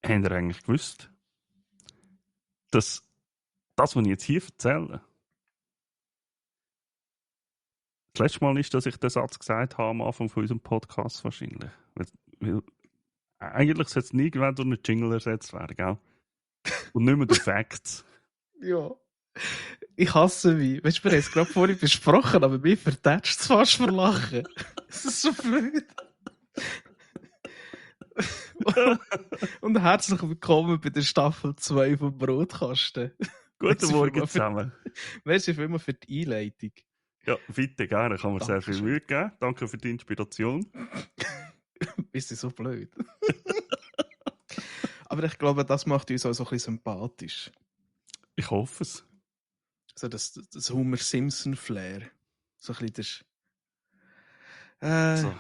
Habt ihr eigentlich gewusst, dass das, was ich jetzt hier erzähle, das letzte Mal ist, dass ich den Satz gesagt habe am Anfang von unserem Podcast wahrscheinlich. Weil eigentlich sollte es nie irgendwann durch einen Jingle ersetzt werden, gell? Und nicht mehr durch Facts. Ja. Ich hasse mich. Weißt du, wir haben es gerade vorhin besprochen, aber mir vertätscht es fast vor Lachen. Das ist so blöd. Und herzlich willkommen bei der Staffel 2 vom Brotkasten. Guten Morgen zusammen. Merci vielmals für die Einleitung. Ja, bitte, gerne. Kann mir sehr viel Dankeschön. Mühe geben. Danke für die Inspiration. Bist du so blöd? Aber ich glaube, das macht uns auch so ein bisschen sympathisch. Ich hoffe es. So das Homer Simpson-Flair. So ein bisschen der... So.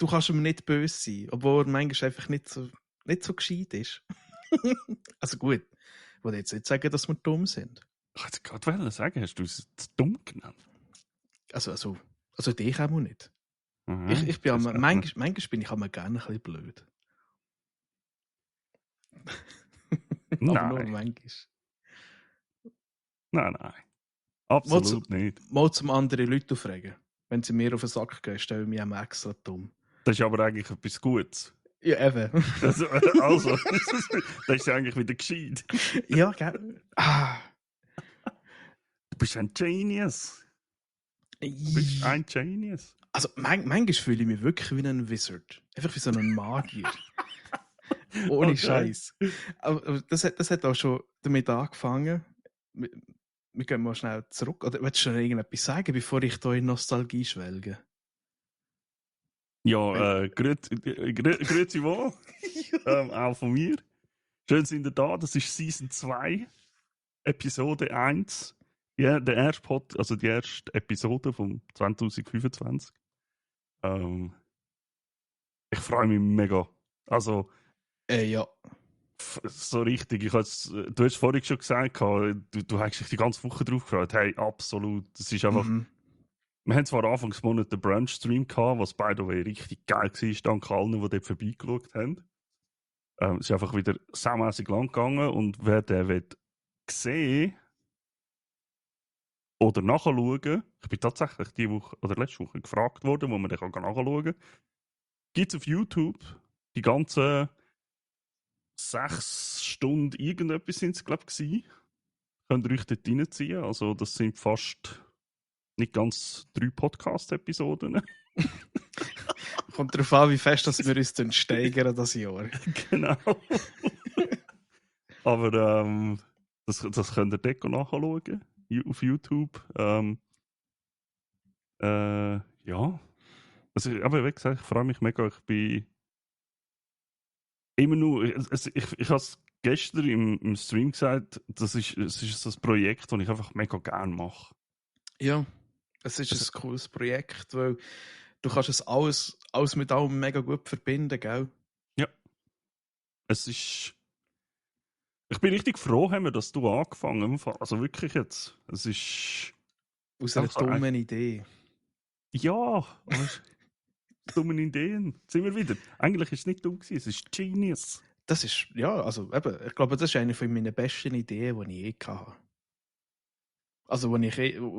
Du kannst ihm nicht böse sein, obwohl er manchmal einfach nicht so gescheit ist. Also gut, ich will jetzt nicht sagen, dass wir dumm sind. Ich wollte gerade sagen, hast du uns zu dumm genannt? Also dich auch nicht. Mhm, Ich bin manchmal bin ich gerne ein bisschen blöd. Aber nur Nein. manchmal. Nein. Absolut nicht. Mal zum anderen Leute fragen. Wenn sie mir auf den Sack gehen, stelle ich mich auch extra dumm. Das ist aber eigentlich etwas Gutes. Ja, eben. Also, das ist ja eigentlich wieder gescheit. Ja, gell. Du bist ein Genius. Du bist ein Genius. Also, manchmal fühle ich mich wirklich wie ein Wizard. Einfach wie so ein Magier. Ohne Scheiß. Aber das hat auch schon damit angefangen. Wir gehen mal schnell zurück. Oder willst du noch irgendetwas sagen, bevor ich hier in Nostalgie schwelge? Ja, grüezi wohl. Auch von mir. Schön sind ihr da. Das ist Season 2, Episode 1. Ja, die erste Episode von 2025. Ich freue mich mega. Also, Ja. so richtig. Du hast vorhin schon gesagt, du hast dich die ganze Woche drauf gefreut. Hey, absolut. Das ist einfach. Wir haben zwar Anfangs Monat den Brunch-Stream gehabt, was by the way richtig geil war, dank allen, die dort vorbeigeschaut haben. Es ist einfach wieder saumässig lang gegangen und wer den sehen oder nachschauen, ich bin tatsächlich die Woche oder letzte Woche gefragt worden, wo man den nachschauen kann. Gibt es auf YouTube die ganzen 6 Stunden irgendetwas sind es, glaube ich, könnt ihr euch dort reinziehen. Also das sind fast nicht ganz 3 Podcast-Episoden. Kommt darauf an, wie fest dass wir uns dann steigern das Jahr. Genau. Aber das könnt ihr dort nachschauen auf YouTube. Ja. Also, aber wie gesagt, ich freue mich mega. Ich bin immer nur. Ich habe es gestern im Stream gesagt, es ist so ein Projekt, das ich einfach mega gerne mache. Ja, es ist ein cooles Projekt, weil du kannst es alles mit allem mega gut verbinden, gell? Ja. Ich bin richtig froh, dass du angefangen hast. Also wirklich jetzt. Es ist. Aus einer dummen Idee. Ja, dummen Ideen. Sind wir wieder. Eigentlich ist es nicht dumm gewesen, es ist Genius. Das ist, ja, also eben, ich glaube, das ist eine von meinen besten Ideen, die ich je hatte. Also, wo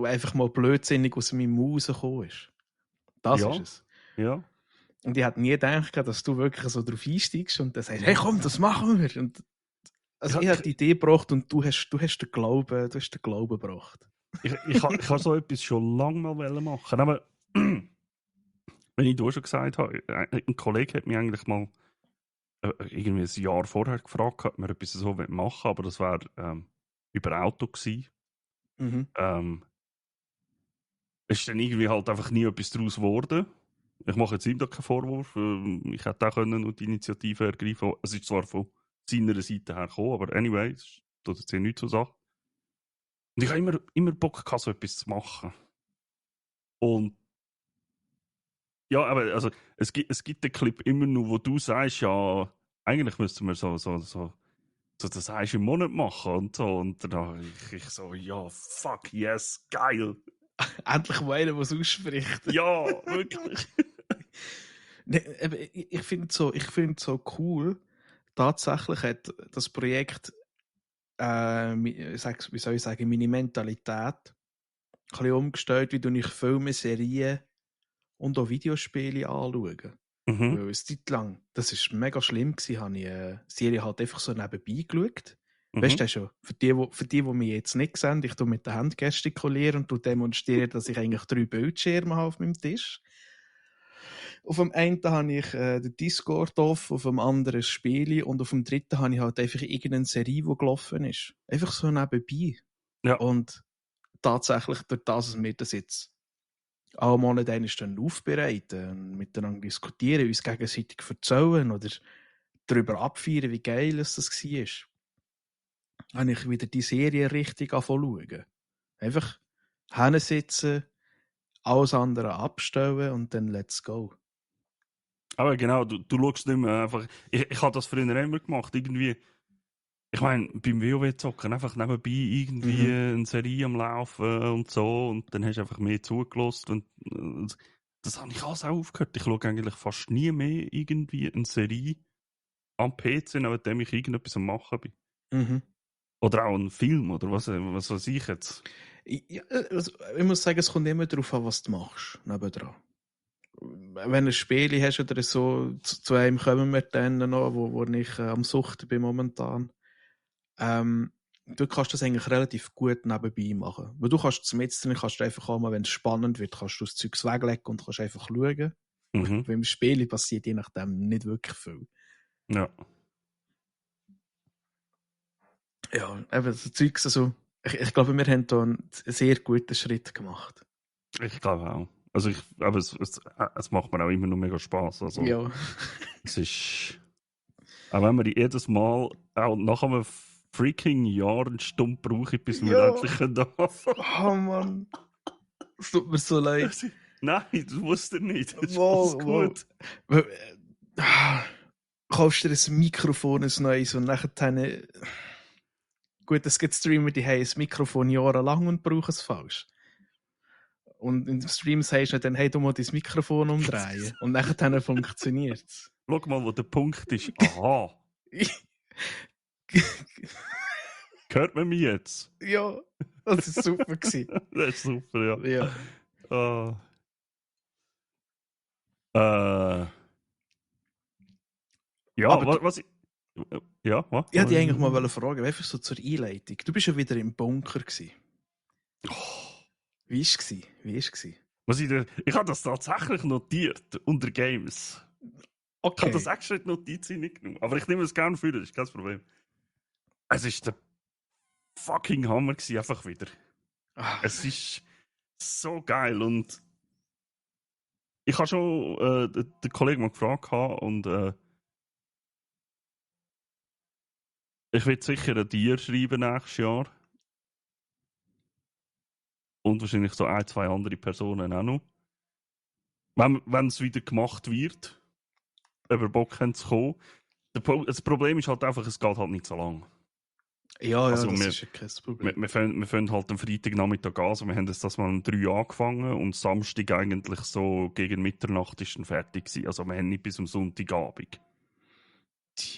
einfach mal blödsinnig aus meinem Maus gekommen ist. Das ist es. Ja. Und ich hätte nie gedacht, dass du wirklich so drauf einsteigst und dann sagst, hey komm, das machen wir. Und also ich habe die Idee gebracht und du hast den Glauben gebracht. Ich habe so etwas schon lange mal machen. Aber wenn ich dir schon gesagt habe, ein Kollege hat mich eigentlich mal irgendwie ein Jahr vorher gefragt, ob wir etwas so machen wollen, aber das war über Auto gewesen. Es ist dann irgendwie halt einfach nie etwas daraus geworden. Ich mache jetzt ihm da keinen Vorwurf. Ich hätte auch können und die Initiative ergreifen. Es ist zwar von seiner Seite her gekommen, aber anyway, es tut jetzt hier nichts zur Sache. Und ich habe immer Bock gehabt, so etwas zu machen. Und ja, aber also, es gibt den Clip immer nur, wo du sagst, ja, eigentlich müssten wir so das heißt im Monat machen und so. Und dann ich so, ja, fuck yes, geil. Endlich mal einer, der es ausspricht. Ja, wirklich. Ich finde so cool, tatsächlich hat das Projekt, wie soll ich sagen, meine Mentalität ein bisschen umgestellt, wie ich Filme, Serien und auch Videospiele anschaue. Mhm. Weil eine Zeit lang, das war mega schlimm, habe ich eine Serie halt einfach so nebenbei geschaut. Weißt du schon, für die mich jetzt nicht sehen, ich tue mit der Hand gestikulieren und demonstriere, dass ich eigentlich 3 Bildschirme habe auf meinem Tisch. Auf dem einen habe ich den Discord auf dem anderen Spiele und auf dem dritten habe ich halt einfach irgendeine Serie, die gelaufen ist. Einfach so nebenbei. Ja. Und tatsächlich, durch das, dass wir das jetzt alle Monate dann aufbereiten, miteinander diskutieren, uns gegenseitig erzählen oder darüber abfeiern, wie geil es das war, habe ich wieder die Serie richtig schauen. Einfach hinsitzen, alles andere abstellen und dann let's go. Aber genau, du schaust nicht mehr einfach. Ich habe das früher immer gemacht. Irgendwie, ich meine, beim WoW-Zocken einfach nebenbei irgendwie eine Serie am Laufen und so. Und dann hast du einfach mehr zugelassen. Und das habe ich alles auch aufgehört. Ich schaue eigentlich fast nie mehr irgendwie eine Serie am PC, nachdem ich irgendetwas am Machen bin. Mhm. Oder auch einen Film oder was weiß ich jetzt. Ich muss sagen, es kommt immer darauf an, was du machst, nebendran. Wenn du ein Spiel hast oder so, zu einem kommen wir dann noch, wo ich am Suchten bin momentan. Du kannst das eigentlich relativ gut nebenbei machen. Weil du kannst zum Letzten, kannst du einfach auch mal, wenn es spannend wird, kannst du das Zeug weglegen und kannst einfach schauen. Mhm. Weil im Spiel passiert je nachdem nicht wirklich viel. Ja. Ja, eben das Zeug, also, ich glaube, wir haben da einen sehr guten Schritt gemacht. Ich glaube auch. Also aber es macht mir auch immer noch mega Spaß. Also Ja. es ist. Auch wenn wir jedes Mal, auch nach einem freaking Jahr, eine Stunde brauchen, bis wir Ja. endlich anfangen. Oh Mann. Es tut mir so leid. Nein, das musst du nicht. Das ist Wow, alles gut. wow. Kaufst dir ein Mikrofon, ein neues und nachher gut, es gibt Streamer, die haben ein Mikrofon jahrelang und brauchen es falsch. Und in dem Stream sagst du dann, hey, du musst dein Mikrofon umdrehen. Und nachher funktioniert es. Schau mal, wo der Punkt ist. Aha. Hört man mich jetzt? Ja, das war super. Das ist super, ja. Ja. Ja, Aber was ich. Ja, was? ich wollte dich eigentlich mal fragen, einfach so zur Einleitung. Du bist ja wieder im Bunker gewesen. Wie war es? Ich habe das tatsächlich notiert unter Games. Ich habe das extra in die Notiz nicht genommen. Aber ich nehme es gerne für, das ist kein Problem. Es ist der fucking Hammer gewesen, einfach wieder. Es ist so geil und ich habe schon den Kollegen mal gefragt und ich will sicher ein Tier schreiben nächstes Jahr. Und wahrscheinlich so ein, zwei andere Personen auch noch. Wenn es wieder gemacht wird, über Bock haben zu kommen. Das Problem ist halt einfach, es geht halt nicht so lang. Ja, Also das ist ja kein Problem. wir fangen halt am Freitagnachmittag an, also wir haben das mal um 3 Uhr angefangen und Samstag eigentlich so gegen Mitternacht ist dann fertig gewesen. Also wir haben nicht bis am Sonntagabend.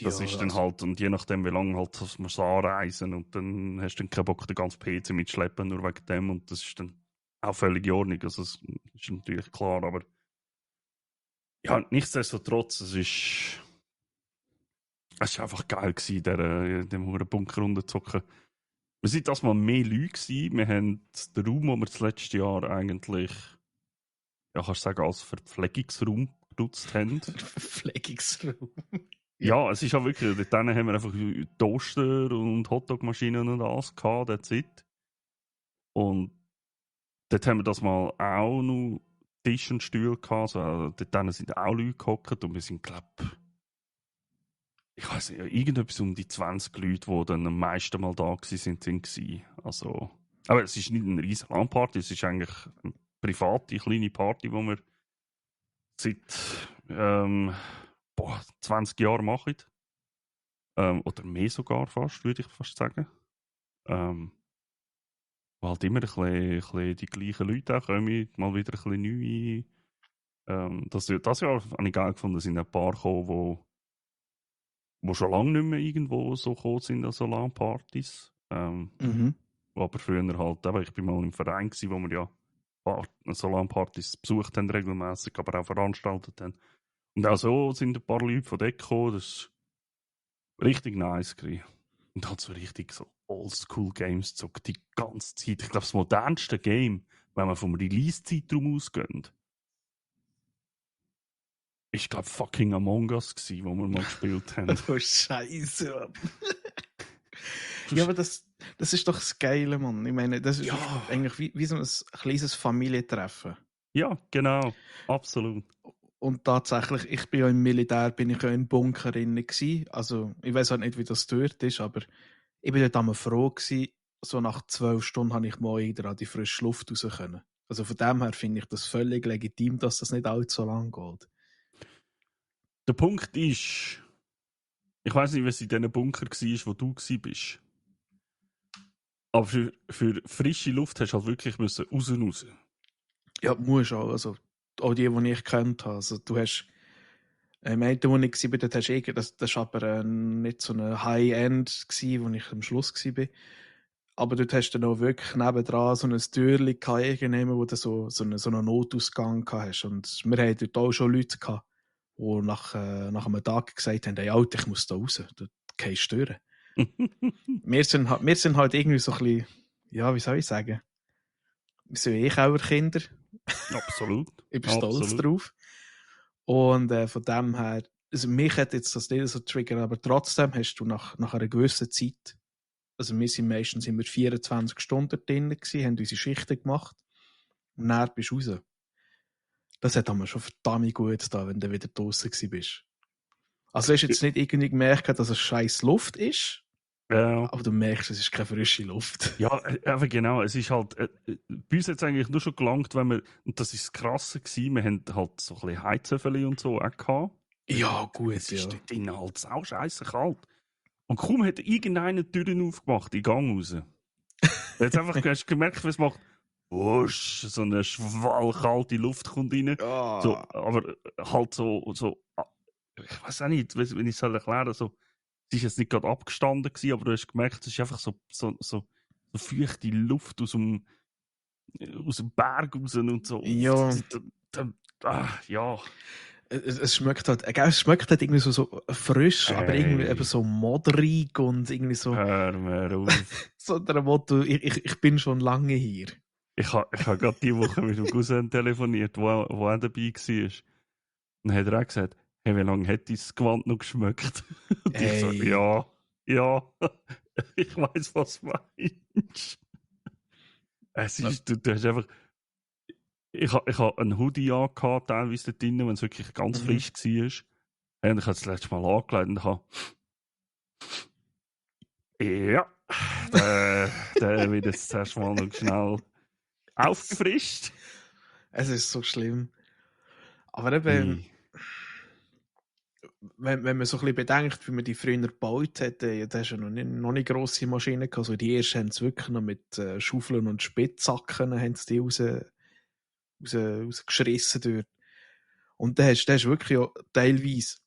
Das ist dann halt, und je nachdem wie lange halt wir es anreisen und dann hast du dann keinen Bock, den ganzen PC mitschleppen, nur wegen dem und das ist dann auch völlig in Ordnung, also das ist natürlich klar, aber ja, nichtsdestotrotz, es ist einfach geil gewesen, in dem Bunker runterzuzocken. Wir sind das mal mehr Leute gewesen. Wir haben den Raum, den wir das letzte Jahr eigentlich, ja, kannst du sagen, als Verpflegungsraum genutzt haben. Verpflegungsraum. Ja, es ist ja wirklich, dort haben wir einfach Toaster und Hotdog-Maschinen und alles gehabt, that's it. Und dort haben wir das mal auch noch Tisch und Stühle gehabt, also dort sind auch Leute gehockt und wir sind, glaube ich weiß nicht, irgendetwas um die 20 Leute, die dann am meisten mal da waren. Also, aber es ist nicht eine riesen LAN-Party, es ist eigentlich eine private, kleine Party, die wir seit 20 Jahren machen. Oder mehr sogar fast, würde ich fast sagen. Wo halt immer ein bisschen die gleichen Leute auch kommen, mal wieder ein bisschen Das Jahr habe ich geil gefunden, sind ein paar gekommen, wo schon lange nicht mehr irgendwo so gekommen sind an Solarpartys. Mhm. Aber früher halt, eben, ich bin mal im Verein gewesen, wo wir ja Solarpartys besucht haben regelmäßig, aber auch veranstaltet haben. Und auch so sind ein paar Leute von dort gekommen, das war richtig nice gewesen. Und halt so richtig so Oldschool-Games gezockt die ganze Zeit. Ich glaube, das modernste Game, wenn man vom Release-Zeitraum ausgeht, ist, glaube fucking Among Us gewesen, wo wir mal gespielt haben. Oh, Scheiße, Mann. Ja, aber das ist doch das Geile, Mann. Ich meine, das ist Ja. eigentlich wie so ein kleines Familientreffen. Ja, genau. Absolut. Und tatsächlich, ich bin ja im Militär, bin ich ja in Bunkerinnen gewesen. Also, ich weiß halt nicht, wie das dort ist, aber ich bin dort einmal froh gewesen, so nach 12 Stunden habe ich mal wieder an die frische Luft raus können. Also von dem her finde ich das völlig legitim, dass das nicht allzu lang geht. Der Punkt ist, ich weiß nicht, was in diesen Bunker war, wo du bist. Aber für frische Luft hast du halt wirklich raus. Ja, muss auch. Also, auch die ich kennt habe. Also, du hast, im einen, wo ich war, dort hast du das war aber nicht so ein High-End, wo ich am Schluss war. Aber dort hast du dann auch wirklich nebendran so ein Türchen gehabt, wo du so einen Notausgang gehabt hast. Und wir haben dort auch schon Leute gehabt, die nach einem Tag gesagt haben, hey, Alter, ich muss da raus, du gehst durch. Wir sind halt irgendwie so ein bisschen, ja, wie soll ich sagen, wir sind Kinder. Absolut. Ich bin stolz drauf. Und von dem her, also mich hat jetzt das nicht so triggern, aber trotzdem hast du nach einer gewissen Zeit, also wir sind meistens 24 Stunden drin gewesen, haben unsere Schichten gemacht und dann bist du raus. Das hat mir schon verdammt gut getan, wenn du wieder draußen bist. Also du hast jetzt nicht irgendwie gemerkt, dass es scheiß Luft ist, Ja. aber du merkst, es ist keine frische Luft. Ja, einfach genau. Es ist halt, bei uns hat es eigentlich nur schon gelangt, wenn wir, und das ist das Krasse gewesen, wir haben halt so ein bisschen Heizöffel und so auch gehabt. Ja, gut, Es ist ja. dort drinnen halt auch scheiße kalt. Und kaum hat irgendeiner die Türen aufgemacht, in den Gang raus. Jetzt einfach, hast du gemerkt, was macht, wusch, so eine schwallkalte Luft kommt rein. So, Oh. aber halt so, ich weiß auch nicht, wenn ich es erklären soll, es ist jetzt nicht gerade abgestanden gewesen, aber du hast gemerkt, es ist einfach so feuchte Luft aus dem Berg raus und so. Ja. Ja. Es schmeckt halt, es schmeckt halt irgendwie so frisch, aber irgendwie eben so modrig und irgendwie so. Hör mir auf. So der Motto, ich bin schon lange hier. Ich ha gerade diese Woche mit dem Cousin telefoniert, wo auch dabei war. Dann hat er auch gesagt, hey, wie lange hat dein Gewand noch geschmeckt? Und ich so, ja, ich weiss, was du meinst. Es ist, du hast einfach, ich ha einen Hoodie angehabt, teilweise da drinnen, wenn es wirklich ganz frisch war. Und ich habe das letzte Mal angelegt und habe, ja, der wird jetzt zuerst mal noch schnell aufgefrischt. Es ist so schlimm. Aber eben, wenn man so ein bisschen bedenkt, wie man die früher gebaut hat, da hast du ja noch nicht grosse Maschinen gehabt. Also die ersten haben es wirklich noch mit Schaufeln und Spitzhacken haben sie die rausgeschissen dort. Und da hast du wirklich auch teilweise,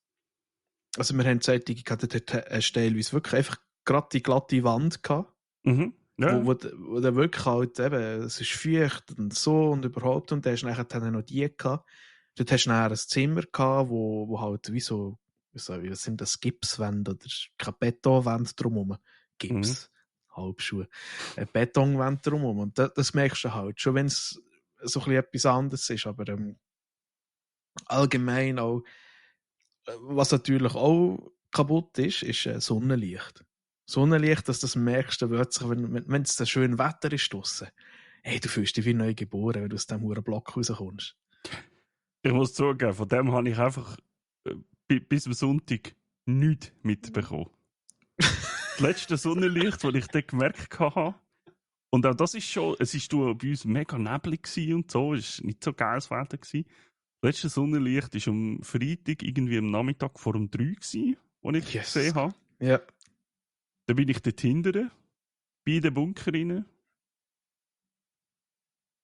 also wir haben solche gehabt, da hast du teilweise wirklich einfach gerade die glatte Wand gehabt. Mhm. Ja. Wo der wirklich halt eben, es ist feucht und so und überhaupt, und da hast du nachher dann noch die gehabt. Dort hast du nachher ein Zimmer gehabt, wo halt wie so, was sind das, Gipswände oder keine Betonwände drumherum. Gips, Halbschuhe. Eine Betonwände drumherum. Und das merkst du halt, schon wenn es so ein bisschen etwas anderes ist, aber allgemein auch, was natürlich auch kaputt ist Sonnenlicht. Sonnenlicht, dass du das merkst, du plötzlich, wenn es so schön Wetter ist draussen. Hey, du fühlst dich wie neu geboren, wenn du aus diesem Block rauskommst. Ich muss zugeben, von dem habe ich einfach bis am Sonntag nichts mitbekommen. Das letzte Sonnenlicht, das ich dann gemerkt habe, und auch das ist schon, es war bei uns mega neblig und so, es war nicht so geiles Wetter. Das letzte Sonnenlicht war am Freitag irgendwie am Nachmittag vor um 3 Uhr, als ich gesehen habe. Ja. Dann bin ich dort hinten, bei den Bunker rein.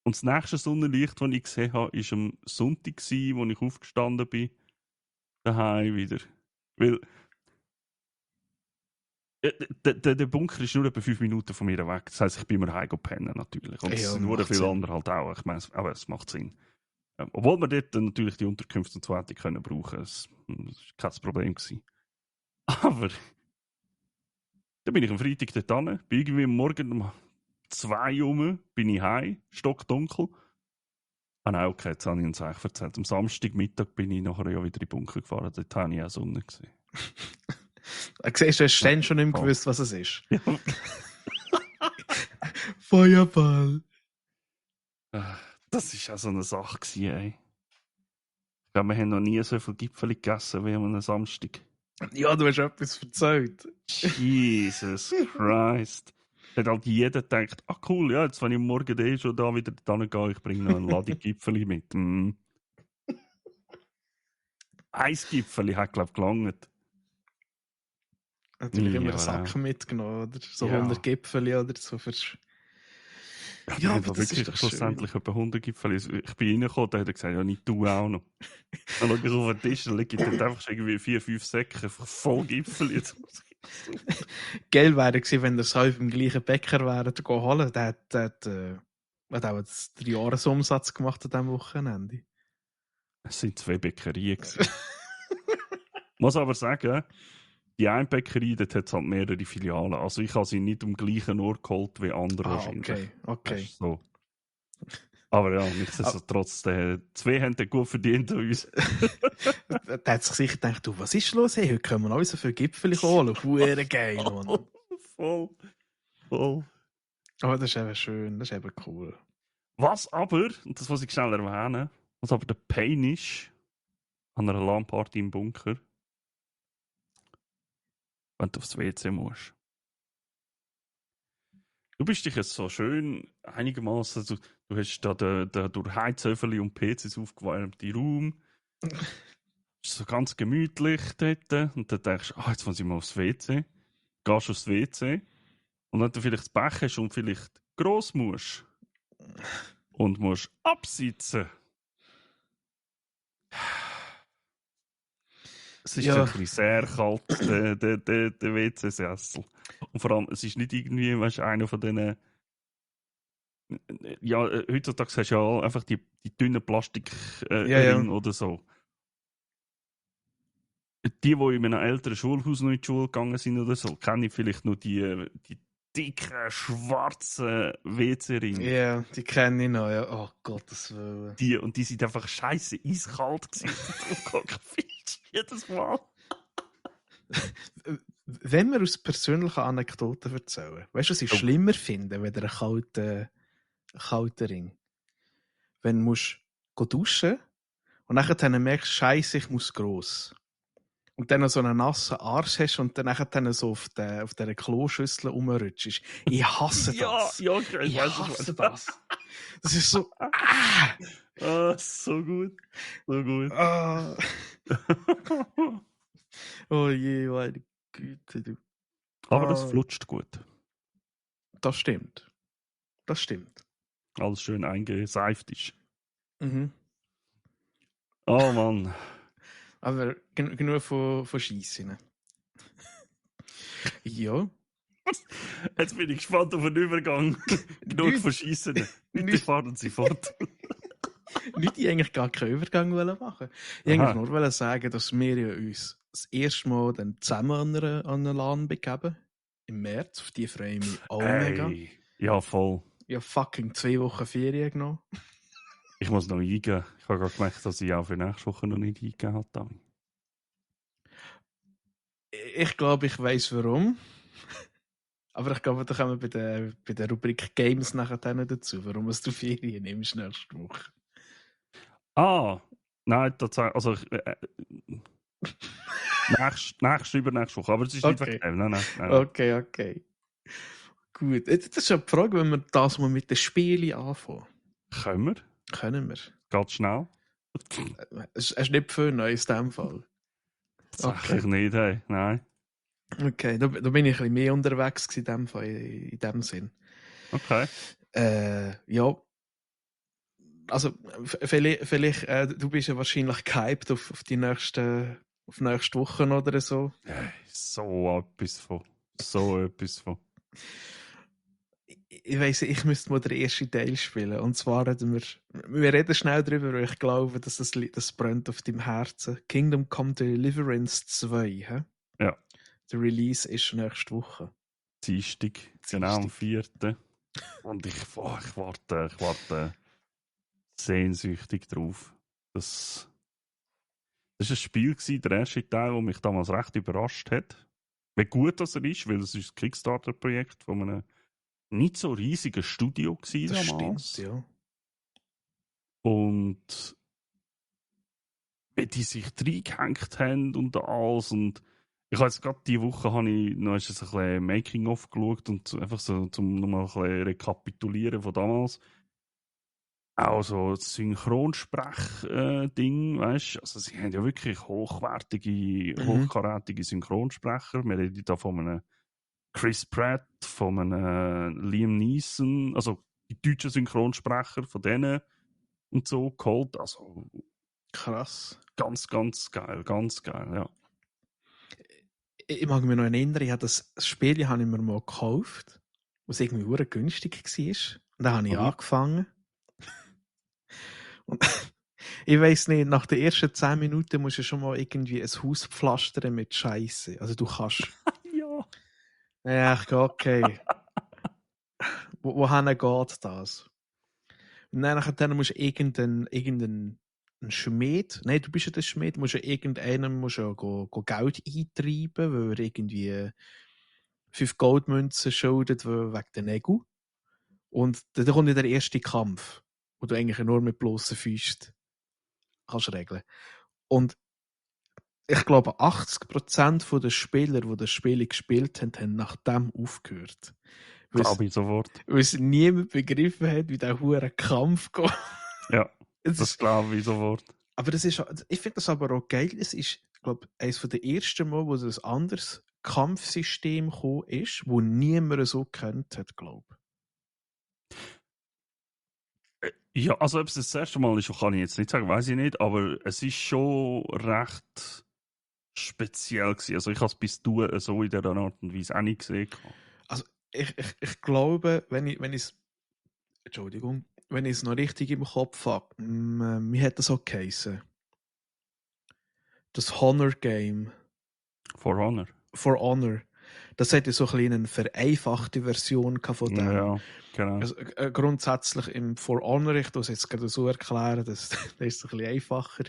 Und das nächste Sonnenlicht, das ich gesehen habe, war am Sonntag, als ich aufgestanden bin. Daheim wieder. Weil der Bunker ist nur etwa 5 Minuten von mir weg. Das heisst, ich bin mir heim pennen natürlich. Und es Ja, sind nur macht viele Sinn. andere halt auch. Ich meine, aber es macht Sinn. Obwohl wir dort natürlich die Unterkünfte und so hätte können brauchen. Das war kein Problem gewesen. Aber dann bin ich am Freitag dort hin, bin irgendwie am Morgen um 2 Uhr, bin ich heim, stockdunkel. Ah nein, okay, jetzt habe ich uns eigentlich erzählt. Am Samstagmittag bin ich nachher ja wieder in den Bunker gefahren. Dort habe ich auch Sonne gesehen. Siehst du, hast dann schon nicht mehr Oh. gewusst, was es ist. Ja. Feuerball. Das war auch so eine Sache gewesen, ey. Ich glaube, wir haben noch nie so viel Gipfel gegessen wie an einem Samstag. Ja, du hast etwas erzählt. Jesus Christ. Da hat halt jeder gedacht, cool, ja, jetzt wenn ich morgen schon da wieder hingehe, ich bringe noch eine Ladung Gipfeli mit. Ein Gipfeli hat, glaube ich, gelangt. Natürlich immer Ja, einen Sack genau. mitgenommen, oder? So Ja. 100 Gipfel oder so. Ja, aber aber das wirklich ist doch schlussendlich etwa 100 Gipfeli. Ich bin reingekommen, da hat er gesagt, ja, nicht du auch noch. Dann schaue ich auf den Tisch und liege dort einfach schon irgendwie 4-5 Säcke voll Gipfeli. Jetzt Geil wäre gewesen, wenn das halb im gleichen Bäcker wäre, zu holen. Der hat auch 3 Jahresumsatz gemacht an diesem Wochenende. Es sind 2 Bäckerien gewesen. Muss aber sagen, die eine Bäckerei, dort hat es halt mehrere Filialen. Also ich habe sie nicht am gleichen Ort geholt wie andere wahrscheinlich. Okay. Weißt du, so. Aber ja, nichtsdestotrotz, die 2 haben dann gut verdient an uns. Der hat sich sicher gedacht, du, was ist los? Hey, heute können wir noch so viele Gipfel holen. Huere geil, Mann. Voll. Aber das ist eben schön, das ist eben cool. Was aber, und das muss ich schnell erwähnen, was aber der Pain ist an einer LAN-Party im Bunker, wenn du aufs WC musst. Du bist dich jetzt so schön einigermaßen, du hast da den durch Heizöffel und PCs aufgewärmten Raum. Ist so ganz gemütlich dort. Und dann denkst du, jetzt muss ich mal aufs WC. Gehst aufs WC. Und wenn du vielleicht das Becken hast und vielleicht gross musst und musst absitzen. Es ist Ja. ein bisschen sehr kalt, der WC-Sessel. Und vor allem, es ist nicht irgendwie, weißt du, einer von diesen. Ja, heutzutage hast du ja einfach die dünnen Plastikringe oder so. Die in einem älteren Schulhaus noch in die Schule gegangen sind oder so, kenne ich vielleicht nur die dicken, schwarzen WC-Ringe. Ja, die kenne ich noch, ja. Oh Gottes Willen. Die sind einfach scheiße eiskalt gewesen. Jedes Mal. Wenn wir aus persönlichen Anekdoten erzählen, weißt du, was ich schlimmer finde, wenn einen kalten Ring? Wenn du musst duschen und nachher merkst, Scheiße, ich muss gross. Und dann noch so einen nassen Arsch hast und dann nachher so auf dieser Kloschüssel rumrutschst. Ich hasse das. Ja, ich hasse das. Das ist so. So gut. So gut. Oh je, meine Güte, du. Aber das flutscht gut. Das stimmt. Alles schön eingeseift ist. Mhm. Oh Mann. Aber genug von Scheissen. Ja. Jetzt bin ich gespannt auf den Übergang. Genug von Schiessen. Bitte fahren Sie fort. Nicht eigentlich gar keinen Übergang machen. Ich wollte nur sagen, dass wir uns das erste Mal dann zusammen an einer LAN begeben. Im März. Auf die freue ich mich auch mega. Ja, voll. Ich habe fucking 2 Wochen Ferien genommen. Ich muss noch eingeben. Ich habe gerade gemerkt, dass ich auch für nächste Woche noch nicht eingegeben habe. Ich glaube, ich weiss warum. Aber ich glaube, da kommen wir bei der Rubrik Games nachher dazu, warum du Ferien nimmst nächste Woche. Nein, tatsächlich. Also, übernächste Woche. Aber es ist nicht wegen dem. Nein. Okay. Gut. Das ist eine Frage, wenn wir das mal mit den Spielen anfangen. Können wir? Geht schnell. Es ist nicht viel Neues in diesem Fall. Tatsächlich nicht, hey. Nein. Okay, da bin ich ein bisschen mehr unterwegs in dem Fall, in dem Sinn. Okay. Ja. Also, vielleicht du bist ja wahrscheinlich gehypt auf die nächste Woche oder so. So etwas von. So etwas von. Ich weiss, ich müsste mal den ersten Teil spielen. Und zwar wir reden schnell drüber, weil ich glaube, dass das brennt auf deinem Herzen. Kingdom Come Deliverance 2. He? Ja. Der Release ist nächste Woche. Dienstag, genau am 4. Und ich warte sehnsüchtig drauf. Das war ein Spiel, der erste Teil, das mich damals recht überrascht hat. Wie gut das er ist, weil es ist ein Kickstarter-Projekt von einem nicht so riesigen Studio war Das damals. stimmt, ja. Und wie die sich reingehängt haben und alles. Und ich habe jetzt gerade diese Woche noch ein bisschen Making-of geschaut und einfach so, zum nochmal ein bisschen rekapitulieren von damals. Auch so das Synchronsprech-Ding, weißt du? Also, sie haben ja wirklich hochkarätige Synchronsprecher. Wir reden da von einem Chris Pratt, von einem Liam Neeson, also die deutschen Synchronsprecher von denen und so geholt. Also, krass. ganz geil, ja. Ich mag mich noch erinnern, das Spiel habe ich mir mal gekauft, was irgendwie sehr günstig war. Und dann habe ich angefangen. Und ich weiss nicht, nach den ersten 10 Minuten musst du schon mal irgendwie ein Haus pflastern mit Scheiße. Also du kannst. Ja. Ja, okay. Wohin geht das? Und dann musst du irgendeinen Schmied, nein, du bist ja der Schmied, musst ja irgendeinem go Geld eintreiben, weil er irgendwie 5 Goldmünzen schuldet wegen der Nägel. Und dann kommt ja der erste Kampf, wo du eigentlich nur mit bloßen Füßen kannst regeln. Und ich glaube, 80% der Spieler, die das Spiel gespielt haben, haben nach dem aufgehört. Glaube ich sofort. Weil es niemand begriffen hat, wie der hure Kampf geht. Ja, das glaube ich sofort. Aber ich finde das aber auch geil. Es ist, glaube ich, eines der ersten Mal, wo ein anderes Kampfsystem gekommen ist, wo niemand so kennt hat, glaube ich. Ja, also ob es das erste Mal ist, kann ich jetzt nicht sagen, weiß ich nicht, aber es ist schon recht speziell gewesen. Also ich habe es bis du so in dieser Art und Weise auch nicht gesehen. Also ich glaube, wenn ich es Entschuldigung, wenn ich es noch richtig im Kopf habe, wie hat das auch geheißen? Das Honor Game. For Honor. For Honor. Das hat ja so ein eine vereinfachte Version von dem. Ja, genau. Also, grundsätzlich im For Honor, ich muss jetzt gerade so erklären, das ist ein bisschen einfacher.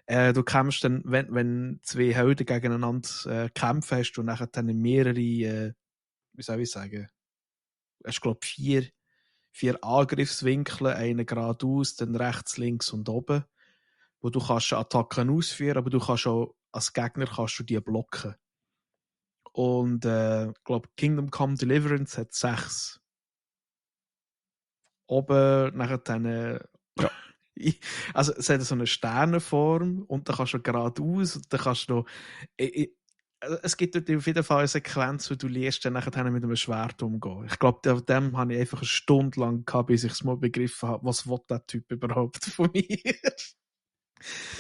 Du kämpfst dann, wenn zwei Helden gegeneinander kämpfen, hast du nachher dann mehrere, wie soll ich sagen, hast glaube ich 4 Angriffswinkel, einen geradeaus, dann rechts, links und oben, wo du kannst Attacken ausführen, aber du kannst auch als Gegner kannst du die blocken. Und ich glaube, Kingdom Come Deliverance hat 6. Oben nachher dann ja. Also es hat so eine Sternenform und dann kannst du geradeaus und dann kannst du es gibt dort auf jeden Fall eine Sequenz, wo du lernst, dann nachher mit einem Schwert umgehen. Ich glaube, auf dem habe ich einfach eine Stunde lang gehabt, bis ich es mal begriffen habe, was will der Typ überhaupt von mir.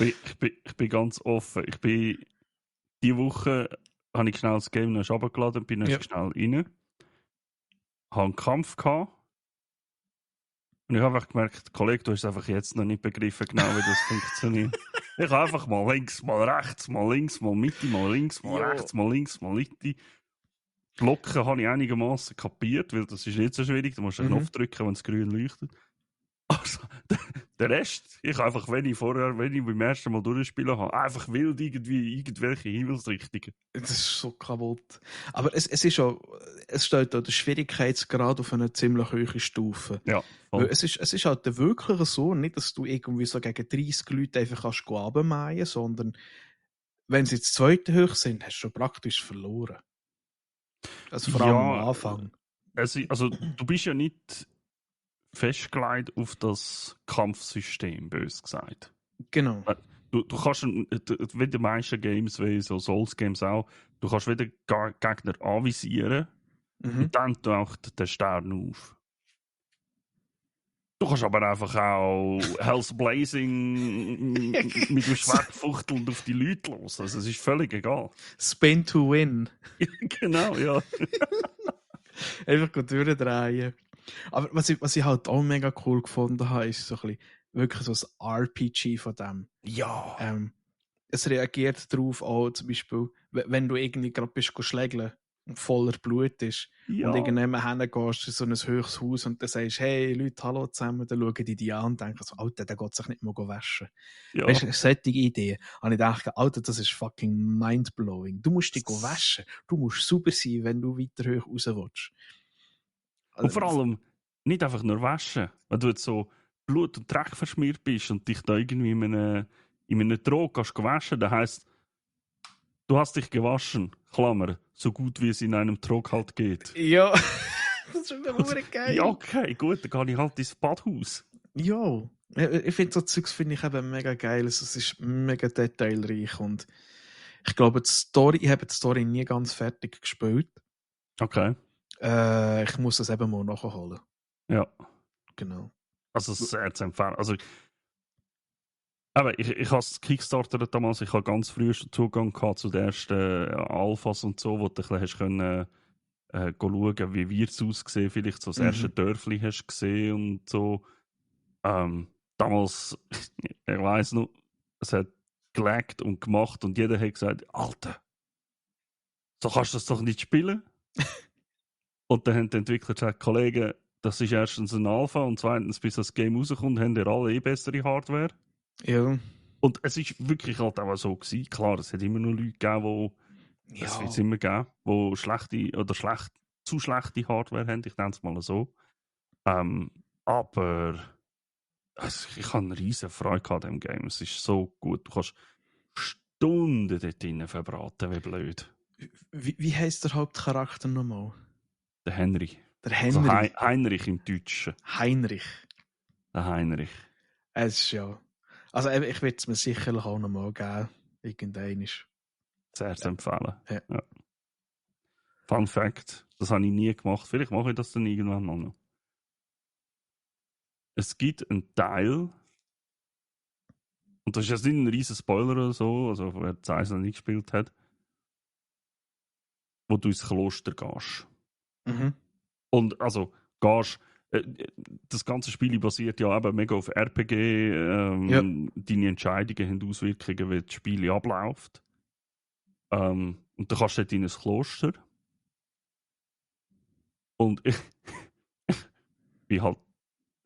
Ich bin ganz offen. Diese Woche habe ich schnell das Game noch runtergeladen, bin schnell rein, habe einen Kampf gehabt und ich habe einfach gemerkt, Kollege, du hast einfach jetzt noch nicht begriffen, genau wie das funktioniert. Ich habe einfach mal links, mal rechts, mal links, mal Mitte, mal links, mal rechts, mal links, mal Mitte. Blocken habe ich einigermaßen kapiert, weil das ist nicht so schwierig. Du musst den Knopf drücken, wenn es grün leuchtet. Also, der Rest, ich einfach, wenn ich beim ersten Mal durchspielen habe, einfach wild irgendwelche Himmelsrichtungen. Das ist so kaputt. Aber es steht auch der Schwierigkeitsgrad auf einer ziemlich hohen Stufe. Ja, weil es ist halt wirklich so, nicht, dass du irgendwie so gegen 30 Leute einfach runtermähen kannst, sondern wenn sie jetzt zweite hoch sind, hast du schon praktisch verloren. Also vor allem am Anfang. Also du bist ja nicht festgelegt auf das Kampfsystem, bös gesagt. Genau. Du kannst, wie die meisten Games, wie so Souls-Games auch, du kannst wieder Gegner anvisieren und dann taucht der Stern auf. Du kannst aber einfach auch Hells Blazing mit dem Schwert fuchteln auf die Leute los. Also es ist völlig egal. Spin to win. Genau, ja. Einfach gut durchdrehen. Aber was ich halt auch mega cool gefunden habe, ist so ein bisschen wirklich so ein RPG von dem. Ja. Es reagiert darauf auch zum Beispiel, wenn du irgendwie gerade bist schlägeln und voller Blut ist Ja. und irgendwann hingehst in so ein höchstes Haus und dann sagst, hey Leute, hallo zusammen, dann schauen die dich an und denken so, Alter, der geht sich nicht mal waschen. Ja. Weißt du, solche Ideen. Und ich dachte, Alter, das ist fucking mindblowing. Du musst dich waschen. Du musst sauber sein, wenn du weiter hoch raus willst. Und vor allem nicht einfach nur waschen. Wenn du jetzt so Blut und Dreck verschmiert bist und dich da irgendwie in einem Trog kannst waschen, das heisst, du hast dich gewaschen, Klammer, so gut wie es in einem Trog halt geht. Ja, das ist schon geil. Ja, okay, gut, dann gehe ich halt ins Badhaus. Ja, ich finde so Zeugs finde ich eben mega geil. Also, es ist mega detailreich und ich glaube, ich habe die Story nie ganz fertig gespielt. Okay. Ich muss das eben mal nachholen. Ja. Genau. Also sehr zu empfehlen. Also, aber ich habe das Kickstarter damals, ich habe ganz früh schon Zugang gehabt zu den ersten Alphas und so, wo du ein bisschen hast können, schauen, wie wird es aussehen, vielleicht so das erste Dörfli hast gesehen und so. Damals, ich weiss noch, es hat gelaggt und gemacht und jeder hat gesagt, Alter, so kannst du das doch nicht spielen. Und dann haben die Entwickler gesagt, Kollegen, das ist erstens ein Alpha und zweitens, bis das Game rauskommt, haben wir alle bessere Hardware. Ja. Und es ist wirklich halt auch so gewesen. Klar, es hat immer noch Leute gegeben, es wird es immer geben, die schlechte oder zu schlechte Hardware haben, ich nenne es mal so. Aber also, ich habe eine riesen Freude an diesem Game. Es ist so gut. Du kannst Stunden dort drinnen verbraten, wie blöd. Wie heisst der Hauptcharakter nochmal? Der Henry. Der Henry. Also Heinrich im Deutschen. Heinrich. Der Heinrich. Es ist ja. Also ich würde es mir sicherlich auch nochmal geben. Irgendein ist. Sehr zu empfehlen. Ja. Ja. Fun Fact, das habe ich nie gemacht. Vielleicht mache ich das dann irgendwann mal noch. Es gibt einen Teil, und das ist jetzt nicht ein riesen Spoiler oder so, also wer das Eis noch nicht gespielt hat, wo du ins Kloster gehst. Mhm. Und also gehst, das ganze Spiel basiert ja eben mega auf RPG. Deine Entscheidungen haben Auswirkungen, wie das Spiel abläuft. Und dann kannst du dort in ein Kloster. Und ich bin halt,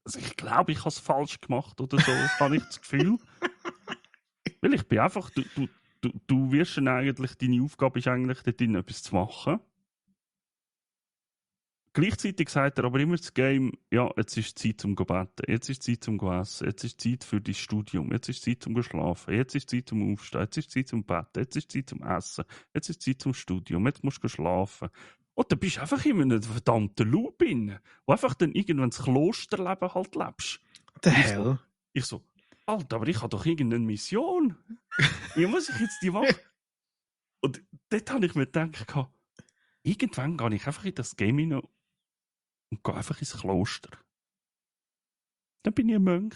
also ich glaube, ich habe es falsch gemacht oder so, habe ich das Gefühl. Weil ich bin einfach, du wirst dann eigentlich, deine Aufgabe ist eigentlich, dort drin etwas zu machen. Gleichzeitig sagt er aber immer das Game, ja, jetzt ist Zeit zum Beten, jetzt ist Zeit zum Essen, jetzt ist Zeit für dein Studium, jetzt ist Zeit zum Schlafen, jetzt ist Zeit zum Aufstehen, jetzt ist Zeit zum Beten, jetzt ist Zeit zum Essen, jetzt ist Zeit zum Studium, jetzt musst du schlafen. Und dann bist du einfach in einem verdammten Loop drin, wo einfach dann irgendwann das Klosterleben halt lebst. The hell? Ich so, Alter, aber ich habe doch irgendeine Mission. Wie muss ich jetzt die machen? Und dort habe ich mir gedacht, irgendwann gehe ich einfach in das Game hinein und gehe einfach ins Kloster. Dann bin ich ein Mönch.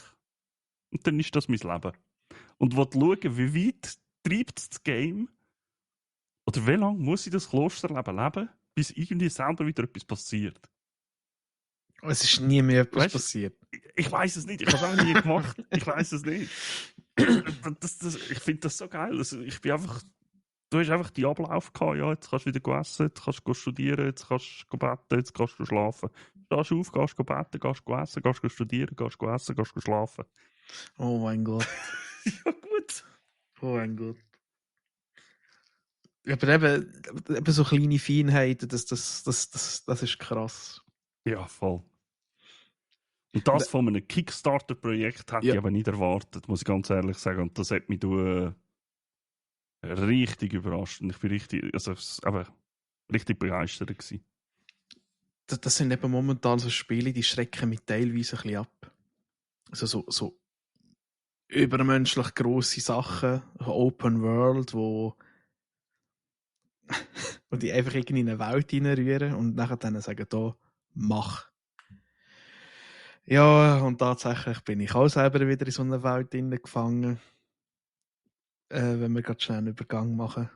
Und dann ist das mein Leben. Und will schauen, wie weit treibt das Game, oder wie lange muss ich das Klosterleben leben, bis irgendwie selber wieder etwas passiert. Es ist nie mehr etwas Weißt, passiert. Ich weiß es nicht, ich habe es auch nie gemacht. Ich weiß es nicht. Ich finde das so geil. Also ich bin einfach, du hast einfach die Ablauf gehabt, ja, jetzt kannst du wieder essen, jetzt kannst du studieren, jetzt kannst du beten, jetzt kannst du schlafen. Stehst auf, gehst du beten, gehst du essen, gehst du studieren, gehst du essen, gehst du schlafen. Oh mein Gott. Ja, gut. Oh mein Gott. Aber eben so kleine Feinheiten, das ist krass. Ja, voll. Und das von einem Kickstarter-Projekt hätte ich aber nicht erwartet, muss ich ganz ehrlich sagen. Und das hat mich richtig überrascht. Und ich bin richtig begeistert gewesen. Das sind eben momentan so Spiele, die schrecken mich teilweise ein bisschen ab. Also so übermenschlich grosse Sachen, Open World, wo die einfach irgendwie in eine Welt hineinrühren und nachher dann sagen, da, mach. Ja, und tatsächlich bin ich auch selber wieder in so einer Welt gefangen, wenn wir gerade schnell einen Übergang machen.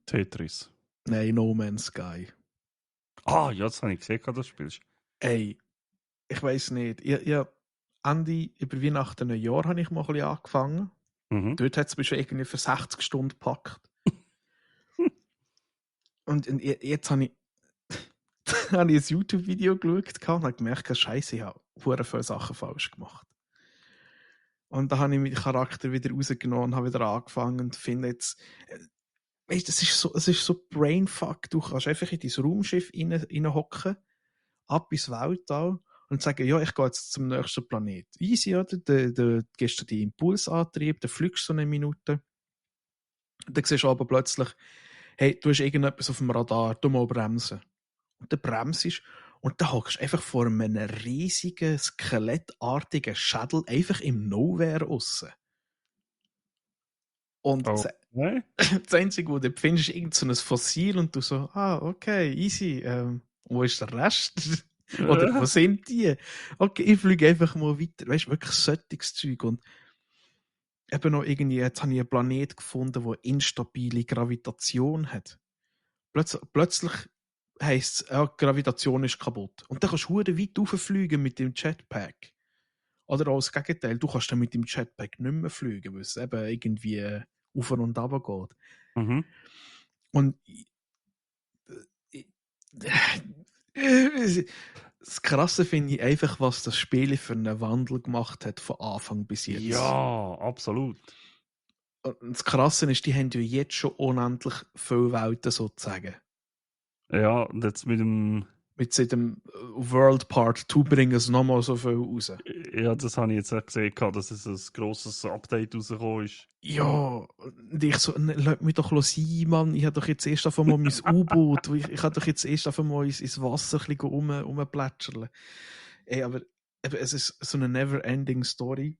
Tetris. Nein, No Man's Sky. Ah, ja, das habe ich gesehen, dass du spielst. Ey, ich weiß nicht. Ende über Weihnachten ein Jahr habe ich mal ein bisschen angefangen. Mhm. Dort hat es mich schon irgendwie für 60 Stunden gepackt. Und jetzt habe ich, habe ich ein YouTube-Video geschaut und habe gemerkt, Scheiße, ich habe sehr viele Sachen falsch gemacht. Und da habe ich meinen Charakter wieder rausgenommen und habe wieder angefangen und finde jetzt, weißt, es ist so Brainfuck. Du kannst einfach in dein Raumschiff reinhocken, ab ins Weltall und sagen, ja, ich gehe jetzt zum nächsten Planet. Easy, oder? Da gehst du den Impulsantrieb, dann fliegst du so eine Minute. Dann siehst du aber plötzlich, hey, du hast irgendetwas auf dem Radar, du mal bremsen. Und dann bremst du und dann hockst du einfach vor einem riesigen, skelettartigen Schädel einfach im Nowhere raus. Und Oh. Nein? das Einzige, was du findest, ist irgend so ein Fossil und du so, okay, easy. Wo ist der Rest? Oder wo sind die? Okay, ich fliege einfach mal weiter. Weißt du, wirklich solches Zeug. Und eben noch irgendwie, jetzt habe ich einen Planet gefunden, der instabile Gravitation hat. Plötzlich heisst es, ja, Gravitation ist kaputt. Und dann kannst du verdammt weit rauffliegen mit dem Jetpack. Oder auch das Gegenteil, du kannst dann mit dem Jetpack nicht mehr fliegen, weil es eben irgendwie auf und runter geht. Mhm. Und das Krasse finde ich einfach, was das Spiel für einen Wandel gemacht hat von Anfang bis jetzt. Ja, absolut. Und das Krasse ist, die haben ja jetzt schon unendlich viele Welten sozusagen. Ja, und jetzt mit dem. Mit seit dem World Part 2 bringen sie nochmal so viel raus. Ja, das habe ich jetzt auch gesehen, dass es ein grosses Update rausgekommen ist. Ja, und ich so, lass mich doch sein, Mann. Ich habe doch jetzt erst einfach mal mein U-Boot. Ich habe doch jetzt erst einfach mal ins Wasser ein bisschen rumplätschern. Ey, aber es ist so eine never-ending Story.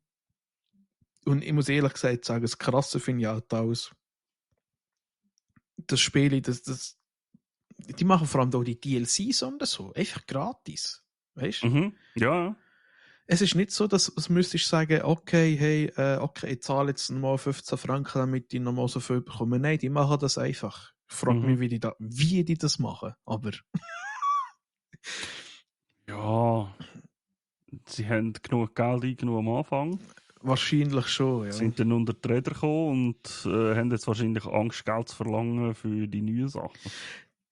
Und ich muss ehrlich gesagt sagen, das Krasse finde ich halt aus. Das Spiel, die machen vor allem auch die DLCs und so. Einfach gratis. Weißt du? Mhm. Ja. Es ist nicht so, dass du müsstest sagen, okay, hey, okay, ich zahle jetzt nochmal 15 Franken, damit ich nochmal so viel bekomme. Nein, die machen das einfach. Ich frage mich, wie die das machen. Aber Ja. Sie haben genug Geld eingenommen am Anfang. wahrscheinlich schon, ja. Sind dann unter die Räder gekommen und haben jetzt wahrscheinlich Angst, Geld zu verlangen für die neuen Sachen.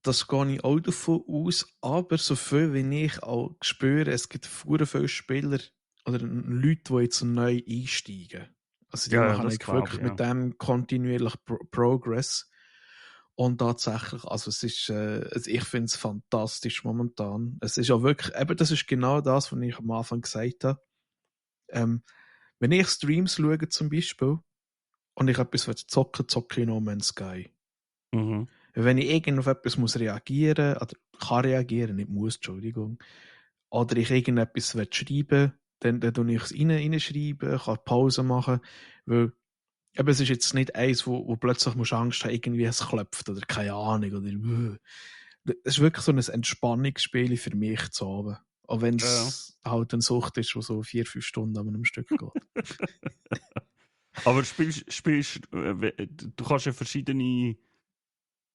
Das gehe ich auch davon aus, aber so viel wie ich auch spüre, es gibt sehr viele Spieler oder Leute, die jetzt neu einsteigen. Also die machen das eigentlich glaube wirklich ich, mit dem kontinuierlich Progress. Und tatsächlich, also es ist, also ich finde es fantastisch momentan. Es ist auch wirklich, eben das ist genau das, was ich am Anfang gesagt habe. Wenn ich Streams schaue zum Beispiel und ich etwas zocken, zocke ich No Man's Sky. Mhm. Wenn ich irgend auf etwas muss reagieren, oder kann reagieren, nicht muss, Entschuldigung, oder ich irgendetwas schreiben, dann tue ich es reinschreiben, kann Pause machen, weil eben, es ist jetzt nicht eins, wo plötzlich musst Angst haben, irgendwie es klopft oder keine Ahnung. Oder, es ist wirklich so ein Entspannungsspiel für mich zu haben. Auch wenn Ja. es halt eine Sucht ist, die so 4-5 Stunden an einem Stück geht. Aber du kannst ja verschiedene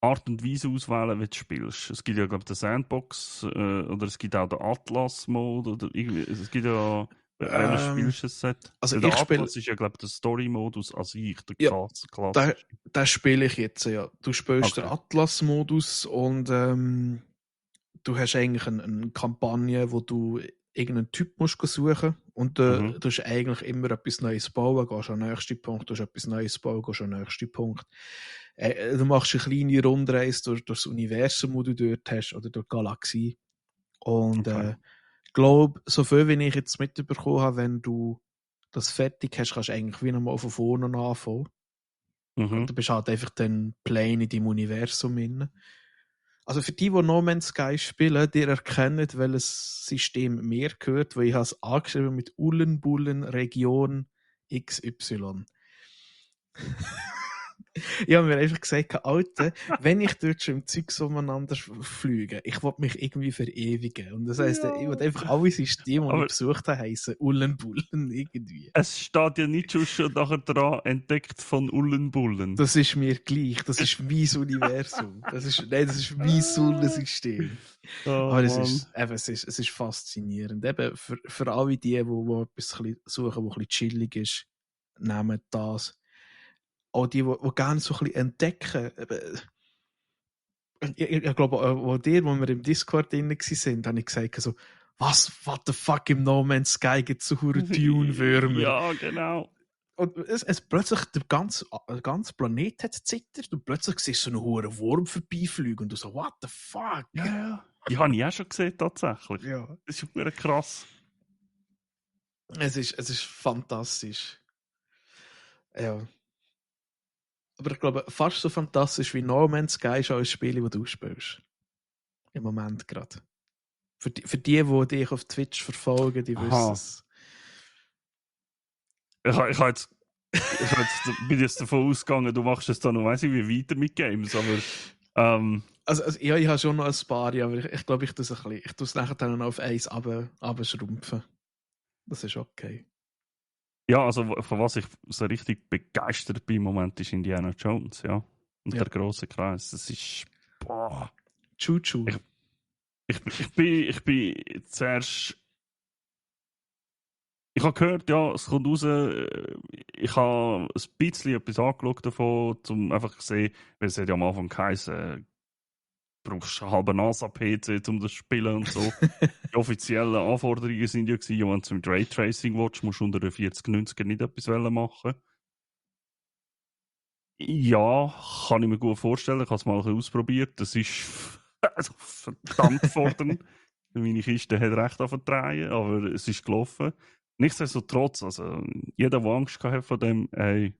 Art und Weise auswählen, wie du spielst. Es gibt ja, glaube ich, den Sandbox oder es gibt auch den Atlas-Mode oder irgendwie, es gibt ja, welches spielst du es? Also Der ich spiele, Atlas ist ja, glaube ich, der Story-Modus an sich, der ja, da, klassische. da spiele ich jetzt, ja. Du spielst den Okay. Atlas-Modus und du hast eigentlich eine Kampagne, wo du irgendeinen Typ musst suchen und Mhm. du hast eigentlich immer etwas Neues bauen, gehst an den nächsten Punkt, du hast etwas Neues bauen, gehst an den nächsten Punkt. Du machst eine kleine Rundreise durch das Universum, das du dort hast, oder durch die Galaxie. Und Okay. ich glaube, so viel wie ich jetzt mitbekommen habe, wenn du das fertig hast, kannst du eigentlich wieder mal von vorne anfangen. Mhm. Und du bist halt einfach dann plain in deinem Universum drin. Also für die No Man's Sky spielen, die erkennen, welches System mir gehört, weil ich habe es angeschrieben mit Ullenbullen Region XY. Ich habe mir einfach gesagt, Alter, wenn ich dort schon im Zeug so umeinander fliege, ich will mich irgendwie verewigen. Und das heisst, ich will einfach alle Systeme, die ich Aber besucht habe, heissen Ullenbullen irgendwie. es steht ja nicht schon nachher dran, entdeckt von Ullenbullen. Das ist mir gleich, das ist mein Universum. Das ist mein Sonnensystem. Oh, Aber Mann. es ist faszinierend. Eben für alle die etwas ein bisschen suchen, was ein bisschen chillig ist, nehmen das. Auch die gerne so ein bisschen entdecken. Eben, ich glaube, wo wir im Discord drin waren, habe ich gesagt, so, what the fuck, im No Man's Sky gibt es so hure Dune-Würmer. Ja, genau. Und es plötzlich, der ganze Planet hat zittert und plötzlich siehst du so einen hohen Wurm vorbeifliegen und du so, what the fuck? Ja. Die habe ich auch schon gesehen, tatsächlich. Ja. Das ist wirklich krass. Es ist fantastisch. Ja. Aber ich glaube, fast so fantastisch wie No Man's Sky ist auch ein Spiel, das du spielst. Im Moment gerade. Für die dich auf Twitch verfolgen, die wissen es. Bin jetzt davon ausgegangen, du machst es dann noch, weiss ich, wie weiter mit Games, aber Also ja, ich habe schon noch ein paar, aber ich glaube, ich tue es nachher dann auf 1 runterschrumpfen. Das ist okay. ja, also von was ich so richtig begeistert bin im Moment ist Indiana Jones, ja. Und Ja. der grosse Kreis. Das ist, boah. Choo-choo. Ich bin zuerst. Ich habe gehört, ja, es kommt raus. Ich habe ein bisschen etwas angeschaut davon, um einfach zu sehen, weil es hat ja am Anfang geheißen, du brauchst einen halben NASA-PC, um das zu spielen und so. Die offiziellen Anforderungen sind ja gewesen, wenn du mit Raytracing willst, musst du unter den 4090er nicht etwas machen. Ja, kann ich mir gut vorstellen. Ich habe es mal ein bisschen ausprobiert. Das ist also verdammt fordernd. Meine Kiste hat recht drehen, aber es ist gelaufen. Nichtsdestotrotz, also jeder, der Angst hatte von dem, hey,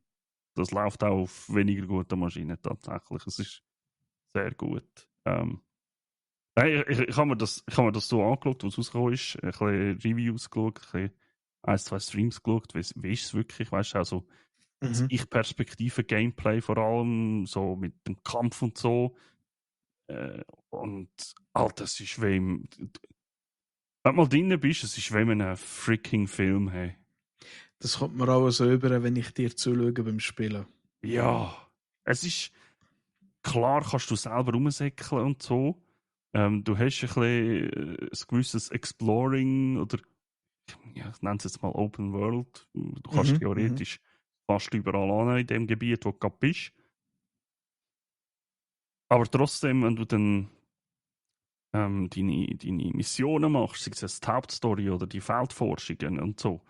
das läuft auch auf weniger guten Maschinen tatsächlich. Es ist sehr gut. Ich habe mir das so angeschaut, was rausgekommen ist. Ein bisschen Reviews geschaut, ein bisschen 1, 2 Streams geschaut. Wie ist es wirklich? Weißt du, also das Ich-Perspektive-Gameplay vor allem, so mit dem Kampf und so. Und Alter, es ist wie wenn du mal drin bist, es ist wie in einem freaking Film. Hey. Das kommt mir auch so über, wenn ich dir zuschaue beim Spielen. Ja, es ist klar, kannst du selber rumsäckeln und so. Du hast ein bisschen ein gewisses Exploring oder ja, ich nenne es jetzt mal Open World. Du kannst theoretisch fast überall an in dem Gebiet, wo du gerade bist. Aber trotzdem, wenn du dann deine Missionen machst, sei es die Hauptstory oder die Feldforschungen und so,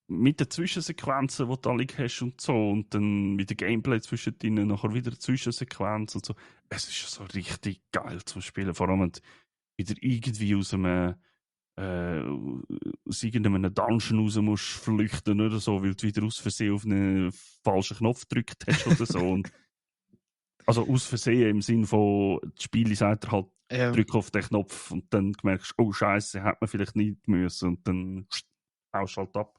mit den Zwischensequenzen, die du alle hast und so, und dann mit dem Gameplay zwischen denen nachher wieder Zwischensequenzen und so, es ist so richtig geil zum Spielen. Vor allem, wenn du wieder irgendwie aus irgendeinem Dungeon raus musst flüchten oder so, weil du wieder aus Versehen auf einen falschen Knopf gedrückt hast oder so. Und also aus Versehen im Sinn von, die Spiele sagt halt, drück auf den Knopf und dann merkst du, oh Scheiße, hätte man vielleicht nicht müssen und dann haust du halt ab.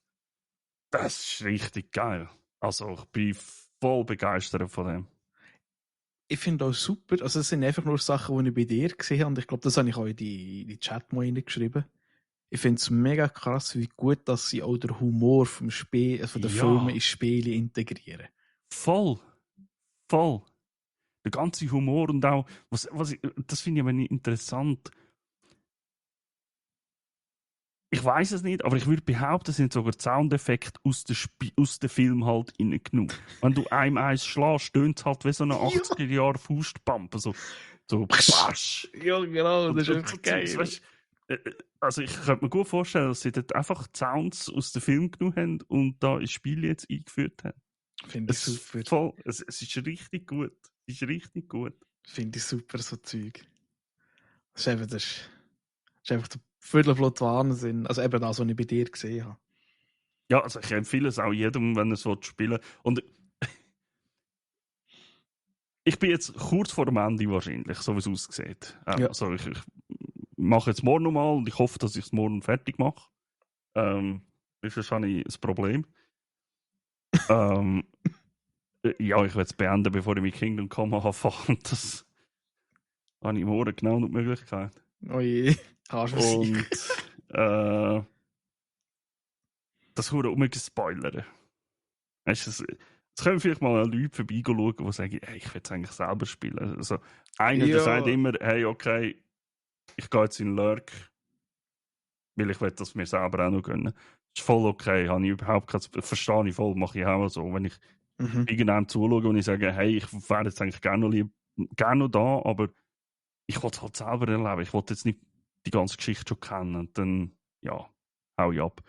Das ist richtig geil. Also ich bin voll begeistert von dem. Ich finde auch super, also es sind einfach nur Sachen, die ich bei dir gesehen habe und ich glaube, das habe ich auch in die Chat mal reingeschrieben. Ich finde es mega krass, wie gut, dass sie auch den Humor vom Spiel, von den Filmen ins Spiel integrieren. Voll. Der ganze Humor und auch, das finde ich aber nicht interessant. Ich weiß es nicht, aber ich würde behaupten, es sind sogar Soundeffekte aus dem Film halt reingenommen. Wenn du einem eins schlägst, stöhnt es halt wie so eine 80er-Jahre Faustpumpe. So Basch. Ja, genau, das ist einfach geil. Weißt, also ich könnte mir gut vorstellen, dass sie dort einfach die Sounds aus dem Film genommen haben und da ins Spiel jetzt eingeführt haben. Finde ich super. Es ist richtig gut. Es ist richtig gut. Finde ich super, so Zeug. Das ist einfach der Viertelflot Wahnsinn. Also eben das, was ich bei dir gesehen habe. Ja, also ich empfehle es auch jedem, wenn er es spielen will. Und ich bin jetzt kurz vor dem Ende wahrscheinlich, so wie es aussieht. Ja. Also ich mache jetzt morgen nochmal und ich hoffe, dass ich es morgen fertig mache. Ist wahrscheinlich ein Problem. Ja, ich will es beenden, bevor ich mit Kingdom Come anfange. Das habe ich morgen genau noch die Möglichkeit. Oh je, kannst du sein. Und das hure umgespoilern. Weißt du, es können vielleicht mal Leute vorbeischauen, die sagen, hey, ich will es eigentlich selber spielen. Also, einer, der sagt Ja. immer, hey, okay, ich gehe jetzt in Lurk, weil ich will das mir selber auch noch gönnen. Das ist voll okay, habe ich überhaupt kein, verstehe ich voll, mache ich auch so. Wenn ich Mhm. irgendjemandem zuschaue und ich sage, hey, ich wäre jetzt eigentlich gerne noch da, aber ich will es halt selber erleben. Ich will jetzt nicht die ganze Geschichte schon kennen. Und dann, ja, hau ich ab.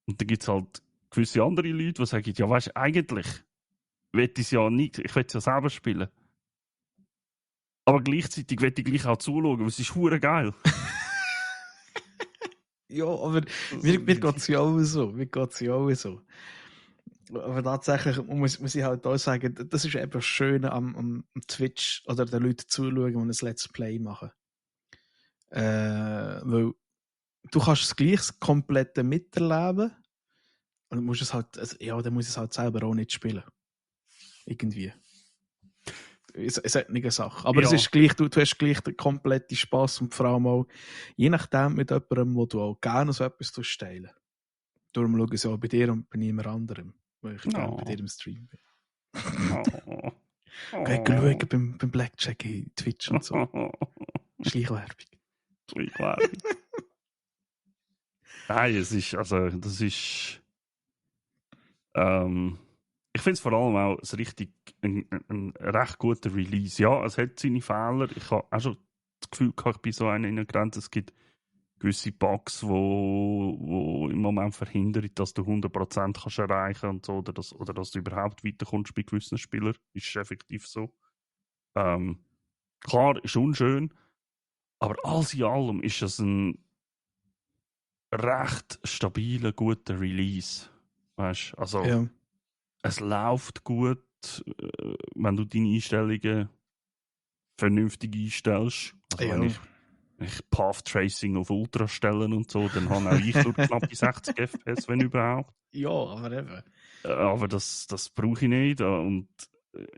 Und dann gibt es halt gewisse andere Leute, die sagen, ja, weißt du, eigentlich will ich es ja nicht, ich will es ja selber spielen. Aber gleichzeitig will ich gleich auch zuschauen, weil es ist hure geil. Ja, aber mir geht es ja auch so. Mir geht's ja auch so. Aber tatsächlich muss ich halt auch sagen, das ist eben das Schöne am Twitch oder den Leuten zuschauen, die ein Let's Play machen. Weil du kannst das gleich das komplette miterleben und du musst es halt, also, ja, dann muss es halt selber auch nicht spielen. Irgendwie. Es hat nicht eine Sache. Aber Ja. es ist gleich, du hast gleich den kompletten Spass und vor allem auch, je nachdem mit jemandem, wo du auch gerne so etwas teilen. Darum schaue ich auch bei dir und bei niemand anderem, weil ich gerne bei dir im Stream bin. Oh. Geh schauen beim Blackjack in Twitch und so. Schleichwerbung. Schleichwerbung. Nein, es ist, also, das ist, ich finde es vor allem auch ein recht guter Release. Ja, es hat seine Fehler. Ich habe auch schon das Gefühl gehabt, ich bin so einer in der Grenze. Es gibt gewisse Bugs, wo im Moment verhindern, dass du 100% kannst erreichen und so, oder dass du überhaupt weiterkommst bei gewissen Spielern. Ist effektiv so. Klar, ist unschön, aber alles in allem ist es ein recht stabiler, guter Release. Weißt, also Ja. es läuft gut, wenn du deine Einstellungen vernünftig einstellst. Also Ja. wenn ich Path Tracing auf Ultra stellen und so, dann habe auch ich nur knappe 60 FPS, wenn überhaupt. Ja, aber eben. Aber das brauche ich nicht. Und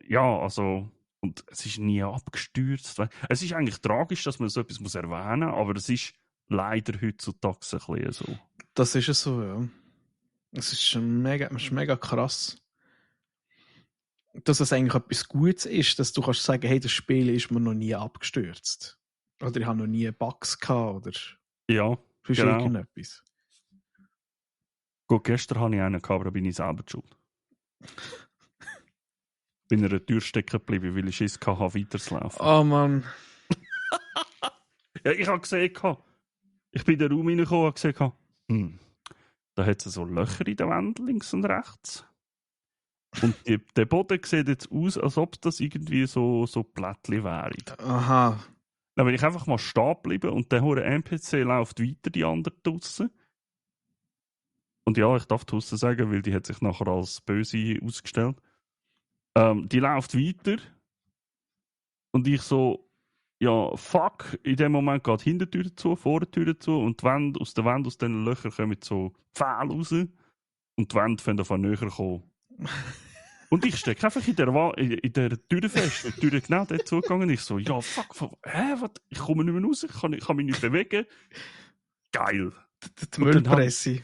ja, also, und es ist nie abgestürzt. Es ist eigentlich tragisch, dass man so etwas muss erwähnen muss, aber es ist leider heutzutage ein bisschen so. Das ist es so, ja. Es ist mega krass, dass es eigentlich etwas Gutes ist, dass du kannst sagen, hey, das Spiel ist mir noch nie abgestürzt. Oder ich habe noch nie Bugs gehabt oder Ja, sonst genau. irgendetwas. Gut, gestern hatte ich einen gehabt, aber da bin ich selber schuld. Bin in einer Tür stecken geblieben, weil ich Schiss hatte, weiterzulaufen. Oh Mann. Ja, ich habe gesehen, ich bin in den Raum reingekommen und gesehen, da hat es so Löcher in der Wand links und rechts. Und der Boden sieht jetzt aus, als ob das irgendwie so Plättchen wären. Aha. Dann bin ich einfach mal stehen geblieben und der hure NPC läuft weiter, die anderen draussen. Und ja, ich darf draussen sagen, weil die hat sich nachher als böse ausgestellt. Die läuft weiter. Und ich so, ja, fuck, in dem Moment geht die Hintertür zu, Vortür zu und die Wand, aus den Löchern kommen so Pfähle raus und die Wände fangen von näher kommen. Und ich stecke einfach in der Tür fest, die Tür genau dort zugegangen. Ich so, ja, fuck, was? Ich komme nicht mehr raus, ich kann mich nicht bewegen. Geil. Die Müllpresse.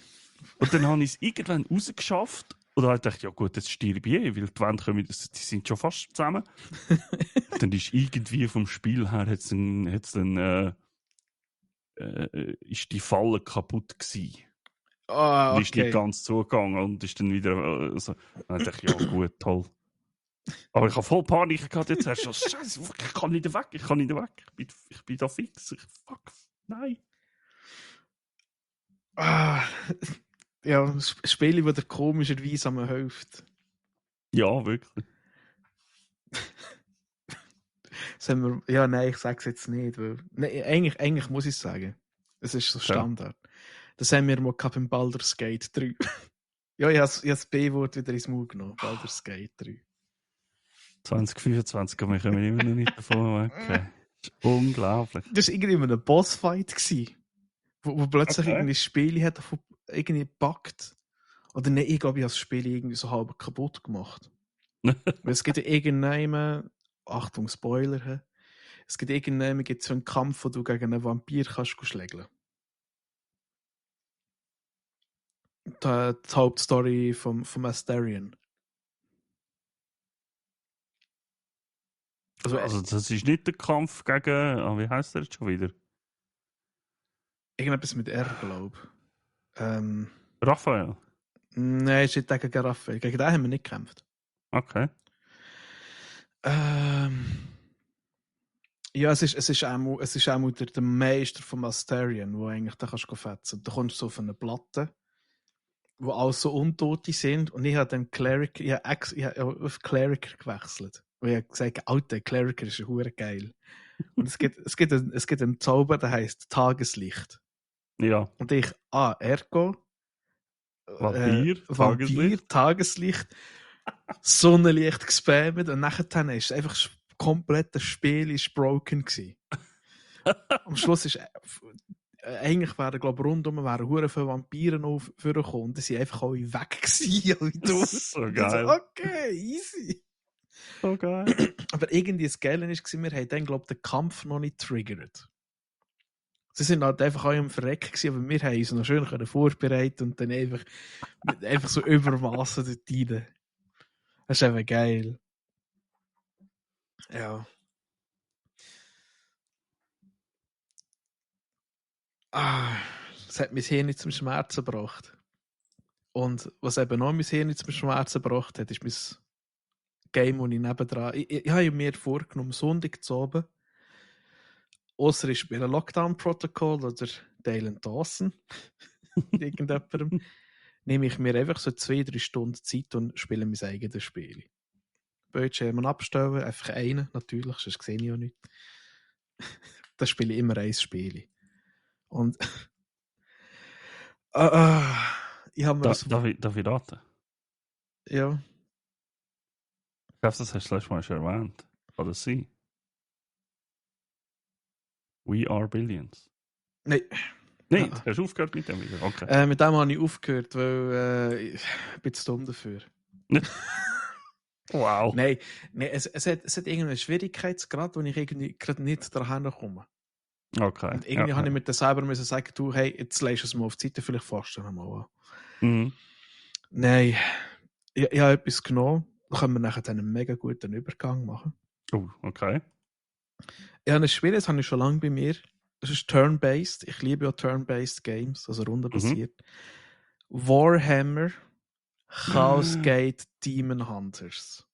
Und dann habe ich es irgendwann rausgeschafft. Und dann dachte ich, ja gut, jetzt stirbe ich weil die Wände kommen, die sind schon fast zusammen. Dann ist irgendwie vom Spiel her ist die Falle kaputt gewesen. Oh, Die ist nicht okay. ganz zugegangen und ist dann wieder so. Dann dachte ich, ja gut, toll. Aber ich habe voll Panik gehabt jetzt erst. Scheiße, ich kann nicht weg. Ich bin da fix. Fuck, nein. Ja, ein Spiel, das dir komischerweise am hilft. Ja, wirklich. Ja, nein, ich sage es jetzt nicht. Weil, nein, eigentlich muss ich es sagen. Es ist so Standard. Ja. Das haben wir mal beim Baldur's Gate 3. Ja, ich habe das B-Wort wieder ins Mund genommen. Baldur's Gate 3. 2025, aber wir kommen immer noch nicht davon weg. Okay. Das ist unglaublich. Das war irgendwie ein Bossfight, wo plötzlich irgendwie das Spiel hat irgendwie gepackt. Oder nein, ich glaube, ich habe das Spiel irgendwie so halb kaputt gemacht. Weil es gibt ja irgendeinen, Achtung, Spoiler, hä? Es gibt irgendeinen, gibt so einen Kampf, wo du gegen einen Vampir kannst schlägeln. Die Hauptstory vom Astarion. Also das ist nicht der Kampf gegen, wie heißt der jetzt schon wieder? Irgendetwas mit R, glaube ich. Raphael. Nein, es ist nicht gegen Raphael. Gegen den haben wir nicht gekämpft. Okay. Ja, es ist auch der Meister vom Astarion, wo eigentlich da kannst du fetzen. Da kommst du so auf eine Platte, wo alles so Untote sind. Und ich habe dann Cleric, ich habe auf Cleric gewechselt. Und ich habe gesagt, Alter, Cleric ist hure geil. Und es gibt einen Zauber, der heißt Tageslicht. Ja. Und ich, ergo, Vampir, Tageslicht, Sonnenlicht gespammt und nachher ist einfach das komplette Spiel ist broken gewesen. Am Schluss ist eigentlich wären, glaube ich, rundum hure viele Vampire noch vorgekommen. Die sind einfach alle weg gewesen. so geil. So, okay, easy. So geil. Aber irgendwie das Geile war, wir haben dann, glaube ich, den Kampf noch nicht triggert. Sie sind halt einfach auch im Verrecken gewesen, aber wir haben uns noch schön vorbereitet und dann einfach so übermassen dort rein. Das ist einfach geil. Ja. Das hat mein Hirn nicht zum Schmerzen gebracht. Und was eben noch mein Hirn nicht zum Schmerzen gebracht hat, ist mein Game, das ich nebendran... Ich habe mir vorgenommen, Sonntag zu oben, ausser ich spiele Lockdown Protocol oder Dale Dawson, irgendjemandem, nehme ich mir einfach so 2-3 Stunden Zeit und spiele mein eigenes Spiel. Bildschirm abstellen, einfach einen, natürlich, sonst sehe ich ja nicht. Da spiele ich immer ein Spiel. Und ich habe mir Darf ich raten? Ja. Ich glaube, das hast du letztes Mal schon erwähnt. Kann das sein? We Are Billions. Nein. Nein, hast du aufgehört mit dem wieder? Okay. Mit dem habe ich aufgehört, weil ich bin zu dumm dafür. Wow. Nein, es hat irgendeinen Schwierigkeitsgrad, wo ich irgendwie gerade nicht daran komme. Okay. Und irgendwie habe ich mir das selber müssen sagen, du, hey, jetzt legst du es mal auf die Seite, vielleicht fährst du mal an. Mhm. Nein, ich habe etwas genommen, da können wir nachher einen mega guten Übergang machen. Oh, okay. Ich habe ein Spiel, das habe ich schon lange bei mir. Das ist Turn-Based. Ich liebe ja Turn-Based Games, also rundenbasiert. Warhammer Chaos Gate Demon Hunters.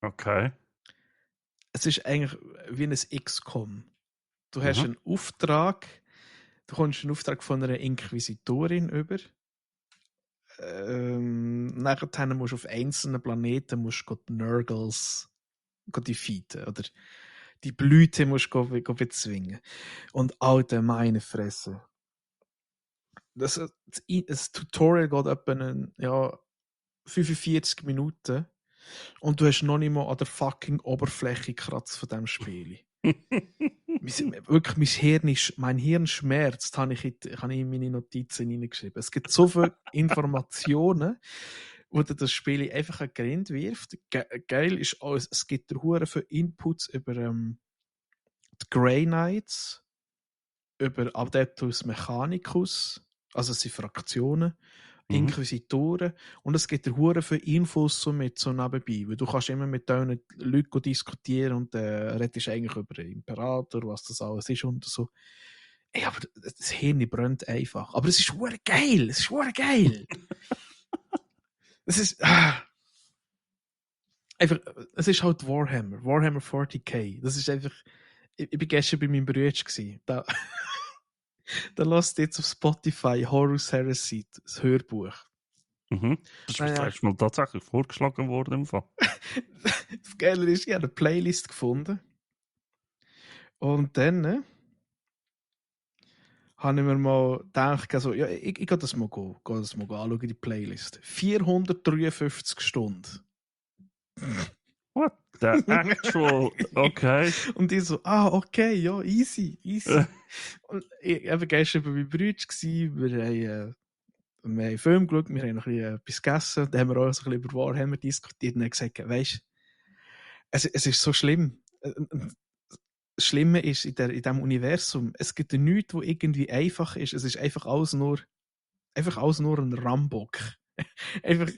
Okay. Es ist eigentlich wie ein XCOM. Du hast einen Auftrag, du kommst einen Auftrag von einer Inquisitorin über. Nachher musst du auf einzelnen Planeten die Nurgles defeaten. Oder die Blüte musst du bezwingen. Und Alter, meine Fresse. Das Tutorial geht etwa 45 Minuten und du hast noch nicht mal an der fucking Oberfläche gekratzt von diesem Spiel. Wirklich, mein Hirn schmerzt, habe ich in meine Notizen hineingeschrieben. Es gibt so viele Informationen, wo dir das Spiel einfach ein Grind wirft. Geil ist auch, es gibt dir hure für Inputs über die Grey Knights, über Adeptus Mechanicus, also es sind Fraktionen, Inquisitoren, und es gibt dir hure für Infos so mit so nebenbei, weil du kannst immer mit deinen Leuten diskutieren und redest eigentlich über den Imperator, was das alles ist und so. Ey, aber das Hirn brennt einfach. Aber es ist hure geil, es ist hure geil. Es ist einfach, es ist halt Warhammer 40k. Das ist einfach, ich bin gestern bei meinem Bruder gewesen. Da lasst jetzt auf Spotify Horus Heresy, das Hörbuch. Das ist mir das letzte Mal tatsächlich vorgeschlagen worden. Im Fall. Das Geile ist, ich habe eine Playlist gefunden. Und dann habe ich mir mal gedacht, also, ja, ich gehe das mal anschauen, die Playlist. 453 Stunden. What the actual? Okay. Und ich so, okay, ja, easy. Und ich war gestern bei meinem Bruder, wir haben wir haben einen Film geschaut, wir haben noch ein bisschen etwas gegessen, dann haben wir auch so ein bisschen über Warhammer diskutiert und haben gesagt, weisst, es ist so schlimm. Das Schlimme ist, in diesem Universum, es gibt nichts, wo irgendwie einfach ist. Es ist einfach alles nur ein Rambock. einfach,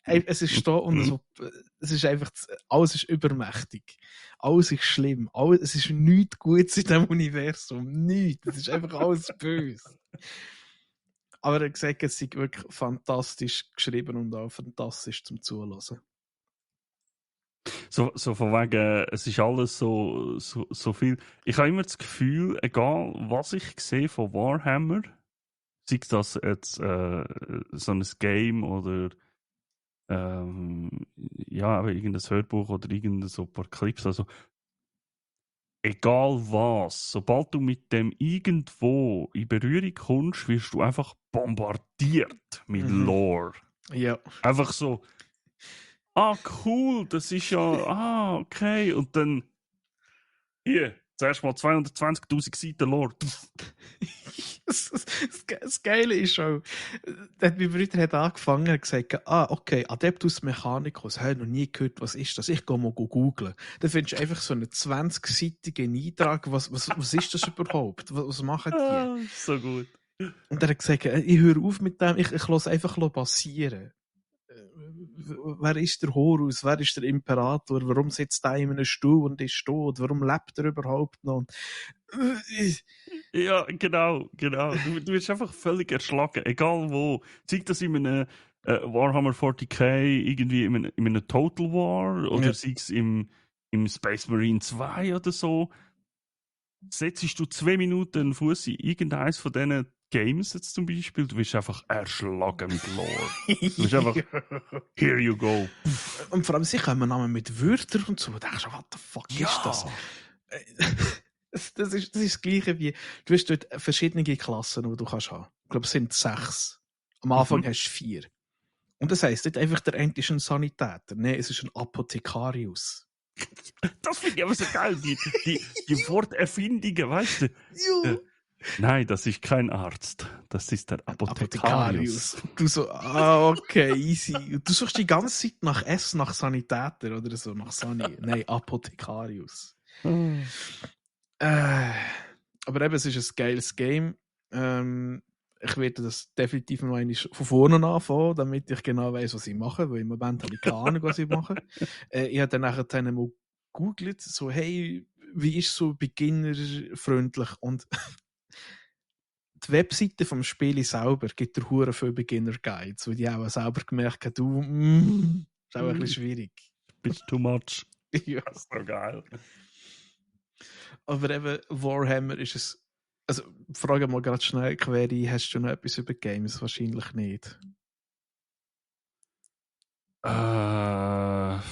es ist da und so, es ist einfach, alles ist übermächtig. Alles ist schlimm. Es ist nichts Gutes in diesem Universum. Nichts. Es ist einfach alles böse. Aber er hat gesagt, es ist wirklich fantastisch geschrieben und auch fantastisch zum Zuhören. So von wegen, es ist alles so viel. Ich habe immer das Gefühl, egal was ich sehe von Warhammer, sei das jetzt so ein Game oder ja, aber irgendein Hörbuch oder irgendein so ein paar Clips, also egal was, sobald du mit dem irgendwo in Berührung kommst, wirst du einfach bombardiert mit Lore. Ja. Einfach so, cool, das ist ja, okay, und dann hier, zuerst mal 220.000 Seiten Lore. Das Geile ist schon, mein Bruder hat angefangen und gesagt, okay, Adeptus Mechanicus, habe ich noch nie gehört, was ist das? Ich gehe mal googlen. Dann findest du einfach so einen 20-seitigen Eintrag, was ist das überhaupt? Was machen die? So gut. Und er hat gesagt, ich höre auf mit dem, ich lasse einfach passieren. Wer ist der Horus? Wer ist der Imperator? Warum sitzt er in einem Stuhl und ist tot? Warum lebt er überhaupt noch? Ja, genau. Du wirst einfach völlig erschlagen, egal wo. Zeigt das in einem Warhammer 40k, irgendwie in einem Total War oder sei es im Space Marine 2 oder so. Setzt du 2 Minuten einen Fuß in irgendeines von diesen Games jetzt zum Beispiel, du wirst einfach erschlagen mit Lore. Du wirst einfach, here you go. Und vor allem, sie kommen Namen mit Wörtern und so. Du denkst, what the fuck ist das? Das ist das Gleiche wie, du hast dort verschiedene Klassen, die du kannst haben. Ich glaube, es sind 6. Am Anfang hast du 4. Und das heisst nicht einfach, der eine ist ein Sanitäter. Nein, es ist ein Apothekarius. Das finde ich aber so geil, die Worterfindungen, weißt du? Ja. Nein, das ist kein Arzt. Das ist der Apothekarius. Du so, okay, easy. Du suchst die ganze Zeit nach S, nach Sanitäter oder so, nach Sani. Nein, Apothekarius. Aber eben, es ist ein geiles Game. Ich werde das definitiv noch einmal von vorne anfangen, damit ich genau weiß, was ich mache, weil im Moment habe ich keine Ahnung, was ich mache. Ich habe dann nachher mal gegoogelt, so, hey, wie ist so beginnerfreundlich? Und die Webseite vom Spiel selber gibt dir hure viele Beginner-Guides, weil die auch selber gemerkt haben, ist auch ein bisschen schwierig. Bit too much. Ja. Das ist so geil. Aber eben, Warhammer ist es. Also, frage mal gerade schnell, Query, hast du noch etwas über Games? Wahrscheinlich nicht. Eigentlich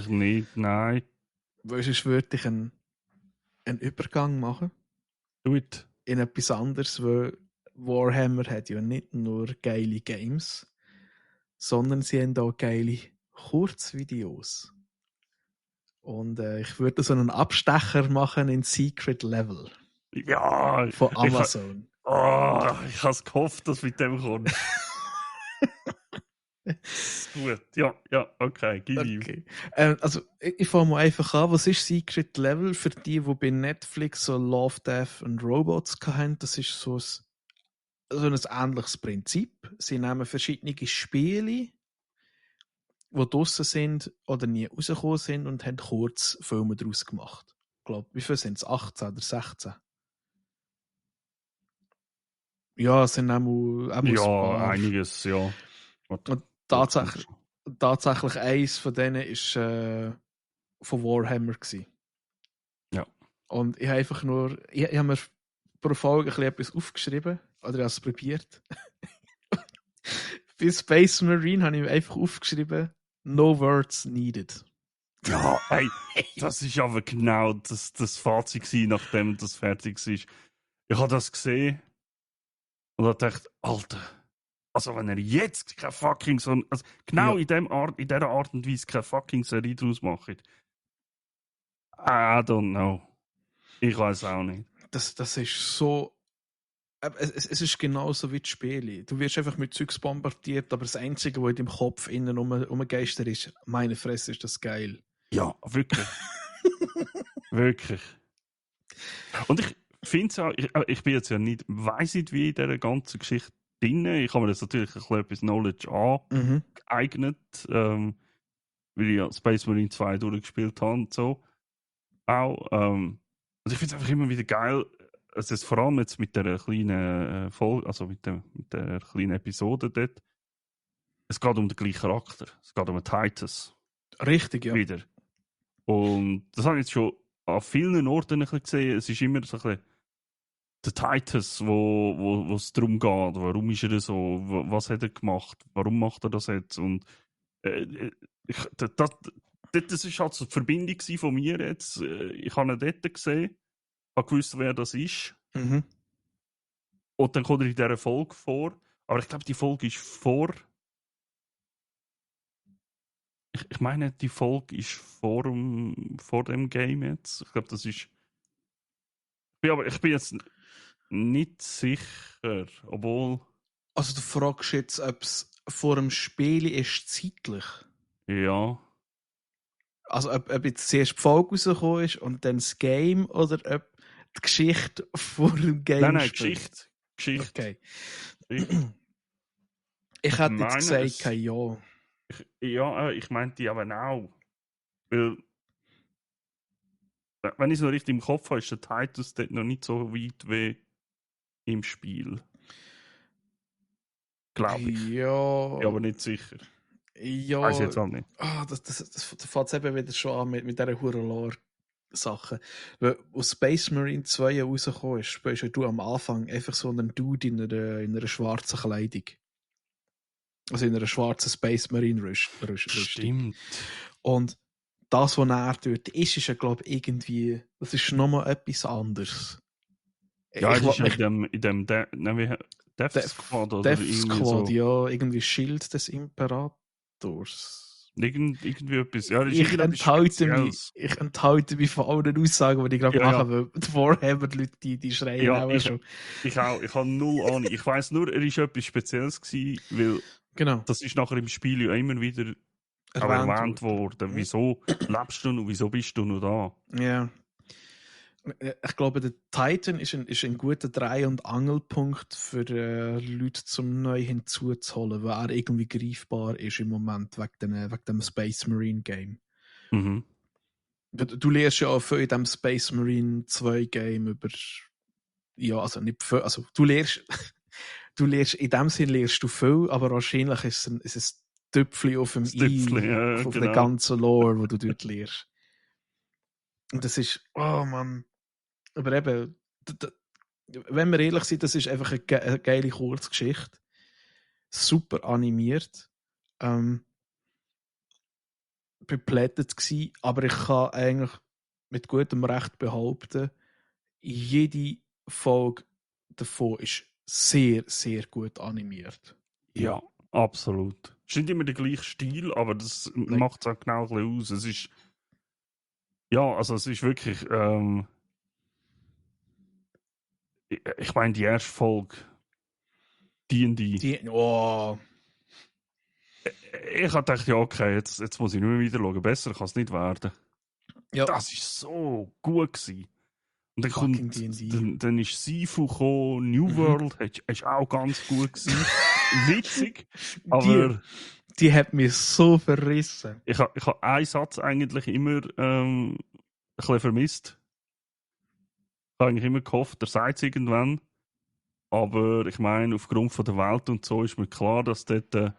nicht, nein. Weil sonst würde ich einen Übergang machen. Do it. In etwas anderes, weil Warhammer hat ja nicht nur geile Games, sondern sie haben auch geile Kurzvideos. Und ich würde so einen Abstecher machen in Secret Level. Ja. Von Amazon. Ich habe gehofft, dass mit dem kommt. Gut, ja, okay, give you. Also, ich fange mal einfach an. Was ist Secret Level? Für die bei Netflix so Love, Death and Robots hatten, das ist so ein ähnliches Prinzip. Sie nehmen verschiedene Spiele, die draussen sind oder nie rausgekommen sind und haben Kurzfilme daraus gemacht. Ich glaube, wie viel sind es? 18 oder 16? Ja, es sind auch ja, einiges, ja. Und tatsächlich eins von denen ist von Warhammer gewesen. Ja. Und ich habe einfach nur, ich habe mir pro Folge etwas aufgeschrieben, oder ich habe es probiert. Für Space Marine habe ich mir einfach aufgeschrieben, no words needed. Ja, hey, das ist aber genau das Fazit gewesen, nachdem das fertig ist. Ich habe das gesehen und habe gedacht, Alter, also wenn er jetzt kein fucking so, also genau in dieser Art und Weise keine fucking Serie draus macht, I don't know. Ich weiß auch nicht. Das ist so Es ist genauso wie die Spiele. Du wirst einfach mit Zeugs bombardiert, aber das Einzige, was in deinem Kopf innen rumgeistert ist, meine Fresse, ist das geil. Ja, wirklich. Wirklich. Und ich finde es auch, ich bin jetzt ja nicht, weiss nicht, wie in dieser ganzen Geschichte drin. Ich habe mir jetzt natürlich ein bisschen etwas Knowledge angeeignet, weil ich ja Space Marine 2 durchgespielt habe und so. Auch, also ich finde es einfach immer wieder geil, also es vor allem jetzt mit der kleinen Folge, also mit der kleinen Episode dort, es geht um den gleichen Charakter. Es geht um den Titus. Richtig, ja. Wieder. Und das habe ich jetzt schon an vielen Orten ein bisschen gesehen. Es ist immer so ein bisschen der Titus, wo es darum geht. Warum ist er so? Was hat er gemacht? Warum macht er das jetzt? Und das ist halt so die Verbindung von mir jetzt. Ich habe ihn dort gesehen, habe gewusst, wer das ist. Mhm. Und dann kommt er in dieser Folge vor. Aber ich glaube, die Folge ist vor. Ich meine, die Folge ist vor dem Game jetzt. Ich glaube, das ist. Aber ich bin jetzt nicht sicher, obwohl. Also du fragst jetzt, ob es vor dem Spiel ist zeitlich. Ja. Also ob jetzt zuerst die Folge rausgekommen ist und dann das Game oder ob die Geschichte vor dem Game Nein, spielt. Geschichte. Okay. Ich hätte jetzt gesagt, kein Ja. Ich meinte die aber auch. Weil, wenn ich es noch richtig im Kopf habe, ist der Titus dort noch nicht so weit wie im Spiel. Glaube ich. Ja. Bin aber nicht sicher. Ja. Weiß ich jetzt auch nicht. Das fängt eben wieder schon an mit dieser Hurralor-Sache. Weil aus Space Marine 2 rausgekommen ist, bist du am Anfang einfach so ein Dude in einer schwarzen Kleidung. Also in einer schwarzen Space Marine Rüstung. Stimmt. Und das, was er dort ist ja, glaube ich, irgendwie, das ist nochmal etwas anderes. Ja, es ist in dem Death Squad oder Death irgendwie Squad, so. ja, irgendwie Schild des Imperators. Irgendwie etwas. Ja, das ist ich enthalte mich von allen Aussagen, die ich gerade machen, weil vorher haben die Leute die schreien ja, auch schon. Ich auch. Ich habe null Ahnung. Ich weiss nur, er war etwas Spezielles gewesen, weil das ist nachher im Spiel ja immer wieder erwähnt worden. Wieso lebst du noch? Wieso bist du noch da? Ja. Ich glaube, der Titan ist ein guter Dreh- und Angelpunkt für Leute zum neu hinzuzuholen, weil er irgendwie greifbar ist im Moment wegen dem Space Marine Game. Mhm. Du lernst ja auch viel in dem Space Marine 2 Game über. Ja, also nicht viel. Also du lernst in dem Sinn lernst du viel, aber wahrscheinlich ist es ein Tüpfchen auf dem I auf der ganzen Lore, wo du dort lernst. Und das ist, oh Mann. Aber eben, wenn wir ehrlich sind, das ist einfach eine geile Kurzgeschichte. Super animiert. Beplättet gsi, aber ich kann eigentlich mit gutem Recht behaupten, jede Folge davon ist sehr, sehr gut animiert. Ja, absolut. Es ist nicht immer der gleiche Stil, aber das macht es auch genau ein bisschen aus. Es ist. Ja, also es ist wirklich. Ich meine, die erste Folge. D&D. Oh. Ich habe gedacht, ja, okay, jetzt muss ich nicht mehr wieder schauen. Besser kann es nicht werden. Ja. Das war so gut gewesen. Und dann ist Sifu gekommen, New World, ist auch ganz gut gewesen. Witzig, aber... Die hat mich so verrissen. Ich habe einen Satz eigentlich immer ein bisschen vermisst. Ich habe eigentlich immer gehofft, der sagt es irgendwann. Aber ich meine, aufgrund von der Welt und so ist mir klar, dass dort bei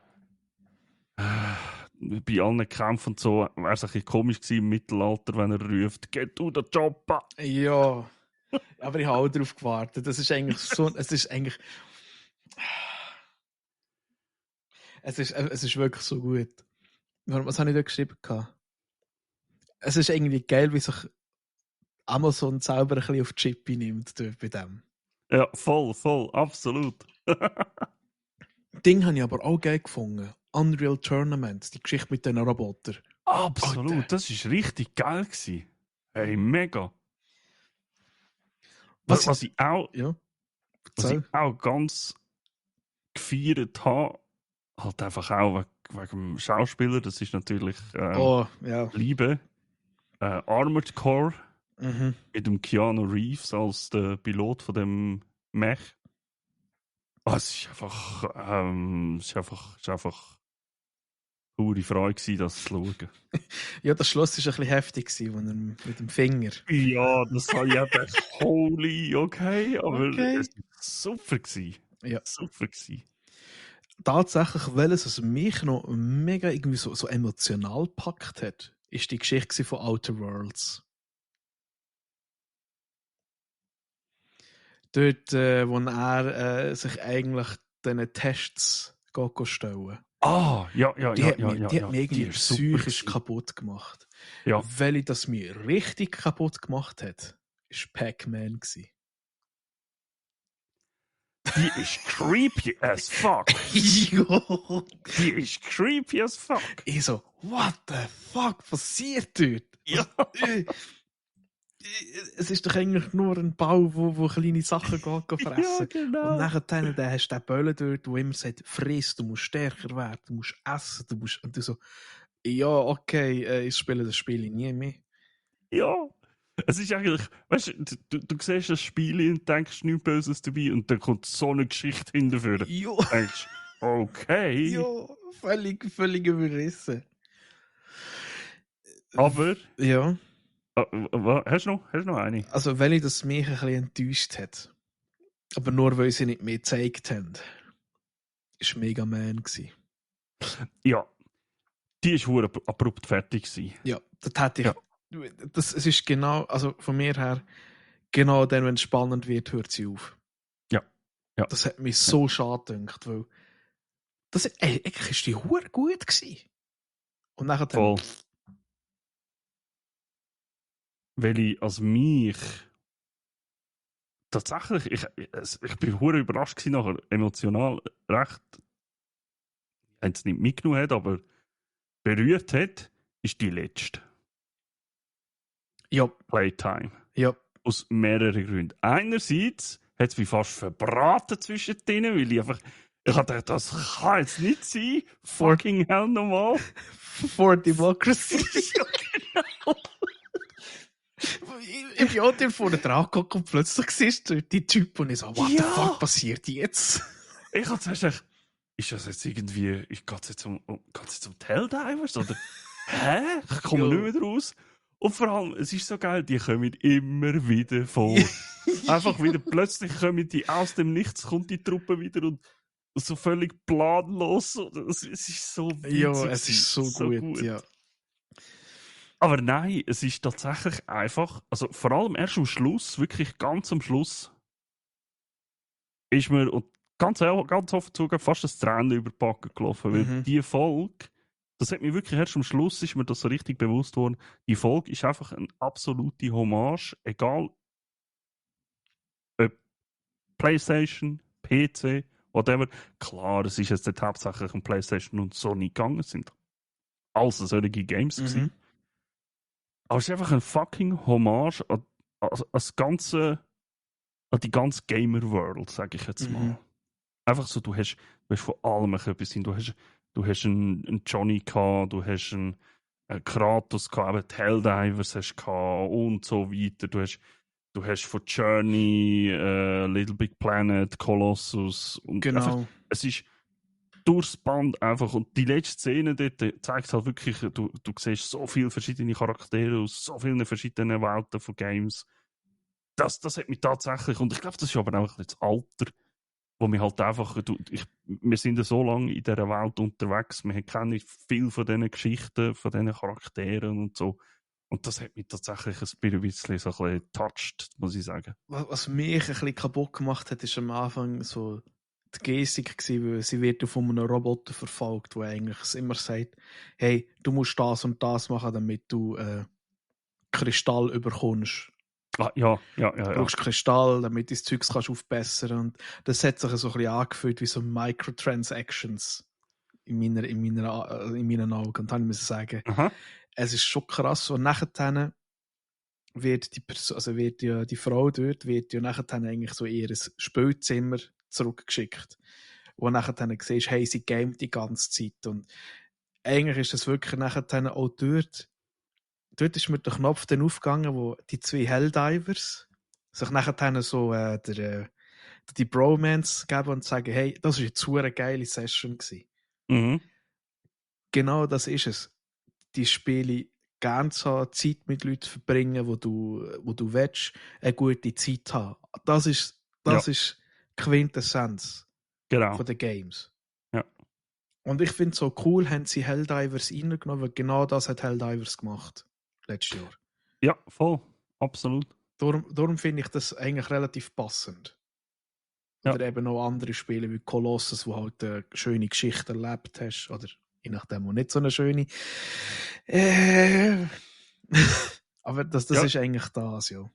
allen Kämpfen und so wäre es ein bisschen komisch gewesen im Mittelalter, wenn er ruft, «Get to the chopper!» Ja, aber ich habe auch darauf gewartet. Das ist eigentlich so... Es ist eigentlich... Es ist wirklich so gut. Was habe ich da geschrieben? Es ist irgendwie geil, wie sich Amazon selber ein bisschen auf die Chippe nimmt bei dem. Ja, voll, absolut. Ding habe ich aber auch geil gefunden. Unreal Tournament, die Geschichte mit den Robotern. Absolut, Alter. Das war richtig geil gewesen. Hey, mega. Was ich auch... Ja. Was ich auch ganz gefeiert habe, halt einfach auch wegen dem Schauspieler, das ist natürlich ja. Liebe. Armored Core Mhm. mit dem Keanu Reeves als der Pilot von dem Mech. Es ist einfach pure Freude gewesen, das zu schauen. Ja, das Schluss war ein bisschen heftig, gewesen, wo er mit dem Finger. Ja, das habe ich auch gedacht, holy, okay, aber Okay. es war super gewesen. Ja. Super gewesen. Tatsächlich, welches es mich noch mega irgendwie so emotional gepackt hat, ist die Geschichte von Outer Worlds. Dort, wo er sich eigentlich diesen Tests stellen. Ah, ja. Die hat mich irgendwie Die ist super psychisch gewesen. kaputt gemacht. Ja. Welche das mir richtig kaputt gemacht hat, ist Pac-Man gewesen. Die ist creepy as fuck. Jo! Die ist creepy as fuck. Ich so, what the fuck passiert dort? Ja. Es ist doch eigentlich nur ein Bau, wo kleine Sachen fressen. Ja, genau. Und nachher dann hast du den Böllen dort, der immer sagt, friss, du musst stärker werden, du musst essen, und du so, ja, okay, ich spiele das Spiel nie mehr. Ja. Es ist eigentlich, weißt du siehst das Spiel und denkst nichts Böses dabei und dann kommt so eine Geschichte hinterher. Ja. Du denkst, okay. Ja, völlig überrissen. Aber, Ja. hast du noch eine? Also, weil ich das mich ein bisschen enttäuscht hat, aber nur weil sie nicht mehr gezeigt haben, war Mega Man gewesen. Ja. Die ist hure abrupt fertig gewesen. Ja, das hätte ich. Ja. Es ist genau, also von mir her, genau dann, wenn es spannend wird, hört sie auf. Ja. Das hat mich so schade gedacht, weil eigentlich ist die hure gut gewesen. Und nachher dann, Voll. Weil ich als mich tatsächlich, ich bin hure überrascht gewesen nachher, emotional recht, wenn es nicht mitgenommen hat, aber berührt hat, ist die letzte ja, Playtime. ja, Aus mehreren Gründen. Einerseits hat es mich fast verbraten zwischen denen, weil ich habe gedacht, das kann jetzt nicht sein. Fucking hell nochmal. for Democracy. Ich bin auch dir vorne dran geguckt und plötzlich siehst du die Typ und ich so, what the fuck passiert jetzt? Ich habe zuerst gedacht, ist das jetzt irgendwie, geht es jetzt um Helldivers oder hä? Ich komme nicht mehr raus. Und vor allem, es ist so geil, die kommen immer wieder vor. Einfach wieder, plötzlich kommen die aus dem Nichts, kommt die Truppe wieder und so völlig planlos. Es ist so witzig. Ja, es ist so gut, ja. Aber nein, es ist tatsächlich einfach, also vor allem erst am Schluss, wirklich ganz am Schluss, ist mir, und ganz offen zugegeben, fast das Tränen über die Backen gelaufen. Weil die Folge, das hat mir wirklich erst am Schluss, ist mir das so richtig bewusst worden, die Folge ist einfach eine absolute Hommage, egal ob PlayStation, PC, whatever. Klar, es ist jetzt nicht hauptsächlich um PlayStation und Sony gegangen, es sind alles solche Games gewesen. Aber es ist einfach ein fucking Hommage an die ganze Gamer-World, sage ich jetzt mal. Einfach so, du hast von allem etwas hin. Du hast einen Johnny gehabt, du hast einen Kratos gehabt, eben die Helldivers hast gehabt und so weiter. Du hast von Journey, Little Big Planet, Colossus und genau. Einfach, es ist durchs Band einfach. Und die letzte Szene dort zeigt halt wirklich, du siehst so viele verschiedene Charaktere aus so vielen verschiedenen Welten von Games. Das hat mich tatsächlich, und ich glaube, das ist aber auch das Alter, wo wir halt einfach, wir sind ja so lange in dieser Welt unterwegs, wir kennen viel von diesen Geschichten, von diesen Charakteren und so. Und das hat mich tatsächlich ein bisschen so ein bisschen touched, muss ich sagen. Was mich ein bisschen kaputt gemacht hat, ist am Anfang so die Gestik gewesen, weil sie wird von einem Roboter verfolgt, der eigentlich immer sagt, hey, du musst das und das machen, damit du Kristall überkommst. Ah, ja. Du brauchst Kristall, damit du das Zeugs kannst aufbessern. Und das hat sich so ein bisschen angefühlt wie so Microtransactions in meinen Augen. Und dann muss ich sagen, es ist schon krass. Und nachher wird wird ja die Frau dort wird ja nachher dann eigentlich so in ihr Spielzimmer zurückgeschickt, wo nachher dann siehst, hey, sie gamet die ganze Zeit und eigentlich ist das wirklich nachher dann auch dort ist mir der Knopf dann aufgegangen, wo die zwei Helldivers sich nachher dann so die Bromance geben und sagen, hey, das war jetzt eine geile Session gewesen. Mhm. Genau das ist es. Die Spiele gerne zu haben, Zeit mit Leuten verbringen, wo du willst, eine gute Zeit haben. Das ist die Quintessenz Genau. von den Games. Ja. Und ich finde es so cool, haben sie Helldivers reingenommen, weil genau das hat Helldivers gemacht. Letztes Jahr. Ja, voll. Absolut. Darum finde ich das eigentlich relativ passend. Ja. Oder eben noch andere Spiele wie Colossus, wo halt eine schöne Geschichte erlebt hast. Oder je nachdem, wo nicht so eine schöne. Aber das ist eigentlich das, ja.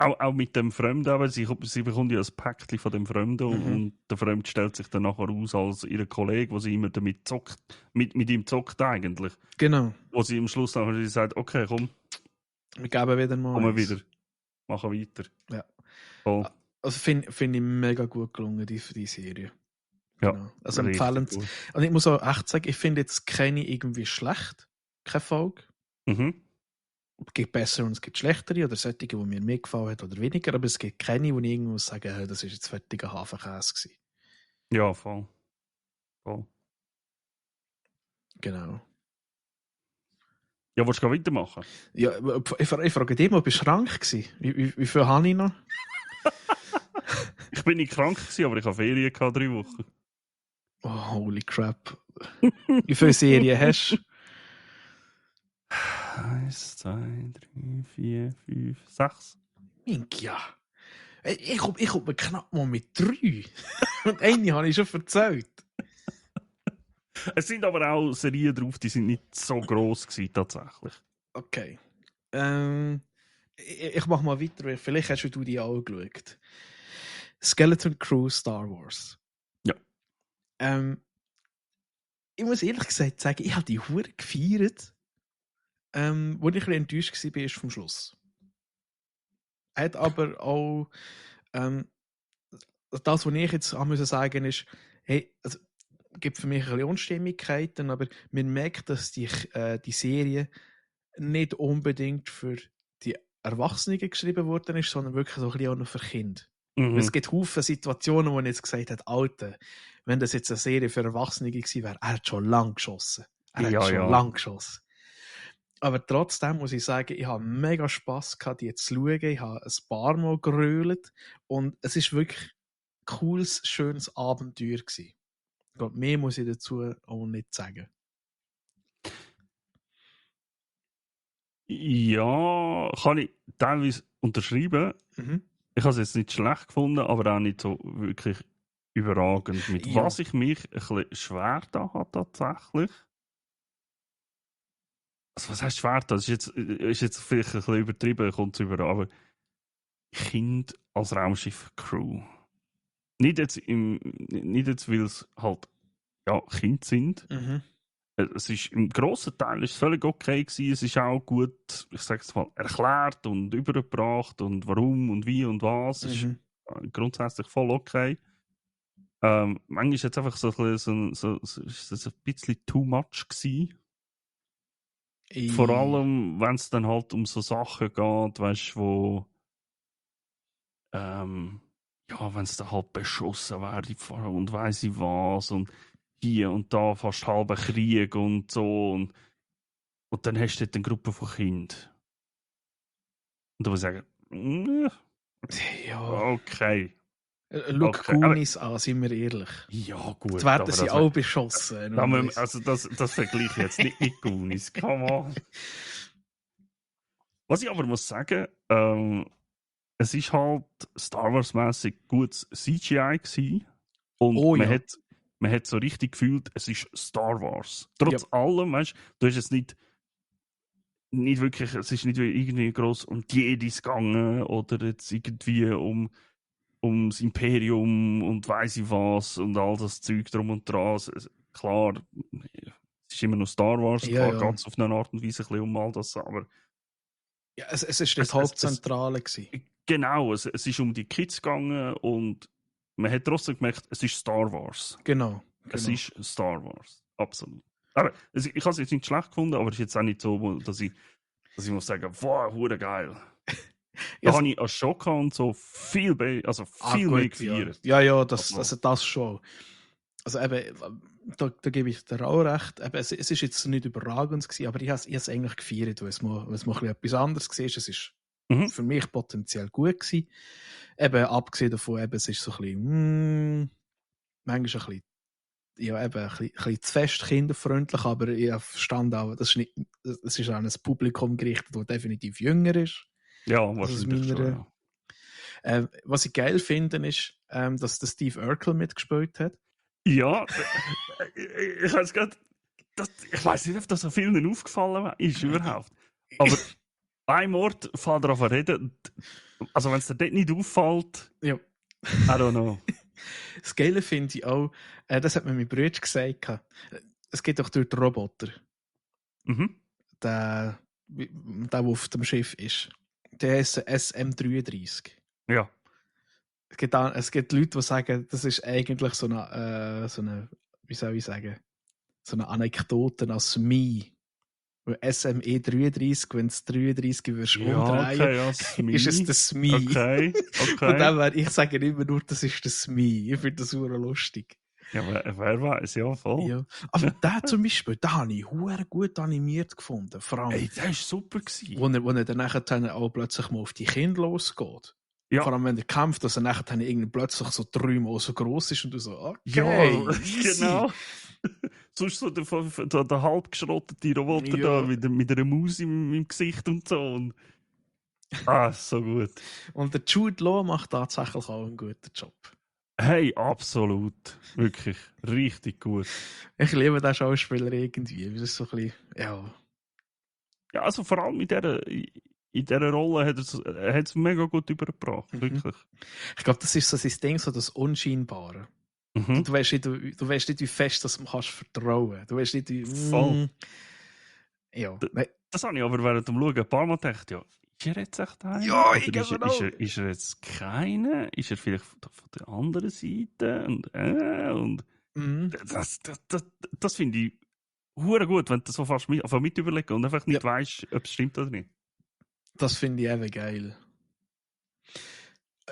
Auch mit dem Fremden, aber sie bekommt ja ein Päckchen von dem Fremden und der Fremde stellt sich dann nachher aus als ihr Kollege, wo sie immer damit zockt, mit ihm zockt eigentlich. Genau. Wo sie am Schluss nachher sagt, okay, komm, wir geben wieder mal kommen wieder, machen weiter. Ja. Voll. Also finde ich mega gut gelungen, die Serie. Ja, genau. Also empfehlend. Gut. Und ich muss auch echt sagen, ich finde jetzt keine irgendwie schlecht, keine Folge. Mhm. Es gibt bessere und es gibt schlechtere oder solche, die mir mehr gefallen hat oder weniger, aber es gibt keine, wo ich irgendwo sagen muss, das ist jetzt fertiger Hafenkäse gewesen. Ja, voll. Genau. Ja, willst du weitermachen? Ja, ich frage dich mal, bist du krank gewesen? Wie viel habe ich noch? Ich bin nicht krank gewesen, aber ich habe Ferien gehabt, 3 Wochen. Oh, holy crap. Wie viele Serien hast du? 1, 2, 3, 4, 5, 6. Ja. Ich komme knapp mal mit 3. Und eine habe ich schon erzählt. Es sind aber auch Serien drauf, die sind nicht so gross gewesen, tatsächlich. Okay. Ich mache mal weiter, weil vielleicht hast du die auch geschaut. Skeleton Crew Star Wars. Ja. Ich muss ehrlich gesagt sagen, ich habe die Hure gefeiert. Wo ich ein bisschen enttäuscht war, ist vom Schluss. Hat aber auch das, was ich jetzt sagen muss, ist, hey, also, gibt für mich ein bisschen Unstimmigkeiten, aber man merkt, dass die Serie nicht unbedingt für die Erwachsenen geschrieben worden ist, sondern wirklich so ein bisschen auch noch für Kinder. Mhm. Es gibt Haufen Situationen, wo ich jetzt gesagt habe, Alter, wenn das jetzt eine Serie für Erwachsene gewesen wäre, er hat schon lang geschossen. Lang geschossen. Aber trotzdem muss ich sagen, ich habe mega Spass gehabt, die zu schauen. Ich habe ein paar Mal gerölt und es ist wirklich ein cooles, schönes Abenteuer gewesen. Ich glaube, mehr muss ich dazu auch nicht sagen. Ja, kann ich teilweise unterschreiben. Mhm. Ich habe es jetzt nicht schlecht gefunden, aber auch nicht so wirklich überragend. Mit Ja. was ich mich ein bisschen schwer da habe tatsächlich. Also, was heißt schwer? Das ist jetzt vielleicht ein bisschen übertrieben, kommt es über, aber Kind als Raumschiff-Crew. Nicht jetzt, weil es halt Kind sind. Mhm. Es ist im grossen Teil ist völlig okay gewesen. Es ist auch gut, ich sage es mal, erklärt und übergebracht und warum und wie und was. Es ist grundsätzlich voll okay. Manchmal ist jetzt einfach so ein bisschen too much gewesen. Vor allem, wenn es dann halt um so Sachen geht, weißt du, wo wenn es dann halt beschossen wäre und weiss ich was und hier und da fast halber Krieg und so und dann hast du dort eine Gruppe von Kindern. Und da muss ich sagen, okay. Look Goonies an, sind wir ehrlich. Ja, gut. Jetzt werden sie auch beschossen. Also das vergleiche ich jetzt nicht mit Goonies. Come on. Was ich aber muss sagen, es ist halt Star Wars-mässig gutes CGI gewesen. Und man hat so richtig gefühlt, es ist Star Wars. Trotz allem, weißt du, hast jetzt nicht wirklich, es ist nicht irgendwie gross um die Jedis gegangen oder jetzt irgendwie ums Imperium und weiss ich was und all das Zeug drum und dran. Klar, es ist immer noch Star Wars, klar geht es auf eine Art und Weise ein bisschen um all das, aber Ja, es ist das Hauptzentrale gewesen. Genau, es ist um die Kids gegangen und man hat trotzdem gemerkt, es ist Star Wars. Genau. Es ist Star Wars, absolut. Aber ich habe es jetzt nicht schlecht gefunden, aber es ist jetzt auch nicht so, dass ich muss sagen, wow, hure geil. Da habe ich als Schocker und so viel mehr gefeiert. Ja, das schon. Also eben, da gebe ich dir auch recht. Eben, es ist jetzt nicht überragend gewesen, aber ich habe es eigentlich gefeiert, weil es mal ein bisschen etwas anderes war. Es ist für mich potenziell gut gewesen. Eben, abgesehen davon, eben, es ist so ein bisschen, manchmal ein bisschen, ja, eben, ein bisschen zu fest kinderfreundlich, aber ich verstand auch, das ist an ein Publikum gerichtet, das definitiv jünger ist. Ja, wahrscheinlich schon, ja. Was ich geil finde, ist, dass der Steve Urkel mitgespielt hat. Ja, ich weiß gerade, ich weiß nicht, ob das so vielen aufgefallen ist überhaupt. Aber ein Wort fällt darauf reden. Also wenn es dir dort nicht auffällt, ja. I don't know. Das Geile finde ich auch, das hat mir mein Bruder gesagt, es geht doch durch den Roboter. Der auf dem Schiff ist. Der ist SM-33. Ja. Es gibt Leute, die sagen, das ist eigentlich so eine wie soll ich sagen, so eine Anekdote als SME. Weil SME 33, wenn es 33 würdest umdrehen, ist es der SME. Okay. Von dem her, ich sage immer nur, das ist der SME. Ich finde das super lustig. Ja, wer weiß, ja, voll. Ja. Aber der zum Beispiel, den habe ich hure gut animiert gefunden. Vor allem, der war super gewesen. Wo er dann nachher auch plötzlich mal auf die Kinder losgeht. Ja. Vor allem, wenn er kämpft, dass er nachher dann irgendwie plötzlich so 3-mal so groß ist und du so, okay, ja, genau. Sonst so der halbgeschrottete Roboter da mit einer Maus im Gesicht und so. Und so gut. Und der Jude Law macht tatsächlich auch einen guten Job. Hey, absolut. Wirklich. Richtig gut. Ich liebe den Schauspieler irgendwie. Das ist so ein bisschen, ja. Ja, also vor allem in dieser Rolle hat es mega gut übergebracht. Wirklich. Ich glaube, das ist so sein Ding, so das Unscheinbare. Du weißt nicht, wie fest das kannst vertrauen. Du weißt nicht, wie. Voll. Ja. Das habe ich aber während dem Schauen ein paar Mal gedacht, ja, ist er jetzt echt einer? Ja, ich ist er jetzt keiner? Ist er vielleicht von der anderen Seite? Und das finde ich hure gut, wenn du so fast mit überlegst und einfach nicht weißt, ob es stimmt oder nicht. Das finde ich eben geil.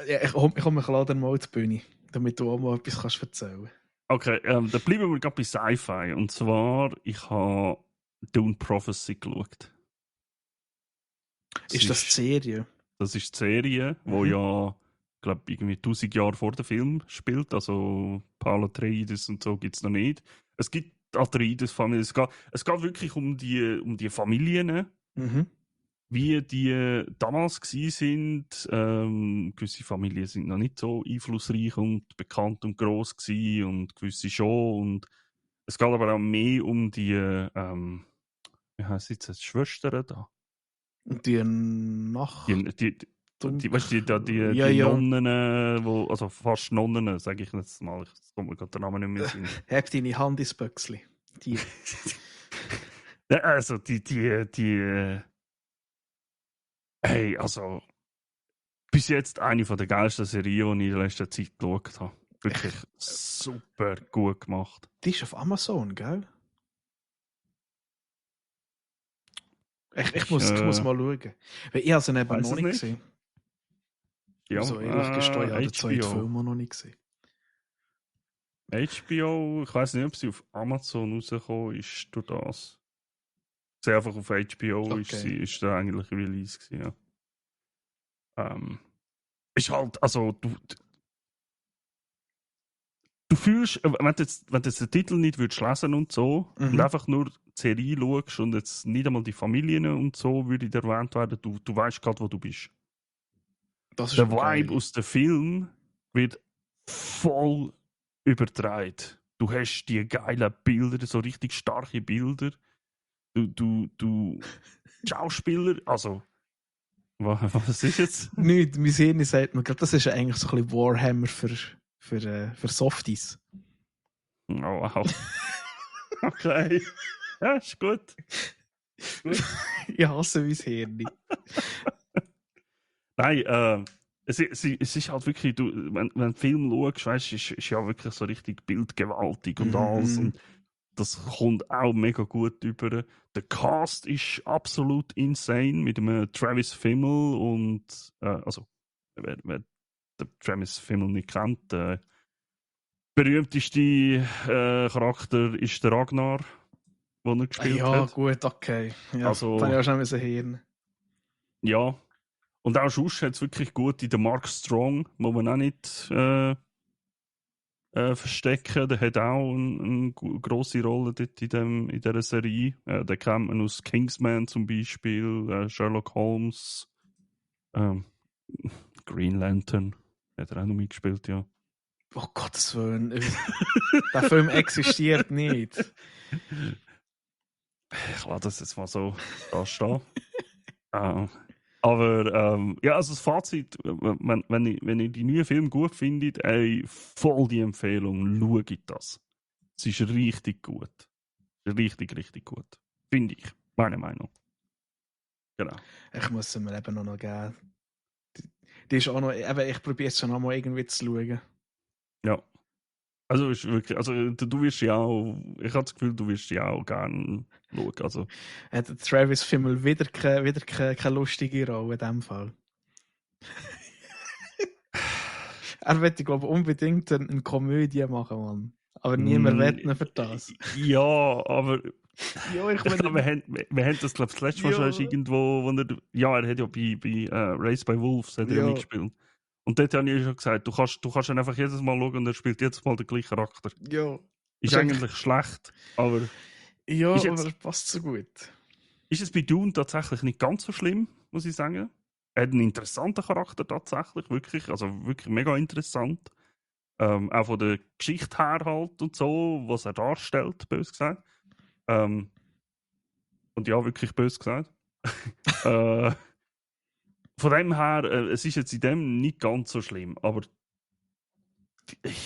Ja, ich komme dann mal zur Bühne, damit du auch mal etwas kannst erzählen. Okay, dann bleiben wir gerade bei Sci-Fi. Und zwar, ich habe Dune Prophecy geschaut. Ist das die Serie? Das ist die Serie, die ja, glaube irgendwie 1000 Jahre vor dem Film spielt. Also Paul Atreides und so gibt es noch nicht. Es gibt Atreides-Familien. Es geht wirklich um die Familien. Wie die damals waren. Gewisse Familien sind noch nicht so einflussreich und bekannt und gross gewesen und gewisse schon. Und es geht aber auch mehr um die, wie heisst jetzt, die Schwestern da? Die Nacht. Die Nonnen, also fast Nonnen, sage ich jetzt mal. Ich komme mir gerade der Name nicht mehr in. Heb deine Hand ins Böckli. Die. Also hey, also bis jetzt eine von der geilsten Serien, die ich in letzter Zeit geschaut habe. Wirklich super gut gemacht. Die ist auf Amazon, gell? Ich muss mal schauen. Weil ich habe sie eben noch nicht gesehen. Ja, also ehrlich gestanden, ich habe den zweiten Film noch nicht gesehen. HBO, ich weiß nicht, ob sie auf Amazon rausgekommen ist durch das. Sie einfach auf HBO ist da eigentlich Release gewesen, ja. Ist halt, also du fühlst, wenn du jetzt den Titel nicht würdest lesen und so, und einfach nur die Serie schaust und jetzt nicht einmal die Familien und so würde erwähnt werden, du weißt gerade, wo du bist. Das ist der Vibe aus dem Film wird voll übertragen. Du hast die geilen Bilder, so richtig starke Bilder. Du Schauspieler, also was ist jetzt? Nicht, mein Hirn sagt mir gerade, das ist eigentlich so ein bisschen Warhammer für Softies. Oh, wow. Okay. Ja, ist gut. Ich hasse mein Hirn. Nein, es ist halt wirklich, wenn du einen Film schaust, weißt, ist ja wirklich so richtig bildgewaltig und alles. Mhm. Und das kommt auch mega gut über. Der Cast ist absolut insane mit dem Travis Fimmel und, also, wer den Travis Fimmel nicht kennt, der berühmteste Charakter ist der Ragnar, den er gespielt Ja, hat. gut, okay. Ja, das habe Also, ich auch schon müssen hören. ja. Und auch sonst hat es wirklich gute. Der Mark Strong, muss man auch nicht verstecken. Der hat auch eine grosse Rolle dort in dieser Serie. Den kennt man aus Kingsman zum Beispiel, Sherlock Holmes, ähm, Green Lantern. Hat er auch noch mitgespielt, ja. Oh Gottes Willen. Der Film existiert nicht. Ich lasse das jetzt mal so da stehen. Aber ja, also das Fazit, wenn ihr die neuen Filme gut findet, ey, voll die Empfehlung, schaut das. Es ist richtig gut. Richtig, richtig gut. Finde ich. Meine Meinung. Genau. Ich muss sie mir eben noch geben. Die ist auch noch, eben, ich probiere es schon noch mal irgendwie zu schauen. Ja. Also, ist wirklich, also du wirst ja auch, ich habe das Gefühl, du wirst ja auch gerne schauen. Also, Hat der Travis Fimmel wieder keine lustige Rolle in dem Fall. Er möchte, glaube ich, unbedingt eine Komödie machen, Mann. Aber niemand will ihn für das. ja, aber Ja, ich ich glaub, meine... wir haben das, glaube ich, das letzte Mal schon Ja, erst irgendwo, wo er hat ja bei Race by Wolves hat er ja ja, mitgespielt. Und dort habe ich schon gesagt, du kannst ihn einfach jedes Mal schauen und er spielt jedes Mal den gleichen Charakter. ja. Ist eigentlich schlecht, aber Ja, ist, aber jetzt, er passt so gut. ist es bei Dune tatsächlich nicht ganz so schlimm, muss ich sagen. Er hat einen interessanten Charakter tatsächlich, wirklich, also wirklich mega interessant. Auch von der Geschichte her halt und so, was er darstellt, bös gesagt. Und ja, wirklich bös gesagt. äh, von dem her, es ist jetzt in dem nicht ganz so schlimm, aber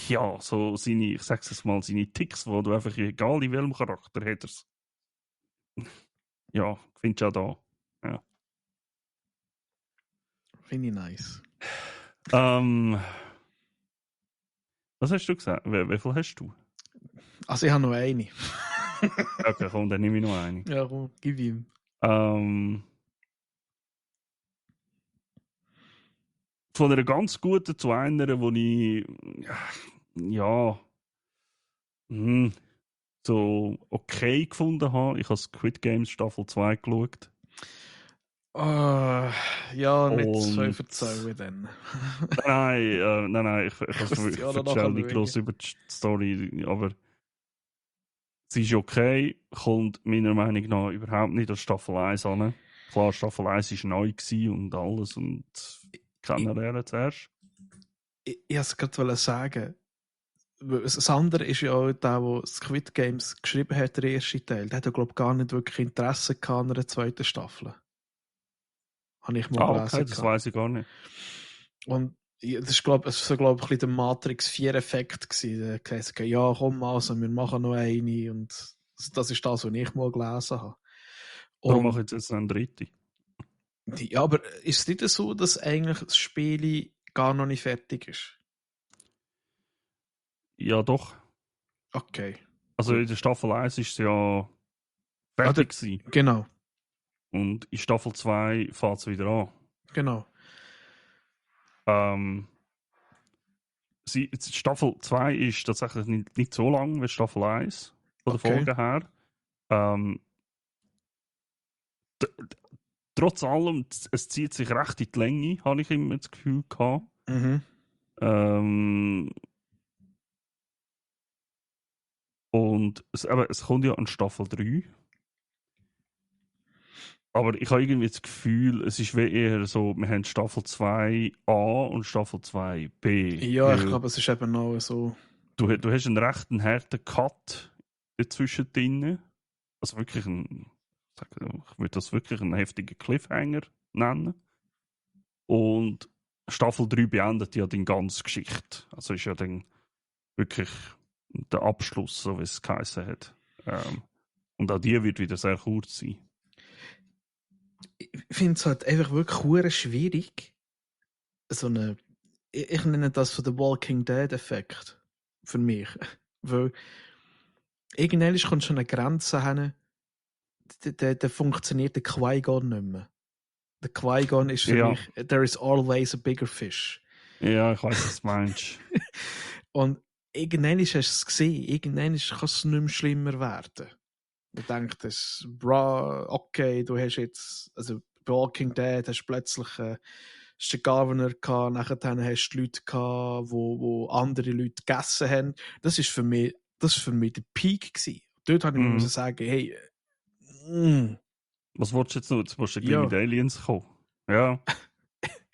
ja, so seine, ich sag's jetzt mal, seine Ticks, wo du einfach, egal in welchem Charakter hättest, ja, findest du auch da. Ja. Finde ich nice. Was hast du gesagt? Wie viel hast du? Also ich habe noch eine. Okay, komm, dann nehme ich noch eine. Ja, komm, gib ihm. Von einer ganz guten zu einer, wo ich ja so okay gefunden habe. Ich habe Squid Games Staffel 2 geschaut. Ja, nicht so Und erzählen dann. nein, ich Ich muss die auch noch erzähle nicht groß schauen. über die Story, aber sie ist okay, kommt meiner Meinung nach überhaupt nicht als Staffel 1 an. Klar, Staffel 1 war neu und alles und kennenlernen zuerst. Ich wollte es gerade sagen. Das andere ist ja auch der, der Squid Games geschrieben hat, der erste Teil. Der hat ja, glaube ich, gar nicht wirklich Interesse gehabt an einer zweiten Staffel. Habe ich mal Okay, gelesen. das weiß ich gar nicht. Und das ist, glaube ich, so, ein bisschen der Matrix 4-Effekt gewesen. Der hat gesagt, ja, komm, also, wir machen noch eine. Und das ist das, was ich mal gelesen habe. Darum mache Und ich jetzt einen dritten. ja, aber ist es nicht so, dass eigentlich das Spiel gar noch nicht fertig ist? Ja, doch. Okay. Also Gut. in der Staffel 1 ist es ja Oder, fertig gewesen. genau, Und in Staffel 2 fängt es wieder an. genau. Staffel 2 ist tatsächlich nicht so lang wie Staffel 1 von der Okay. Folge her. Ähm, Trotz allem, es zieht sich recht in die Länge, habe ich immer das Gefühl gehabt. Mhm. Ähm, und es kommt ja an Staffel 3. Aber ich habe irgendwie das Gefühl, es ist wie eher so, wir haben Staffel 2a und Staffel 2b. Ja, ich Weil glaube, es ist eben noch so. du hast einen recht harten Cut dazwischen drin. Also wirklich ich würde das wirklich einen heftigen Cliffhanger nennen. Und Staffel 3 beendet ja die ganze Geschichte. Also ist ja dann wirklich der Abschluss, so wie es geheißen hat. Und auch die wird wieder sehr kurz sein. Ich finde es halt einfach wirklich hure schwierig, so eine, ich nenne das so den Walking Dead-Effekt für mich. Weil irgendwann kommt schon eine Grenze hin, da funktioniert der Qui-Gon nicht mehr. Der Qui-Gon ist für Ja. mich, there is always a bigger fish. Ja, ich weiß, was du meinst. Und irgendwann hast du es gesehen, irgendwann kann es nicht mehr schlimmer werden. Ich denke, okay, du hast jetzt, also bei Walking Dead hast du plötzlich hast den Governor gehabt, nachher hast du Leute gehabt, wo andere Leute gegessen haben. Das ist für mich der Peak gewesen. Dort habe ich mir sagen, hey, was willst du jetzt noch? Jetzt musst du ja. mit Aliens kommen. Ja.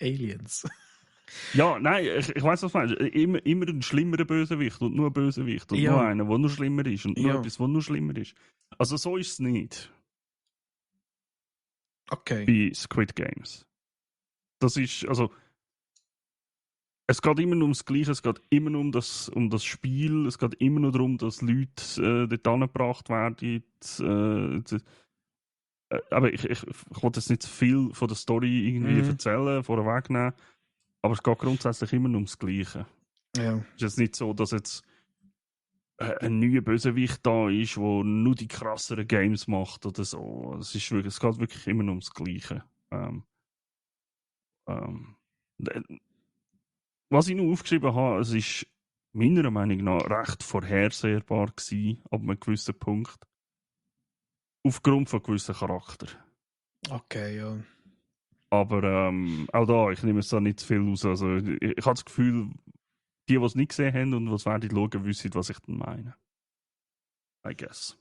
Aliens. Ja, nein, ich weiß, was du meinst. Immer ein schlimmerer Bösewicht und nur ein Bösewicht und Ja. nur einer, der nur schlimmer ist und nur Ja. etwas, was nur schlimmer ist. Also so ist es nicht Okay. bei Squid Games. Das ist, also es geht immer nur ums Gleiche, es geht immer nur um das Spiel, es geht immer nur darum, dass Leute dort angebracht werden. Aber ich wollte jetzt nicht zu viel von der Story irgendwie erzählen, vorwegnehmen, aber es geht grundsätzlich immer nur ums Gleiche. Ja. Es ist jetzt nicht so, dass jetzt ein neuer Bösewicht da ist, der nur die krasseren Games macht oder so. Es geht wirklich immer nur ums Gleiche. Was ich noch aufgeschrieben habe, es ist meiner Meinung nach recht vorhersehbar gewesen, ab einem gewissen Punkt. Aufgrund von gewissen Charakter. Okay, ja. Aber auch da, ich nehme es da nicht zu viel raus. Also, ich habe das Gefühl, die es nicht gesehen haben und was werden schauen, wissen, was ich dann meine. I guess.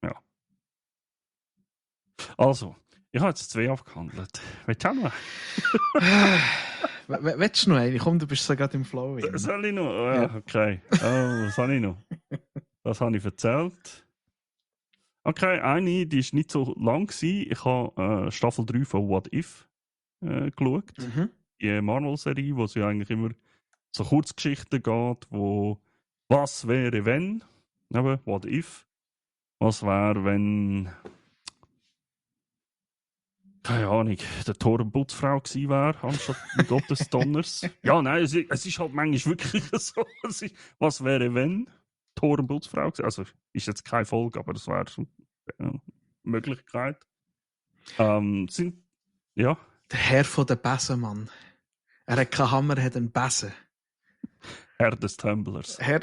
Ja. Also, ich habe jetzt 2 abgehandelt. Willst du auch noch? Willst du noch eine? Komm, du bist so gerade im Flow. Soll ich noch? Oh, ja, okay. Was habe ich noch? Was habe ich erzählt? Okay, eine, die war nicht so lang gewesen. Ich habe Staffel 3 von What If geschaut. Die Marvel-Serie, wo es ja eigentlich immer so Kurzgeschichten geht, wo was wäre, wenn? Aber What If? Was wäre, wenn keine Ahnung, der Thor eine Putzfrau gewesen wäre, anstatt Gottes Donners? Ja, nein, es ist halt manchmal wirklich so. Was wäre, wenn Thor eine Putzfrau gewesen? Also, ist jetzt keine Folge, aber das wäre eine Möglichkeit. Ja. Der Herr von der Besen, Mann. Er hat keinen Hammer, er hat einen Besen. Herr des Tumblers. Herr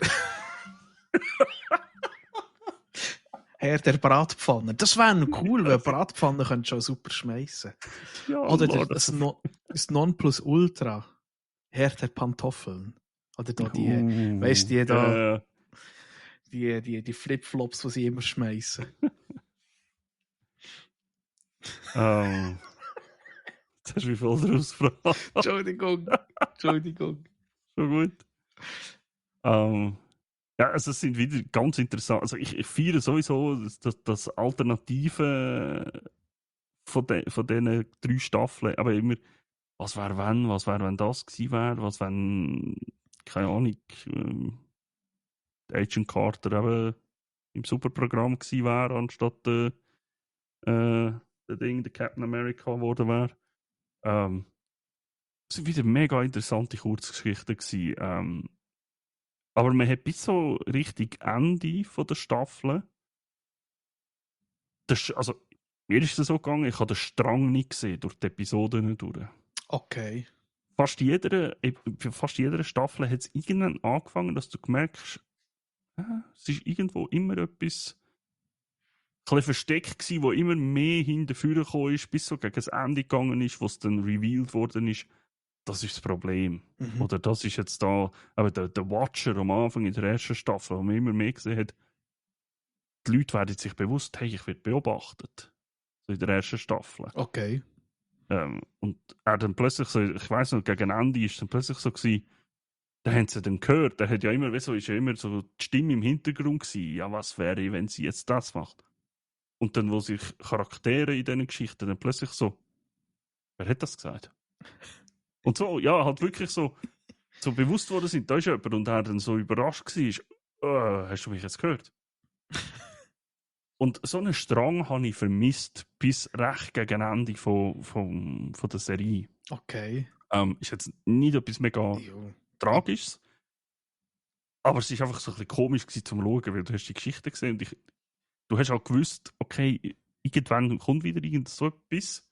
der Bratpfanne. Das wäre noch cool, weil Bratpfanne könnt schon super schmeißen. Ja, oder das Nonplusultra. Herr der Pantoffeln. Oder da die, weißt du, die da, die Flipflops, die sie immer schmeißen. Jetzt hast du mich voll daraus gefragt. Entschuldigung. Schon gut. Ja, also es sind wieder ganz interessant. Also ich feiere sowieso das Alternative von diesen 3 Staffeln. Aber immer, was wäre wenn das gewesen wäre, was wenn, keine Ahnung, Agent Carter eben im Superprogramm gewesen wäre, anstatt der Captain America geworden wäre. Es waren wieder mega interessante Kurzgeschichten gewesen. Aber man hat bis so richtig Ende von der Staffel. Also, mir ist es so gegangen, ich habe den Strang nicht gesehen durch die Episoden durch. Okay. Fast jeder Staffel hat es irgendwann angefangen, dass du merkst, es ist irgendwo immer etwas ein bisschen versteckt gewesen, wo immer mehr hinterführen gekommen ist, bis so gegen das Ende gegangen ist, wo es dann revealed worden ist. Das ist das Problem. Oder das ist jetzt da, aber der Watcher am Anfang in der ersten Staffel, wo man immer mehr gesehen hat, die Leute werden sich bewusst, hey, ich werde beobachtet. So in der ersten Staffel. Okay. Und er dann plötzlich so, ich weiss noch, gegen Ende ist dann plötzlich so gewesen, da haben sie dann gehört, der hat ja immer, ist ja immer so die Stimme im Hintergrund gewesen, ja, was wäre, wenn sie jetzt das macht? Und dann, wo sich Charaktere in diesen Geschichten dann plötzlich so, wer hat das gesagt? Und so, ja, halt wirklich so bewusst worden sind, da ist jemand und er dann so überrascht war, hast du mich jetzt gehört? Und so einen Strang habe ich vermisst bis recht gegen Ende von der Serie. Okay. Ist jetzt nicht etwas mega Jo. Tragisches, aber es ist einfach so ein bisschen komisch gewesen zum Schauen, weil du hast die Geschichte gesehen und du hast auch gewusst, okay, irgendwann kommt wieder irgend so etwas.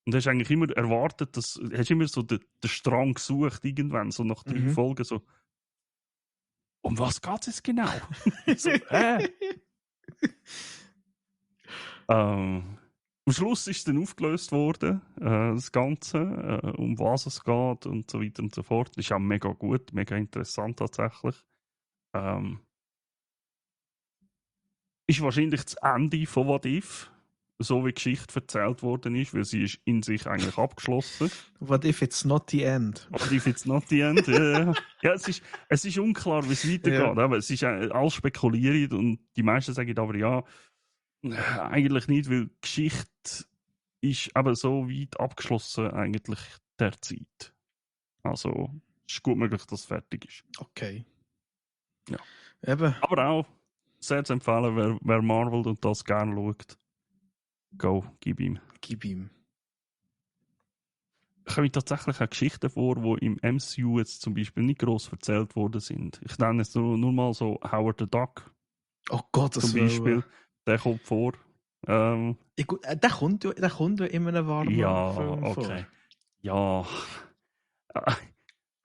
Und hast eigentlich immer erwartet, hast immer so den Strang gesucht, irgendwann, so nach 3 Folgen, so, um was geht es jetzt genau? So, am Schluss ist es dann aufgelöst worden, das Ganze, um was es geht und so weiter und so fort. Ist auch mega gut, mega interessant tatsächlich. Ist wahrscheinlich das Ende von What If, so wie die Geschichte erzählt worden ist, weil sie ist in sich eigentlich abgeschlossen. What if it's not the end? What if it's not the end? Ja, ja, es ist unklar, wie es weitergeht. Ja. Aber es ist alles spekuliert und die meisten sagen aber ja, eigentlich nicht, weil die Geschichte ist aber so weit abgeschlossen eigentlich derzeit. Also es ist gut möglich, dass es fertig ist. Okay. Ja. Eben. Aber auch sehr zu empfehlen, wer Marvel und das gerne schaut. Go, gib ihm. Gib ihm. Kommen tatsächlich auch Geschichten vor, die im MCU jetzt zum Beispiel nicht gross erzählt worden sind. Ich nenne jetzt nur mal so Howard the Duck Oh Gott, das zum Beispiel. Der kommt vor. Ja, gut, der kommt ja in einem warmen Ja, Film okay. vor. Ja.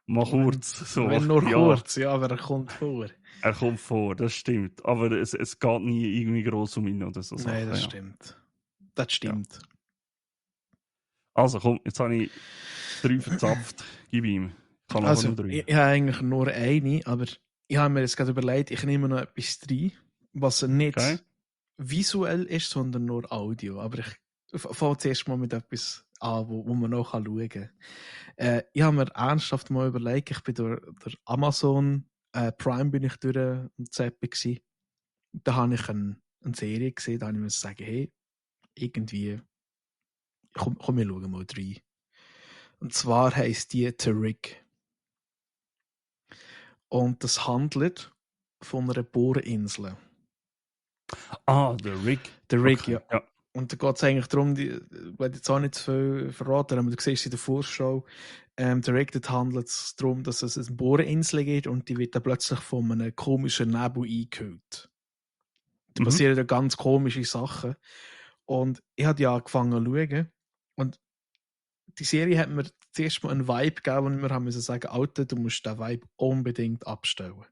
Mal kurz. So. Wenn nur Ja, kurz, ja, aber er kommt vor. er kommt vor, das stimmt. Aber es geht nie irgendwie gross um ihn oder so. Nein, Sachen, das ja. stimmt. Das stimmt. Also komm, jetzt habe ich 3 verzapft. Gib ihm. Ich kann Also, noch 3. ich habe eigentlich nur eine, aber ich habe mir jetzt gerade überlegt, ich nehme noch etwas rein, was nicht Okay. visuell ist, sondern nur Audio. Aber ich fange zuerst mal mit etwas an, wo man noch schauen kann. Ich habe mir ernsthaft mal überlegt, ich bin durch Amazon Prime bin ich durch am Zappen gewesen. Da habe ich eine Serie gesehen, da habe ich mir sagen, hey, irgendwie, komm, wir schauen mal rein. Und zwar heisst die The Rig. Und das handelt von einer Bohrinsel. Ah, The Rig. The Rig, Okay, ja. Und da geht es eigentlich darum, ich werde jetzt auch nicht zu viel verraten, aber du siehst in der Vorschau, The Rig, dort handelt es darum, dass es eine Bohrinsel gibt und die wird dann plötzlich von einem komischen Nebel eingehüllt. Da passieren ja ganz komische Sachen. Und ich habe ja angefangen zu schauen und die Serie hat mir zuerst mal einen Vibe gegeben und wir haben müssen sagen, Alter, du musst den Vibe unbedingt abstellen.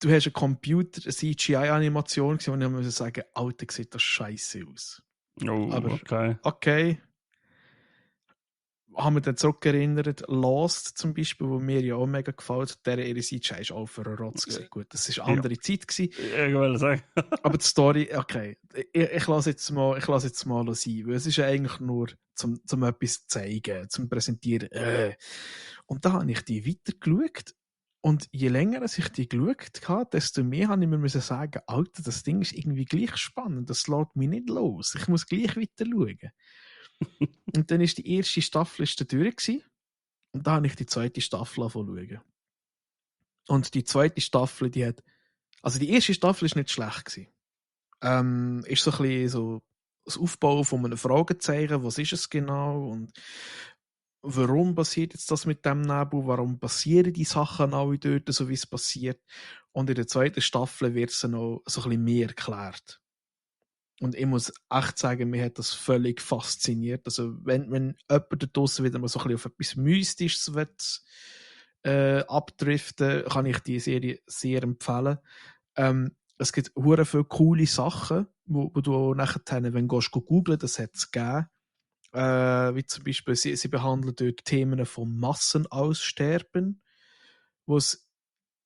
Du hast einen Computer, eine CGI-Animation gesehen und ich musste sagen, Alter, sieht das scheiße aus. Oh, Aber okay. Haben wir dann zurückerinnert, Lost zum Beispiel, wo mir ja auch mega gefällt, ihre CGI ist auch für einen Rotz gewesen. Gut, das war eine andere Zeit gewesen. Ich will sagen. Aber die Story, okay, ich lasse jetzt mal sein, weil es ist ja eigentlich nur zum etwas zeigen, zum präsentieren. Und da habe ich die weiter geschaut und je länger ich die geschaut habe, desto mehr habe ich mir sagen, Alter, das Ding ist irgendwie gleich spannend, das lässt mich nicht los, ich muss gleich weiter schauen. Und dann ist die erste Staffel da durch gewesen, und da habe ich die zweite Staffel angefangen. Und die zweite Staffel, die erste Staffel ist nicht schlecht gewesen. Ist so ein bisschen so das Aufbauen von einem Fragezeichen, was ist es genau und warum passiert jetzt das mit dem Nebel, warum passieren die Sachen alle dort, so wie es passiert. Und in der zweiten Staffel wird es noch so ein bisschen mehr erklärt. Und ich muss echt sagen, mir hat das völlig fasziniert. Also wenn jemand da draussen wieder mal so ein bisschen auf etwas Mystisches wird, abdriften, kann ich die Serie sehr empfehlen. Es gibt hure viele coole Sachen, wo du nachher, wenn du googeln, das hat es gegeben. Wie zum Beispiel, sie behandeln dort Themen vom Massenaussterben, wo es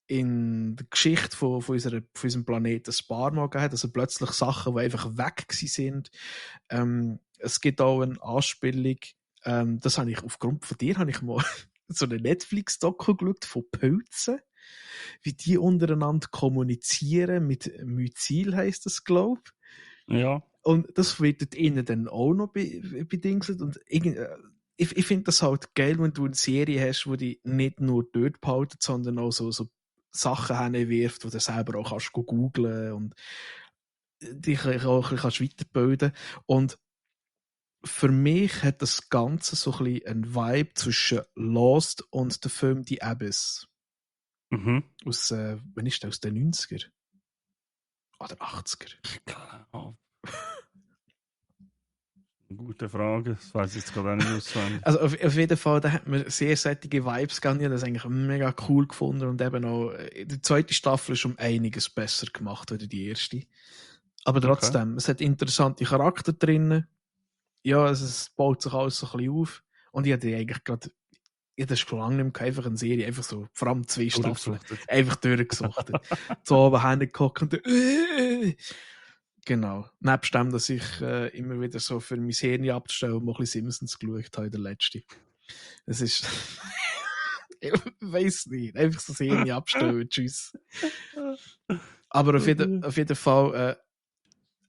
in der Geschichte von unserem Planeten ein paar Mal gegeben hat, also plötzlich Sachen, die einfach weg sind. Es gibt auch eine Anspielung, das habe ich aufgrund von dir, habe ich mal so eine Netflix-Doku geschaut von Pilzen, wie die untereinander kommunizieren, mit Myzel heisst das, glaube ich. Ja. Und das wird ihnen dann auch noch bedingselt. Und ich finde das halt geil, wenn du eine Serie hast, die dich nicht nur dort behaltet, sondern auch so Sachen hinwirft, die du selber auch kannst googlen und dich auch ein bisschen weiterbilden kannst. Und für mich hat das Ganze so ein bisschen einen Vibe zwischen Lost und dem Film The Abyss. Mhm. Aus, wann ist der? Aus den 90er? Oder 80er? Ich glaube. Gute Frage. Das weiß ich jetzt gerade auch nicht auswendig. Also auf jeden Fall, da hat man sehr sättige Vibes gehabt. Ich habe das eigentlich mega cool gefunden und eben auch, die zweite Staffel ist um einiges besser gemacht als die erste. Aber trotzdem, es hat interessante Charakter drin. Ja, es baut sich alles so ein bisschen auf. Und ich hatte eigentlich gerade, ich hatte schon lange nicht mehr einfach eine Serie, einfach so, vor allem 2 Staffeln, Durchgesuchtet. einfach durchgesucht. So oben hingeguckt und genau. Nebst dem, dass ich immer wieder so für mein Hirn abzustellen mal ein bisschen Simpsons geschaut habe, der letzte. Es ist, ich weiß nicht, einfach so das Hirn abstellen, tschüss. Aber auf jeden Fall,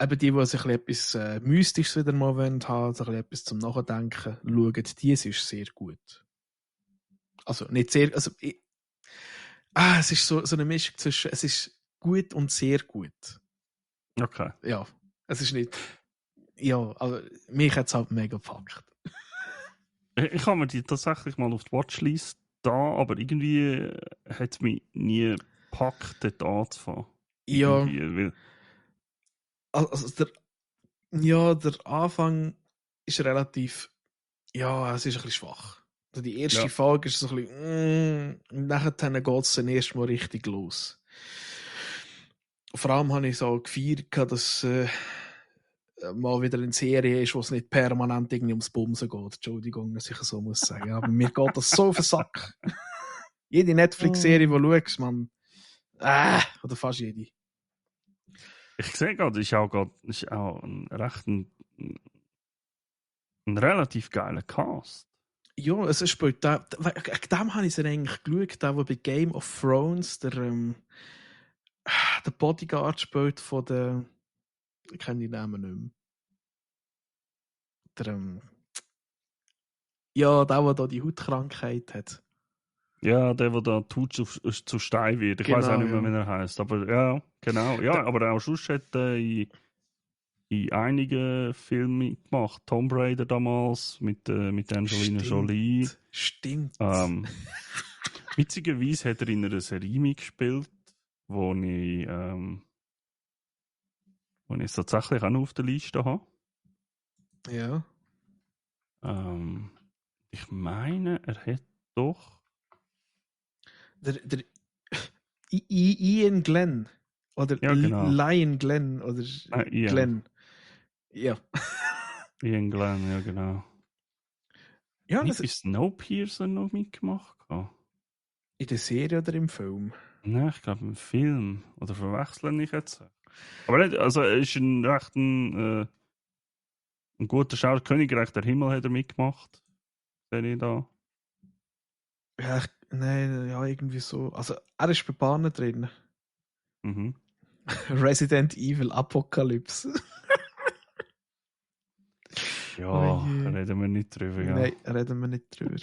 eben die sich etwas Mystisches wieder mal haben wollen, so etwas zum Nachdenken, schauen, die ist sehr gut. Also nicht sehr, also es ist so eine Mischung zwischen, es ist gut und sehr gut. Okay. Ja, es ist nicht, ja, aber mich hat es halt mega gepackt. Ich habe mir die tatsächlich mal auf die Watchlist da, aber irgendwie hat es mich nie gepackt, dort anzufangen. Ja, Irgendwie, also der Anfang ist relativ, ja, es ist ein bisschen schwach. Also die erste Ja. Folge ist so ein bisschen, und nachher geht es dann erst mal richtig los. Vor allem habe ich so gefeiert, dass mal wieder eine Serie ist, wo es nicht permanent irgendwie ums Bumsen geht. Entschuldigung, dass ich so muss sagen. Aber mir geht das so auf den Sack. Jede Netflix-Serie, die du schaust, man. Oder fast jede. Ich sehe gerade, ist auch ein relativ geiler Cast. Ja, es spielt da. Wegen dem habe ich es eigentlich geschaut, der bei Game of Thrones der Bodyguard spielt von der. Ich kenne die Namen nicht mehr. Der, ja, der da die Hautkrankheit hat. Ja, der da tut zu Stein wird. Ich weiß auch Genau, nicht mehr, ja. wie er heißt. Aber ja, genau. Ja, Der, aber auch sonst hat er in einigen Filmen gemacht. Tomb Raider damals mit Angelina Jolie. Stimmt. Witzigerweise hat er in einer Serie mitgespielt, wo ich tatsächlich auch noch auf der Liste habe. Ja. Ich meine, er hat doch. Der Ian Glenn. Oder Ja, genau. Lion Glenn. Oder Ian. Glenn. Ja. Ian Glenn, ja, genau. Ja, Nicht bei Snowpiercer noch mitgemacht? in der Serie oder im Film? Nein, ich glaube im Film. Oder verwechseln ich jetzt? Aber nicht, also er ist ein guter Schauspieler. Königreich der Himmel hat er mitgemacht. Sehe ich da. Ja, nein, ja, irgendwie so. Also, er ist bei Bahnen drin. Mhm. Resident Evil Apocalypse. Ja, Oh je. reden wir nicht drüber. Ja. Nein, reden wir nicht drüber.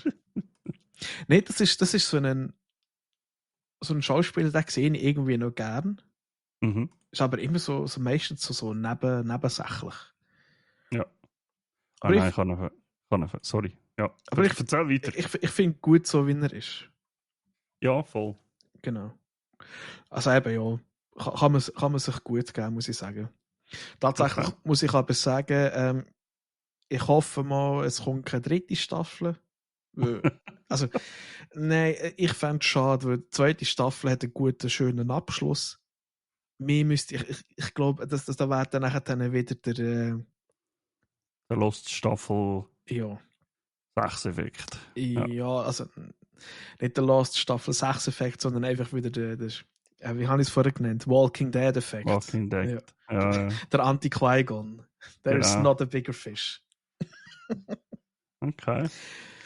Nein, das ist so ein Schauspieler, den sehe ich irgendwie noch gern. Mhm. Ist aber immer so meistens so nebensächlich. Ja. Aber Nein, sorry. Ja, aber erzähl weiter. ich finde gut so, wie er ist. Ja, voll. Genau. Also eben, ja, kann man sich gut geben, muss ich sagen. Tatsächlich Okay. muss ich aber sagen, ich hoffe mal, es kommt keine dritte Staffel. Also, nein, ich fände es schade, weil die zweite Staffel hat einen guten, schönen Abschluss. Mehr müsste ich glaube, da wäre dann nachher dann wieder Der Lost Staffel ja, 6 Effekt. Ja. ja, also nicht der Last Staffel 6 Effekt, sondern einfach wieder wie habe ich es vorher genannt? Walking Dead Effekt. Walking Dead. Ja. Ja, Der Anti-Qui-Gon. There is genau. not a bigger fish. Okay.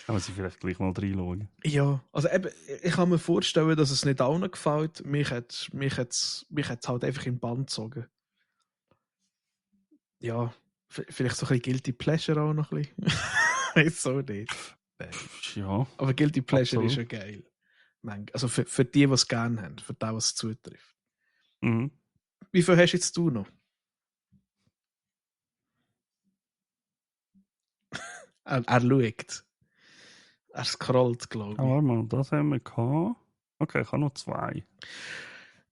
Da muss ich vielleicht gleich mal reinschauen. Ja, also eben, ich kann mir vorstellen, dass es nicht allen gefällt. Mich hat's halt einfach in den Bann gezogen. Ja, vielleicht so ein bisschen Guilty Pleasure auch noch ein bisschen. Weiß so nicht. Nein. Ja. Aber Guilty Pleasure Absolut. ist ja geil. Also für die es gerne haben, für die, was es zutrifft. Mhm. Wie viel hast jetzt du noch? Er schaut. Er scrollt, glaube ich. warte mal, das haben wir gehabt. Okay, ich habe noch 2.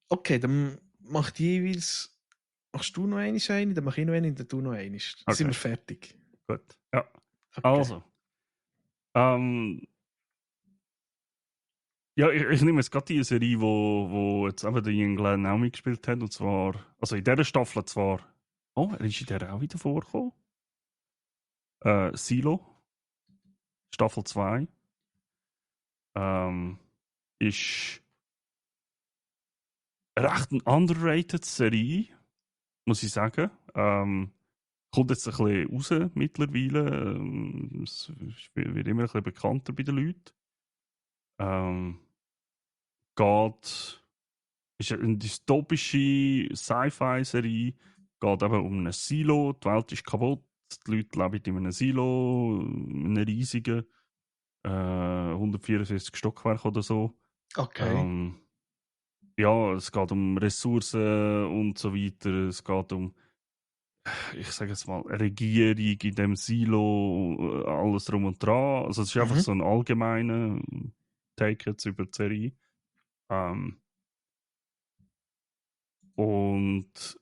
Okay, dann machst du noch eine, dann mach ich noch eine, dann du noch eine. Dann sind wir fertig. Gut. Ja. Okay. Also. Ja, ich nehme jetzt gerade die Serie, wo jetzt eben der Ian Glenn auch mitgespielt hat. Und zwar, also in dieser Staffel zwar. Oh, er ist in der auch wieder vorgekommen. Silo. Staffel 2. Ist recht eine underrated Serie, muss ich sagen. Kommt jetzt ein bisschen raus mittlerweile. Es wird immer ein bisschen bekannter bei den Leuten. Ist eine dystopische Sci-Fi-Serie. Geht eben um ein Silo. Die Welt ist kaputt. Die Leute leben in einem Silo, in einem riesigen 144 Stockwerk oder so. Okay. Ja, es geht um Ressourcen und so weiter. Es geht um, ich sage jetzt mal, Regierung in dem Silo, alles drum und dran. Also es ist einfach so ein allgemeiner Take jetzt über die Serie. Und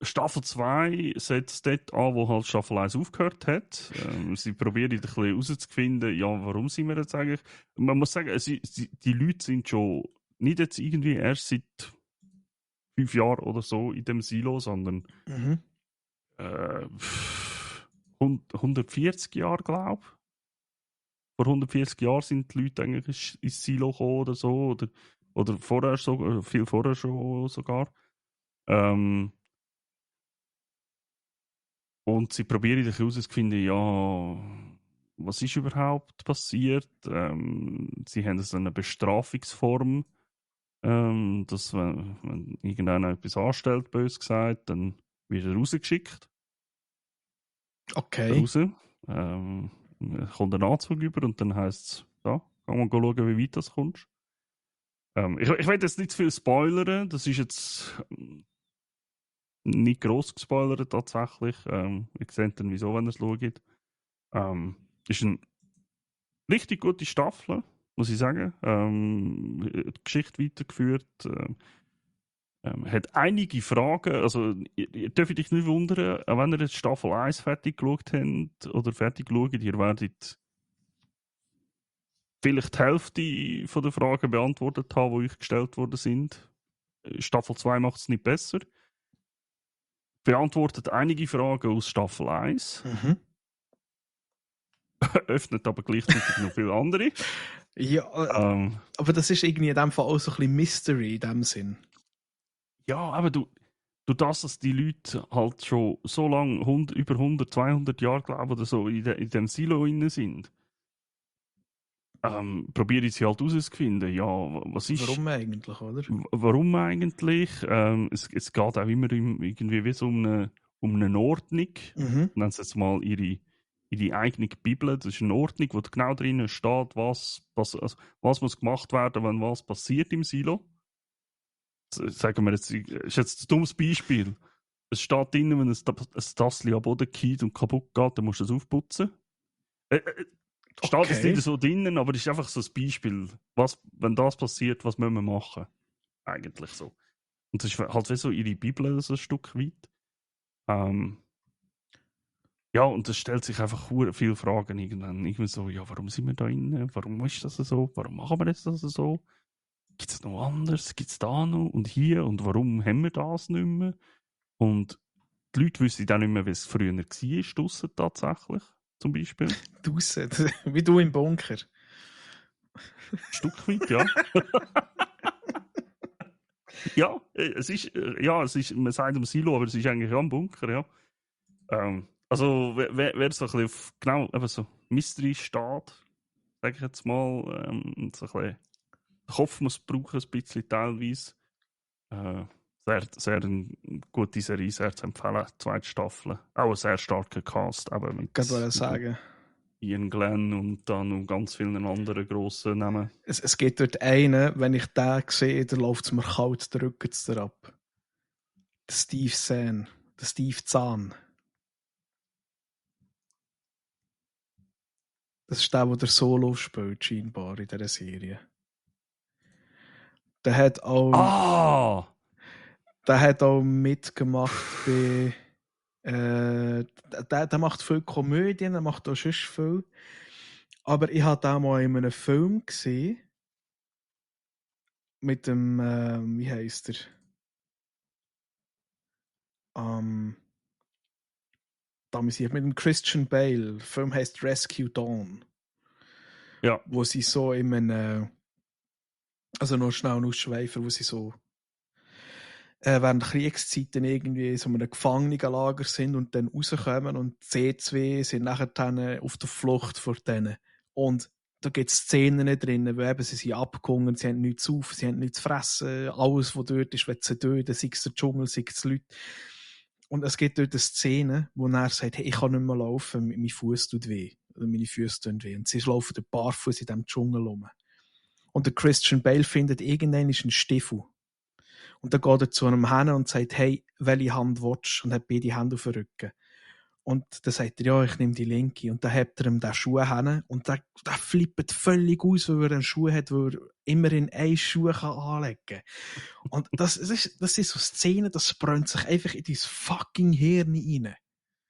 Staffel 2 setzt dort an, wo halt Staffel 1 aufgehört hat. Sie probieren ein bisschen herauszufinden, ja, warum sind wir jetzt eigentlich. Man muss sagen, die Leute sind schon nicht jetzt irgendwie erst seit 5 Jahren oder so in dem Silo, sondern 140 Jahre, glaube ich. Vor 140 Jahren sind die Leute eigentlich ins Silo gekommen oder so. Oder vorher so, viel vorher schon sogar. Und sie probieren herauszufinden, ja, was ist überhaupt passiert. Sie haben so eine Bestrafungsform, dass wenn irgendeiner etwas anstellt, bös gesagt, dann wird er rausgeschickt. Okay. Raus. Kommt ein Anzug über und dann heisst es, ja, kann man schauen, wie weit das kommst. Ich will jetzt nicht zu viel spoilern, das ist jetzt nicht gross gespoilert tatsächlich. Ihr seht dann wieso, wenn ihr es schaut. Ist eine richtig gute Staffel, muss ich sagen. Die Geschichte weitergeführt. Hat einige Fragen. Also, ihr dürft euch nicht wundern, auch wenn ihr jetzt Staffel 1 fertig geschaut habt oder fertig schaut, ihr werdet vielleicht die Hälfte von den Fragen beantwortet haben, die euch gestellt worden sind. Staffel 2 macht es nicht besser. Beantwortet einige Fragen aus Staffel 1. Öffnet aber gleichzeitig noch viele andere. Ja, aber das ist irgendwie in dem Fall auch so ein bisschen Mystery in dem Sinn. Ja, aber durch das, dass die Leute halt schon so lange, über 100, 200 Jahre, glaube oder so, in dem Silo drin sind, probiere ich sie halt herauszufinden. Ja, was ist... Warum eigentlich, oder? Warum eigentlich? Es geht auch immer irgendwie wie so um eine Ordnung. Nennen sie jetzt mal ihre eigene Bibel. Das ist eine Ordnung, wo genau drinnen steht, was muss gemacht werden, wenn was passiert im Silo. Sagen wir jetzt, ist jetzt ein dummes Beispiel. Es steht drin, wenn ein Tassel am Boden geht und kaputt geht, dann musst du es aufputzen. Steht jetzt nicht so drinnen, aber es ist einfach so ein Beispiel. Wenn das passiert, was müssen wir machen? Eigentlich so. Und das ist halt wie so ihre Bibel so ein Stück weit. Ja, und es stellt sich einfach viele Fragen irgendwann. Irgendwie so, ja, warum sind wir da drin? Warum ist das so? Warum machen wir das so? Gibt es noch anders? Gibt es da noch? Und hier? Und warum haben wir das nicht mehr? Und die Leute wissen dann nicht mehr, wie es früher war, draussen tatsächlich, zum Beispiel. Draussen, wie du im Bunker. Ein Stück weit, ja. Ja, es ist, man sagt im Silo, aber es ist eigentlich auch ein Bunker, ja. Also, wer so ein bisschen auf, genau, eben so Mystery steht, sage ich jetzt mal, so ein bisschen Kopf muss brauchen, ein bisschen teilweise. Sehr, sehr eine gute Serie, sehr zu empfehlen. Zweite Staffel. Auch ein sehr starker Cast, aber mit sagen. Ian Glenn und dann noch ganz vielen anderen grossen Namen. Es geht dort einen, wenn ich den sehe, dann läuft es mir kalt, der Rücken ab. Der Steve Zahn. Der Steve Zahn. Das ist der Solo spielt, scheinbar in dieser Serie. Der hat auch, der hat auch mitgemacht bei. Der macht viel Komödien, der macht auch schon viel. Aber ich habe den mal in einem Film gesehen. Mit dem, wie heisst er? Mit dem Christian Bale. Der Film heißt Rescue Dawn. Ja. Wo sie so in einem, also noch schnell ausschweifen, wo sie so während Kriegszeiten irgendwie in so einem Gefangenenlager sind und dann rauskommen und die C2 sind nachher dann auf der Flucht vor denen. Und da gibt es Szenen drin, wo eben sie sind abgegangen, sie haben nichts auf, sie haben nichts zu fressen, alles, was dort ist, wird sie töten, sei es der Dschungel, sei es die Leute. Und es gibt dort eine Szene, wo er sagt, hey, ich kann nicht mehr laufen, mein Fuß tut weh, oder meine Füße tun weh. Und sie laufen den Barfuß in diesem Dschungel rum. Und der Christian Bale findet, irgendein ist ein Stiefel. Und dann geht er zu einem hin und sagt, hey, welche Hand willst du? Und hat beide Hände auf dem Rücken. Und dann sagt er, ja, ich nehme die linke. Und dann hebt er ihm den Schuh hin. Und der flippt völlig aus, weil er einen Schuh hat, wo er immerhin einen Schuh anlegen kann. Und das ist so Szenen, das brennt sich einfach in dein fucking Hirn rein.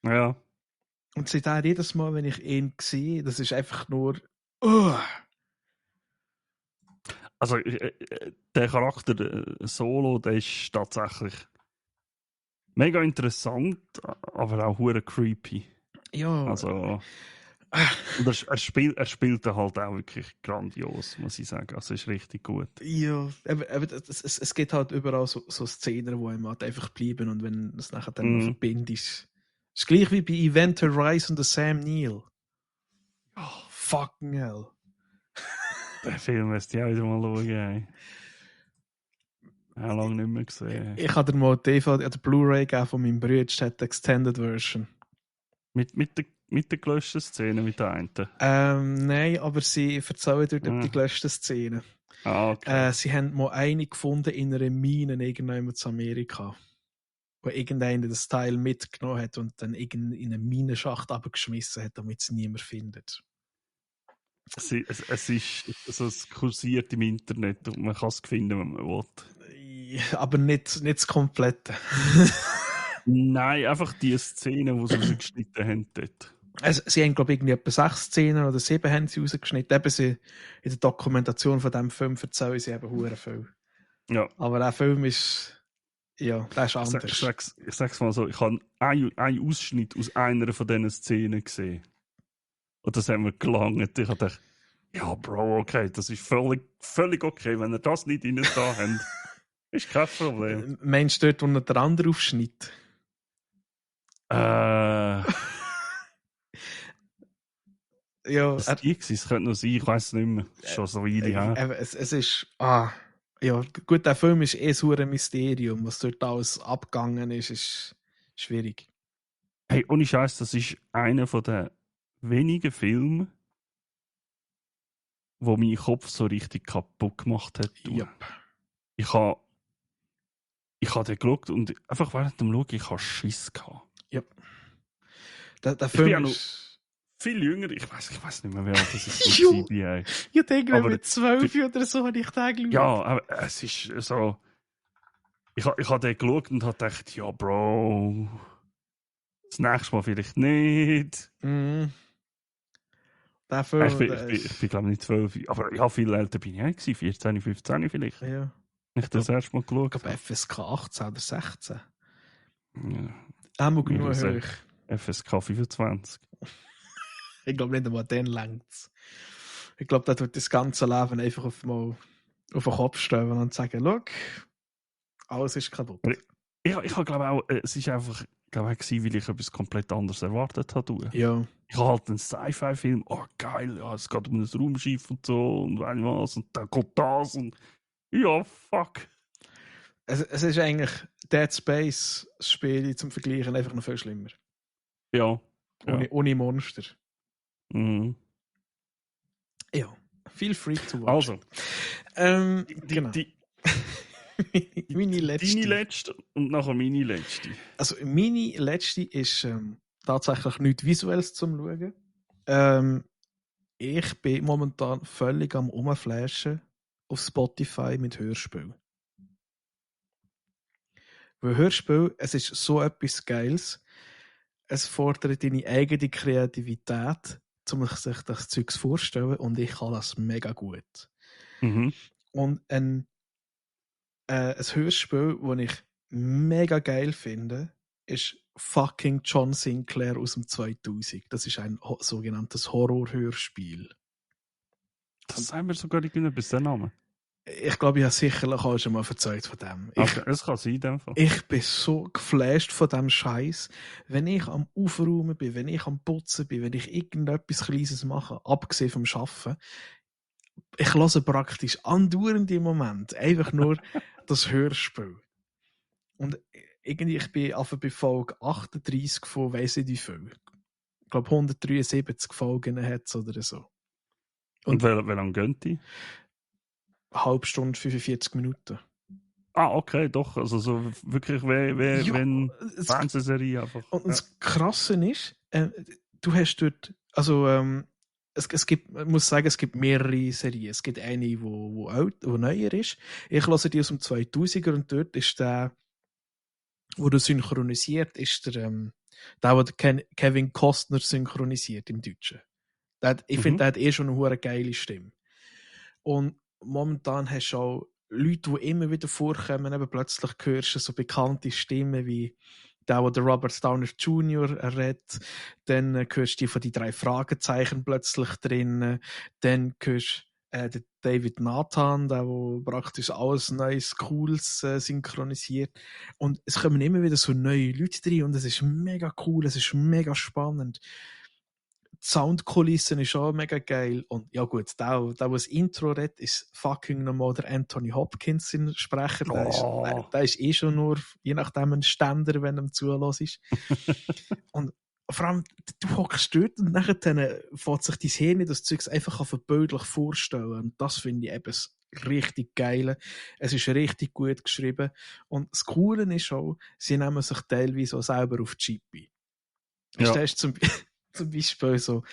Ja. Und seitdem jedes Mal, wenn ich ihn sehe, das ist einfach nur... Also, der Charakter Solo, der ist tatsächlich mega interessant, aber auch hure creepy. Ja. Also, und er spielt halt auch wirklich grandios, muss ich sagen. Also, ist richtig gut. Ja, aber es gibt halt überall so Szenen, wo einem halt einfach bleiben und wenn es nachher dann noch verbindest. Es ist gleich wie bei Event Horizon und Sam Neill. Oh, fucking hell. Den Film müsste ich auch wieder mal schauen. Ey. Ich habe lange nicht mehr gesehen. Ich habe dir mal die DVD, der Blu-ray gegeben von meinem Bruder, die Extended Version. Mit der gelöschten Szene, mit der einen? Nein, aber sie erzählen dort die gelöschten Szenen. Okay. Sie haben mal eine gefunden in einer Mine irgendwann in Amerika, wo irgendeiner das Teil mitgenommen hat und dann in einen Minenschacht abgeschmissen hat, damit es niemand findet. Es ist also es kursiert im Internet und man kann es finden, wenn man will. Aber nicht das Komplette. Nein, einfach die Szenen, die sie rausgeschnitten haben dort. Also, sie haben, glaube ich, irgendwie etwa 6 Szenen oder 7 haben sie rausgeschnitten. Eben sie, in der Dokumentation von diesem Film erzählen sie eben hure viel. Ja. Aber der Film ist, ja, der ist anders. Ich sag's mal so, ich habe einen Ausschnitt aus einer von diesen Szenen gesehen. Und das haben wir gelangt. Ich habe gedacht, ja, Bro, okay, das ist völlig okay. Wenn ihr das nicht rein da habt, ist kein Problem. Meinst du dort, wo der andere aufschnitt? Ja, das es könnte noch sein, ich weiß es nicht mehr. Das ist schon so eine Weile her. Es ist, ja, gut, der Film ist so ein Mysterium. Was dort alles abgegangen ist schwierig. Hey, ohne Scheiß, das ist einer von den wenigen Filme, wo meinen Kopf so richtig kaputt gemacht hat. Yep. Ich habe den geschaut und einfach während dem Schauen, ich habe Schiss gehabt. Yep. Der Film ich bin ist... noch viel jünger, ich weiß nicht mehr, wie alt das ist. Ich denke, mit 12 oder so habe ich den geschaut. Ja, aber es ist so... Ich habe den geschaut und habe gedacht, ja, Bro, das nächste Mal vielleicht nicht. Der Film, ich bin glaube ich nicht 12, aber ja, viel älter bin ich auch, 14, 15 vielleicht. Ja. Ich das erste Mal geschaut. Ich glaube FSK 18 oder 16. Ja. Einmal genug hoch. FSK 25. Ich glaube nicht einmal den längt's. Ich glaube, der tut das ganze Leben einfach auf den Kopf stellen und sagen, schau, alles ist kaputt. Ich glaube auch, es ist einfach, weil ich etwas komplett anderes erwartet habe. Ja. Ich habe halt einen Sci-Fi-Film, oh geil, ja, es geht um ein Raumschiff und so und was und dann kommt das und ja, fuck. Es ist eigentlich Dead Space Spiele zum Vergleichen einfach noch viel schlimmer. Ja. Ohne Monster. Mhm. Ja, feel free to watch. Also, genau. Meine letzte. Deine letzte und nachher meine letzte. Also meine letzte ist tatsächlich nichts Visuelles zum Schauen. ich bin momentan völlig am Umflashen auf Spotify mit Hörspielen. Weil Hörspiel, es ist so etwas Geiles. Es fordert deine eigene Kreativität, um sich das Zeug vorzustellen, und ich kann das mega gut. Mhm. Und ein Hörspiel, das ich mega geil finde, ist fucking John Sinclair aus dem 2000. Das ist ein sogenanntes Horrorhörspiel. Das sagen wir sogar irgendetwas, der Name. Ich glaube, ich habe sicherlich auch schon mal erzählt von dem. Okay, es kann sein, in dem Fall. Ich bin so geflasht von dem Scheiß. Wenn ich am Aufräumen bin, wenn ich am Putzen bin, wenn ich irgendetwas Kleines mache, abgesehen vom Arbeiten, ich höre praktisch andauernd im Moment einfach nur das Hörspiel. Und irgendwie, ich bin auf bei Folge 38 von weiss ich wie viel. Ich glaube 173 Folgen hat es oder so. Und wie lange gehen die? Eine halbe Stunde, 45 Minuten. Ah, okay, doch. Also so wirklich wie eine Fernsehserie einfach. Und das Krasse ist, du hast dort, also es gibt, ich muss sagen, es gibt mehrere Serien. Es gibt eine, die wo neuer ist. Ich lasse die aus dem 2000er und dort ist der, wo du synchronisiert, ist der Kevin Costner synchronisiert im Deutschen. Ich finde, der hat schon eine hure geile Stimme. Und momentan hast du auch Leute, die immer wieder vorkommen, eben plötzlich hörst du so bekannte Stimmen wie der Robert Downey Jr. redet, dann hörst du die von die 3 Fragezeichen plötzlich drin, dann hörst du David Nathan, der praktisch alles Neues, Cooles synchronisiert. Und es kommen immer wieder so neue Leute drin und es ist mega cool, es ist mega spannend. Die Soundkulissen ist auch mega geil. Und ja gut, der das Intro redet, ist fucking nochmal der Anthony Hopkins in Sprecher. Der ist eh schon nur, je nachdem, ein Ständer, wenn er zulässt ist. Und vor allem, du hockst dort und nachher fängt sich dein Hirn das Zeug einfach auf bildlich vorstellen. Und das finde ich eben richtig geil. Es ist richtig gut geschrieben. Und das Coole ist auch, sie nehmen sich teilweise auch selber auf die Chippe. Ja. Das ist zum Beispiel so,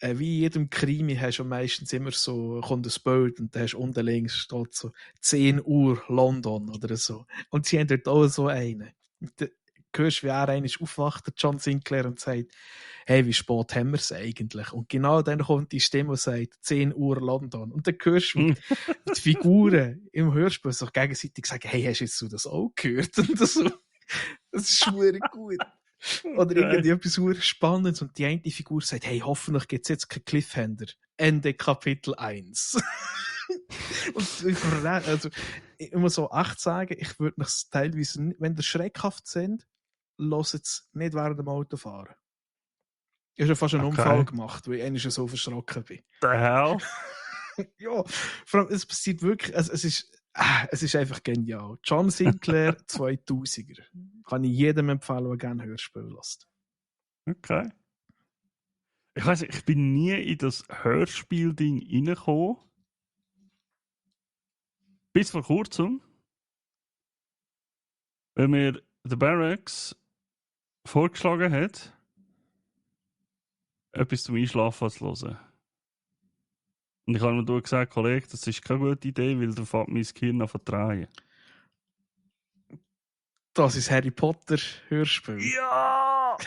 wie in jedem Krimi hast du meistens immer so, kommt ein Bild und da hast unten links steht so 10 Uhr London oder so. Und sie haben dort auch so einen. Und du hörst, wie er einmal aufwacht, der John Sinclair, und sagt, hey, wie spät haben wir es eigentlich? Und genau dann kommt die Stimme und sagt, 10 Uhr London. Und dann hörst du, die Figuren im Hörspiel sich gegenseitig sagen, hey, hast jetzt du das auch gehört? Und so. Das ist schwer gut. Oder irgendwie etwas Spannendes und die eine Figur sagt, hey, hoffentlich gibt es jetzt keinen Cliffhanger. Ende Kapitel 1. Und also, ich muss so echt sagen, ich würde mich teilweise, wenn ihr schreckhaft sind, lasst es nicht während dem Autofahren. Ich habe schon fast einen Unfall gemacht, weil ich eigentlich schon so verschrocken bin. The hell? Ja, vor allem, es passiert wirklich, es ist einfach genial. John Sinclair, 2000er. Kann ich jedem empfehlen, der gerne Hörspiel lässt. Okay. Ich weiss nicht, ich bin nie in das Hörspiel-Ding reingekommen. Bis vor kurzem. Weil mir The Barracks vorgeschlagen hat, etwas zum Einschlafen zu hören. Und ich habe mir gesagt, Kollege, das ist keine gute Idee, weil dann fängt mein Gehirn an zu drehen. Das ist Harry Potter Hörspiel. Ja!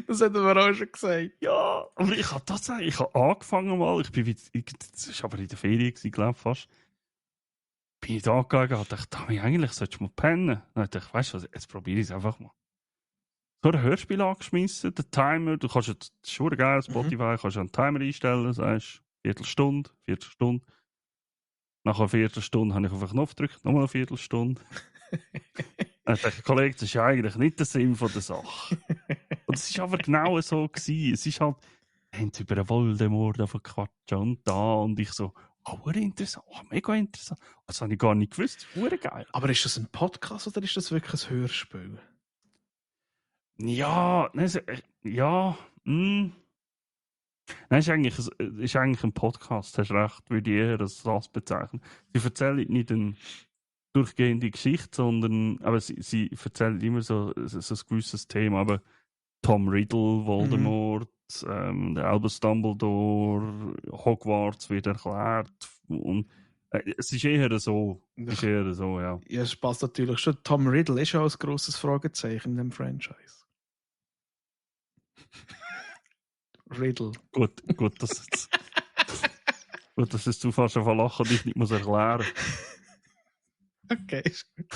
Das hat er mir auch schon gesagt. Ja! Aber ich habe tatsächlich, ich habe angefangen mal, das war aber in der Ferien, glaube fast. Bin ich da gegangen und dachte, eigentlich solltest du mal pennen. Dann dachte ich, weißt du was, jetzt probiere ich es einfach mal. So ein Hörspiel angeschmissen, der Timer, du kannst jetzt, das ist schon geil, Spotify, kannst du einen Timer einstellen, sagst, Viertelstunde. Nach einer Viertelstunde habe ich auf den Knopf gedrückt, nochmal eine Viertelstunde. Dann dachte ich, Kollege, das ist ja eigentlich nicht der Sinn von der Sache. Und es war aber genau so gewesen. Es ist halt, haben sie über einen Voldemort quatschen und da und ich so, interessant, mega interessant. Das habe ich gar nicht gewusst, geil. Aber ist das ein Podcast oder ist das wirklich ein Hörspiel? Ja, ja, Nein, ist eigentlich ein Podcast, hast recht, würde ich eher als das bezeichnen. Sie erzählen nicht eine durchgehende Geschichte, sondern aber sie erzählen immer so ein gewisses Thema, aber Tom Riddle, Voldemort, der Albus Dumbledore, Hogwarts wird erklärt. Und, es ist eher so. Ja. Ja, es passt natürlich schon. Tom Riddle ist ja ein grosses Fragezeichen in dem Franchise. Riddle. Gut, dass es zu fast einfach lachen und ich nicht muss erklären. Okay, ist gut.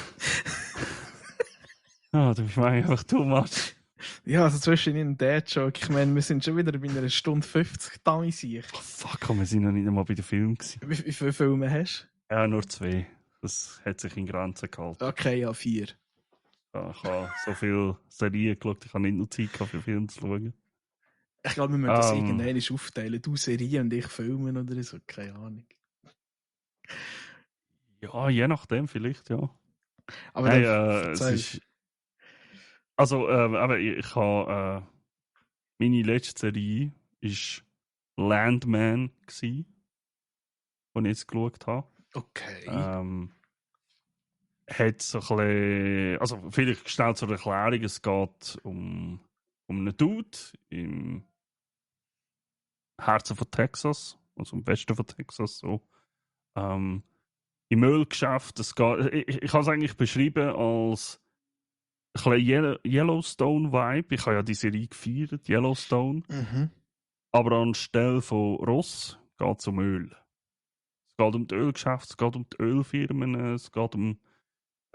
Ah, du bist mir einfach too much. Ja, also zwischen in Dad-Joke. Ich meine, wir sind schon wieder bei einer Stunde 50 da in sich. Oh, fuck, wir sind noch nicht einmal bei den Filmen gewesen. Wie viele Filme hast Ja, nur 2. Das hat sich in Grenzen gehalten. du? Okay, ja, 4. Ja, ich habe so viele Serien geschaut, ich habe nicht nur Zeit gehabt, für Filme zu schauen. Ich glaube, wir müssen das irgendwann aufteilen. Du Serie und ich filmen oder so. Keine Ahnung. Ja, je nachdem vielleicht, ja. Aber Hey, dann es erzähl. ist... Also, aber ich habe... meine letzte Serie war Landman, die ich jetzt geschaut habe. Okay. Hat so ein bisschen... Also, vielleicht schnell zur Erklärung, es geht um einen Dude im Herzen von Texas, also im Westen von Texas, so. Im Ölgeschäft. Ich habe es eigentlich beschrieben als ein bisschen Yellowstone-Vibe. Ich habe ja die Serie gefeiert, Yellowstone. Mhm. Aber anstelle von Ross geht es um Öl. Es geht um das Ölgeschäft, es geht um die Ölfirmen, es geht um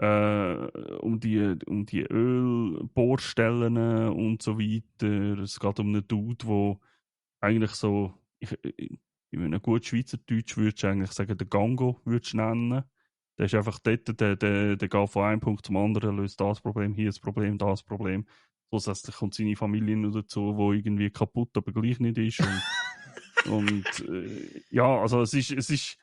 die Ölbohrstellen und so weiter. Es geht um einen Dude, der eigentlich so, in einem guten Schweizerdeutsch würdest du eigentlich sagen, den Gango würdest du nennen. Der ist einfach dort, der geht von einem Punkt zum anderen, löst das Problem, hier das Problem, das Problem. Zusätzlich kommt seine Familie noch dazu, die irgendwie kaputt, aber gleich nicht ist. Und ja, also es ist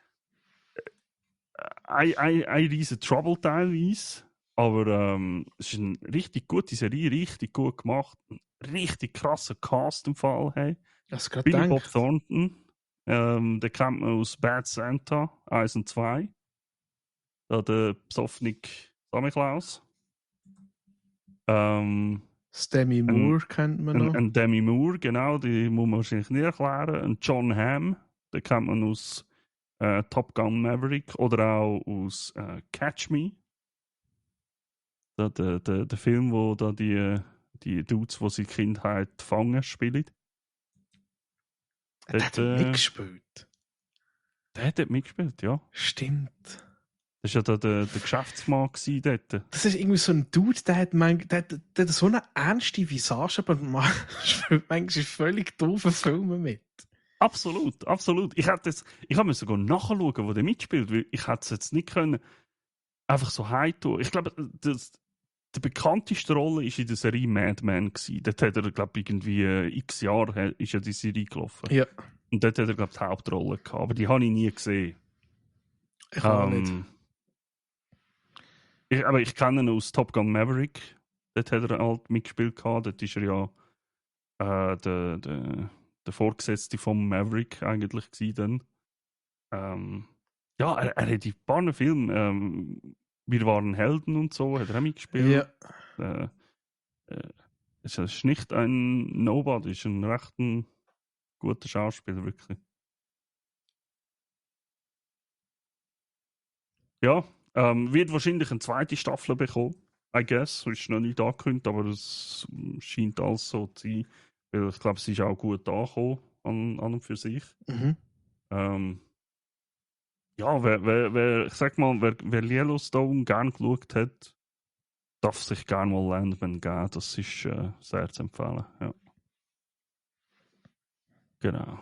ein riesen Trouble teilweise, aber es ist eine richtig gute Serie, richtig gut gemacht, ein richtig krasser Cast im Fall. Hey. Hast du gerade Billy Bob gedacht? Thornton, den kennt man aus Bad Santa 1 und 2. Da der besoffene Santa Claus. Demi Moore kennt man noch. Ein Demi Moore, genau, die muss man wahrscheinlich nicht erklären. Ein John Hamm, den kennt man aus Top Gun Maverick oder auch aus Catch Me. Der Film, wo da die Dudes, die sie Kindheit fangen, spielen. Der hat mitgespielt. Der hat dort mitgespielt, ja. Stimmt. Das war ja der Geschäftsmann dort. Das ist irgendwie so ein Dude, der hat so eine ernste Visage, aber man spielt manchmal völlig doofe Filme mit. Absolut, absolut. Ich habe sogar nachschauen, wo der mitspielt, weil ich hätte es jetzt nicht können einfach so heimtun. Ich glaube, die bekannteste Rolle war in der Serie Mad Men. Dort hat er, glaube ich, irgendwie x Jahre ist ja die Serie gelaufen. Ja. Und dort hat er, glaube ich, die Hauptrolle gehabt. Aber die habe ich nie gesehen. Ich auch nicht. Aber ich kenne ihn aus Top Gun Maverick. Dort hat er halt mitgespielt gehabt. Dort ist er ja der Vorgesetzte vom Maverick eigentlich gewesen dann. Ja, er hat in ein paar Filmen, wir waren Helden und so, hat er auch mitgespielt. Ja. Es ist nicht ein Nobody, es ist ein recht guter Schauspieler, wirklich. Ja, wird wahrscheinlich eine zweite Staffel bekommen, I guess. Ist noch nicht angekündigt, aber es scheint alles so zu sein. Weil ich glaube, es ist auch gut angekommen an und für sich. Mhm. Ja, ich sag mal, wer Yellowstone gern geschaut hat, darf sich gerne mal Landman geben. Das ist sehr zu empfehlen. Ja. Genau.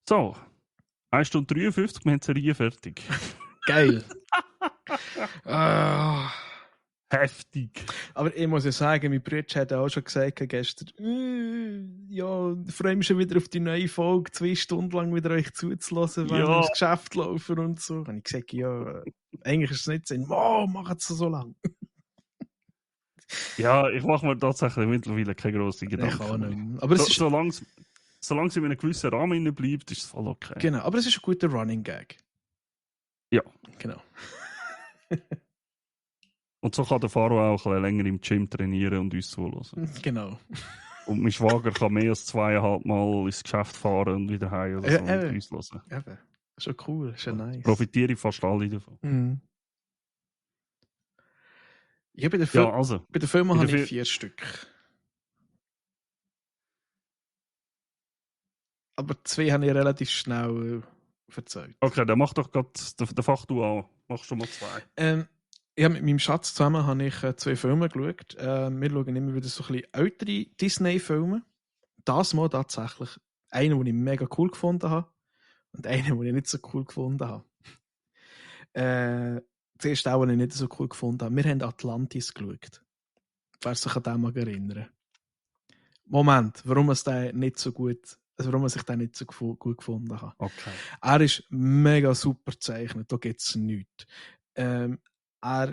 So, 1 Stunde 53, wir haben die Serie fertig. Geil. Heftig. Aber ich muss ja sagen, mein Bruder hat auch schon gesagt gestern, ja, ich freue mich schon wieder auf die neue Folge, 2 Stunden lang wieder euch zuzulassen, wenn wir ins Geschäft laufen und so. Und ich gesagt, ja, eigentlich ist es nicht Sinn. Oh, machen es so lang. Ja, ich mache mir tatsächlich mittlerweile keine grossen Gedanken. Ich auch nicht. Aber solange es in einem gewissen Rahmen bleibt, ist es voll okay. Genau, aber es ist ein guter Running Gag. Ja. Genau. Und so kann der Faro auch ein bisschen länger im Gym trainieren und uns zuhören. Genau. Und mein Schwager kann mehr als 2,5 Mal ins Geschäft fahren und wieder heim oder so und uns hören. Eben. Schon cool, schon nice. Profitiere ich fast alle davon. Mhm. Ja, bei den Also. bei den Filmen habe ich 4 Stück. Aber 2 habe ich relativ schnell verzeiht. Okay, dann mach doch gerade den Fach du an. Mach schon mal 2. Ja, mit meinem Schatz zusammen habe ich 2 Filme geschaut. Wir schauen immer wieder so ein bisschen ältere Disney-Filme. Das mal tatsächlich einen, den ich mega cool gefunden habe und einen, den ich nicht so cool gefunden habe. Zuerst auch, den ich nicht so cool gefunden habe. Wir haben Atlantis geschaut. Wer sich an den mag erinnern. Moment, warum man sich den nicht so gut gefunden hat. Okay. Er ist mega super gezeichnet, da gibt es nichts. Er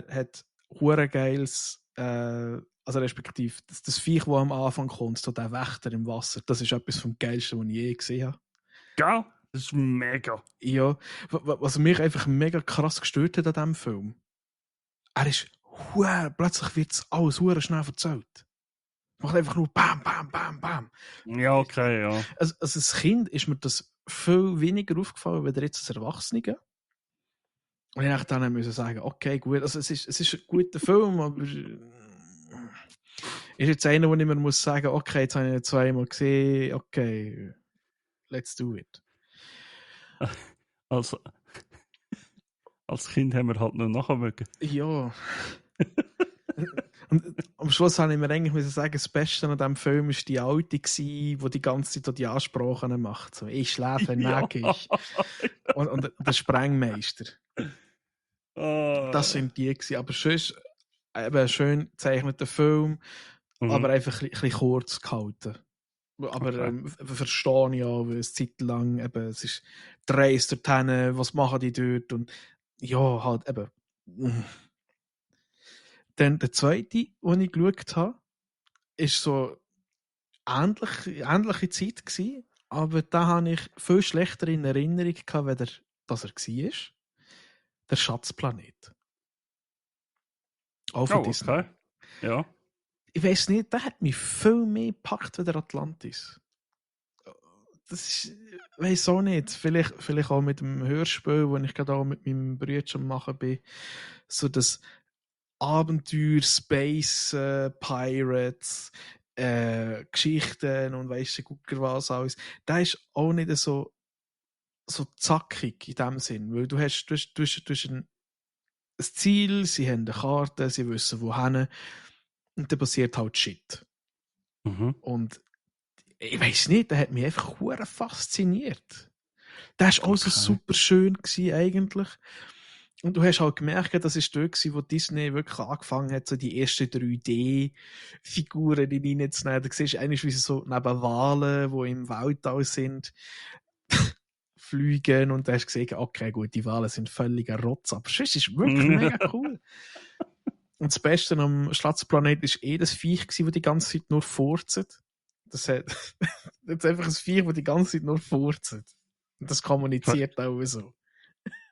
hat hure geiles, also respektive das Viech, das am Anfang kommt, so der Wächter im Wasser, das ist etwas vom Geilsten, was ich je gesehen habe. Geil? Das ist mega. Ja, was mich einfach mega krass gestört hat an diesem Film, plötzlich wird alles hure schnell erzählt. Macht einfach nur bam, bam, bam, bam. Ja, okay, ja. Also als Kind ist mir das viel weniger aufgefallen, als jetzt als Erwachsene. Und ich dann musste sagen, okay, gut, also es ist ein guter Film, aber ist jetzt einer, wo ich mir muss sagen, okay, jetzt habe ich ihn 2-mal gesehen, okay, let's do it. Also, als Kind haben wir halt noch nachmögen. Ja. Und am Schluss habe ich mir eigentlich müssen sagen, das Beste an diesem Film war die Alte, die die ganze Zeit die Ansprachen macht. So, ich schlafe nackig. Und der Sprengmeister. Das sind die gewesen. Aber sonst eben ein schön gezeichneter Film, aber einfach ein bisschen kurz gehalten. Aber verstehe ich auch, weil es Zeit lang eben, es ist die Reise dorthin, was machen die dort und ja, halt eben. Dann der zweite, den ich geschaut habe, ist so ähnliche Zeit gewesen, aber da habe ich viel schlechter in Erinnerung gehabt, weder dass er war. Der Schatzplanet. Auch von Disney. Okay. Ja. Ich weiß nicht, der hat mich viel mehr gepackt wie der Atlantis. Das ist, ich weiß auch nicht, vielleicht auch mit dem Hörspiel, wo ich gerade auch mit meinem Bruder schon machen bin, so das Abenteuer, Space, Pirates, Geschichten und weiss du Gucker was alles. Der ist auch nicht so zackig in dem Sinn, weil du hast ein Ziel, sie haben eine Karte, sie wissen wohin und dann passiert halt Shit. Und ich weiß nicht, der hat mich einfach hure fasziniert. Der war auch so super schön gewesen, eigentlich. Und du hast halt gemerkt, das war dort, wo Disney wirklich angefangen hat, so die ersten 3D-Figuren in reinzunehmen. Da siehst du eigentlich, wie sie so neben Walen, die im Weltall sind, fliegen. Und da hast du gesehen, okay, gut, die Wale sind völliger Rotz. Aber sonst ist wirklich mega cool. Und das Beste am Schatzplanet war das Viech, das die ganze Zeit nur furzt. Das ist einfach ein Viech, das die ganze Zeit nur furzt. Und das kommuniziert auch so.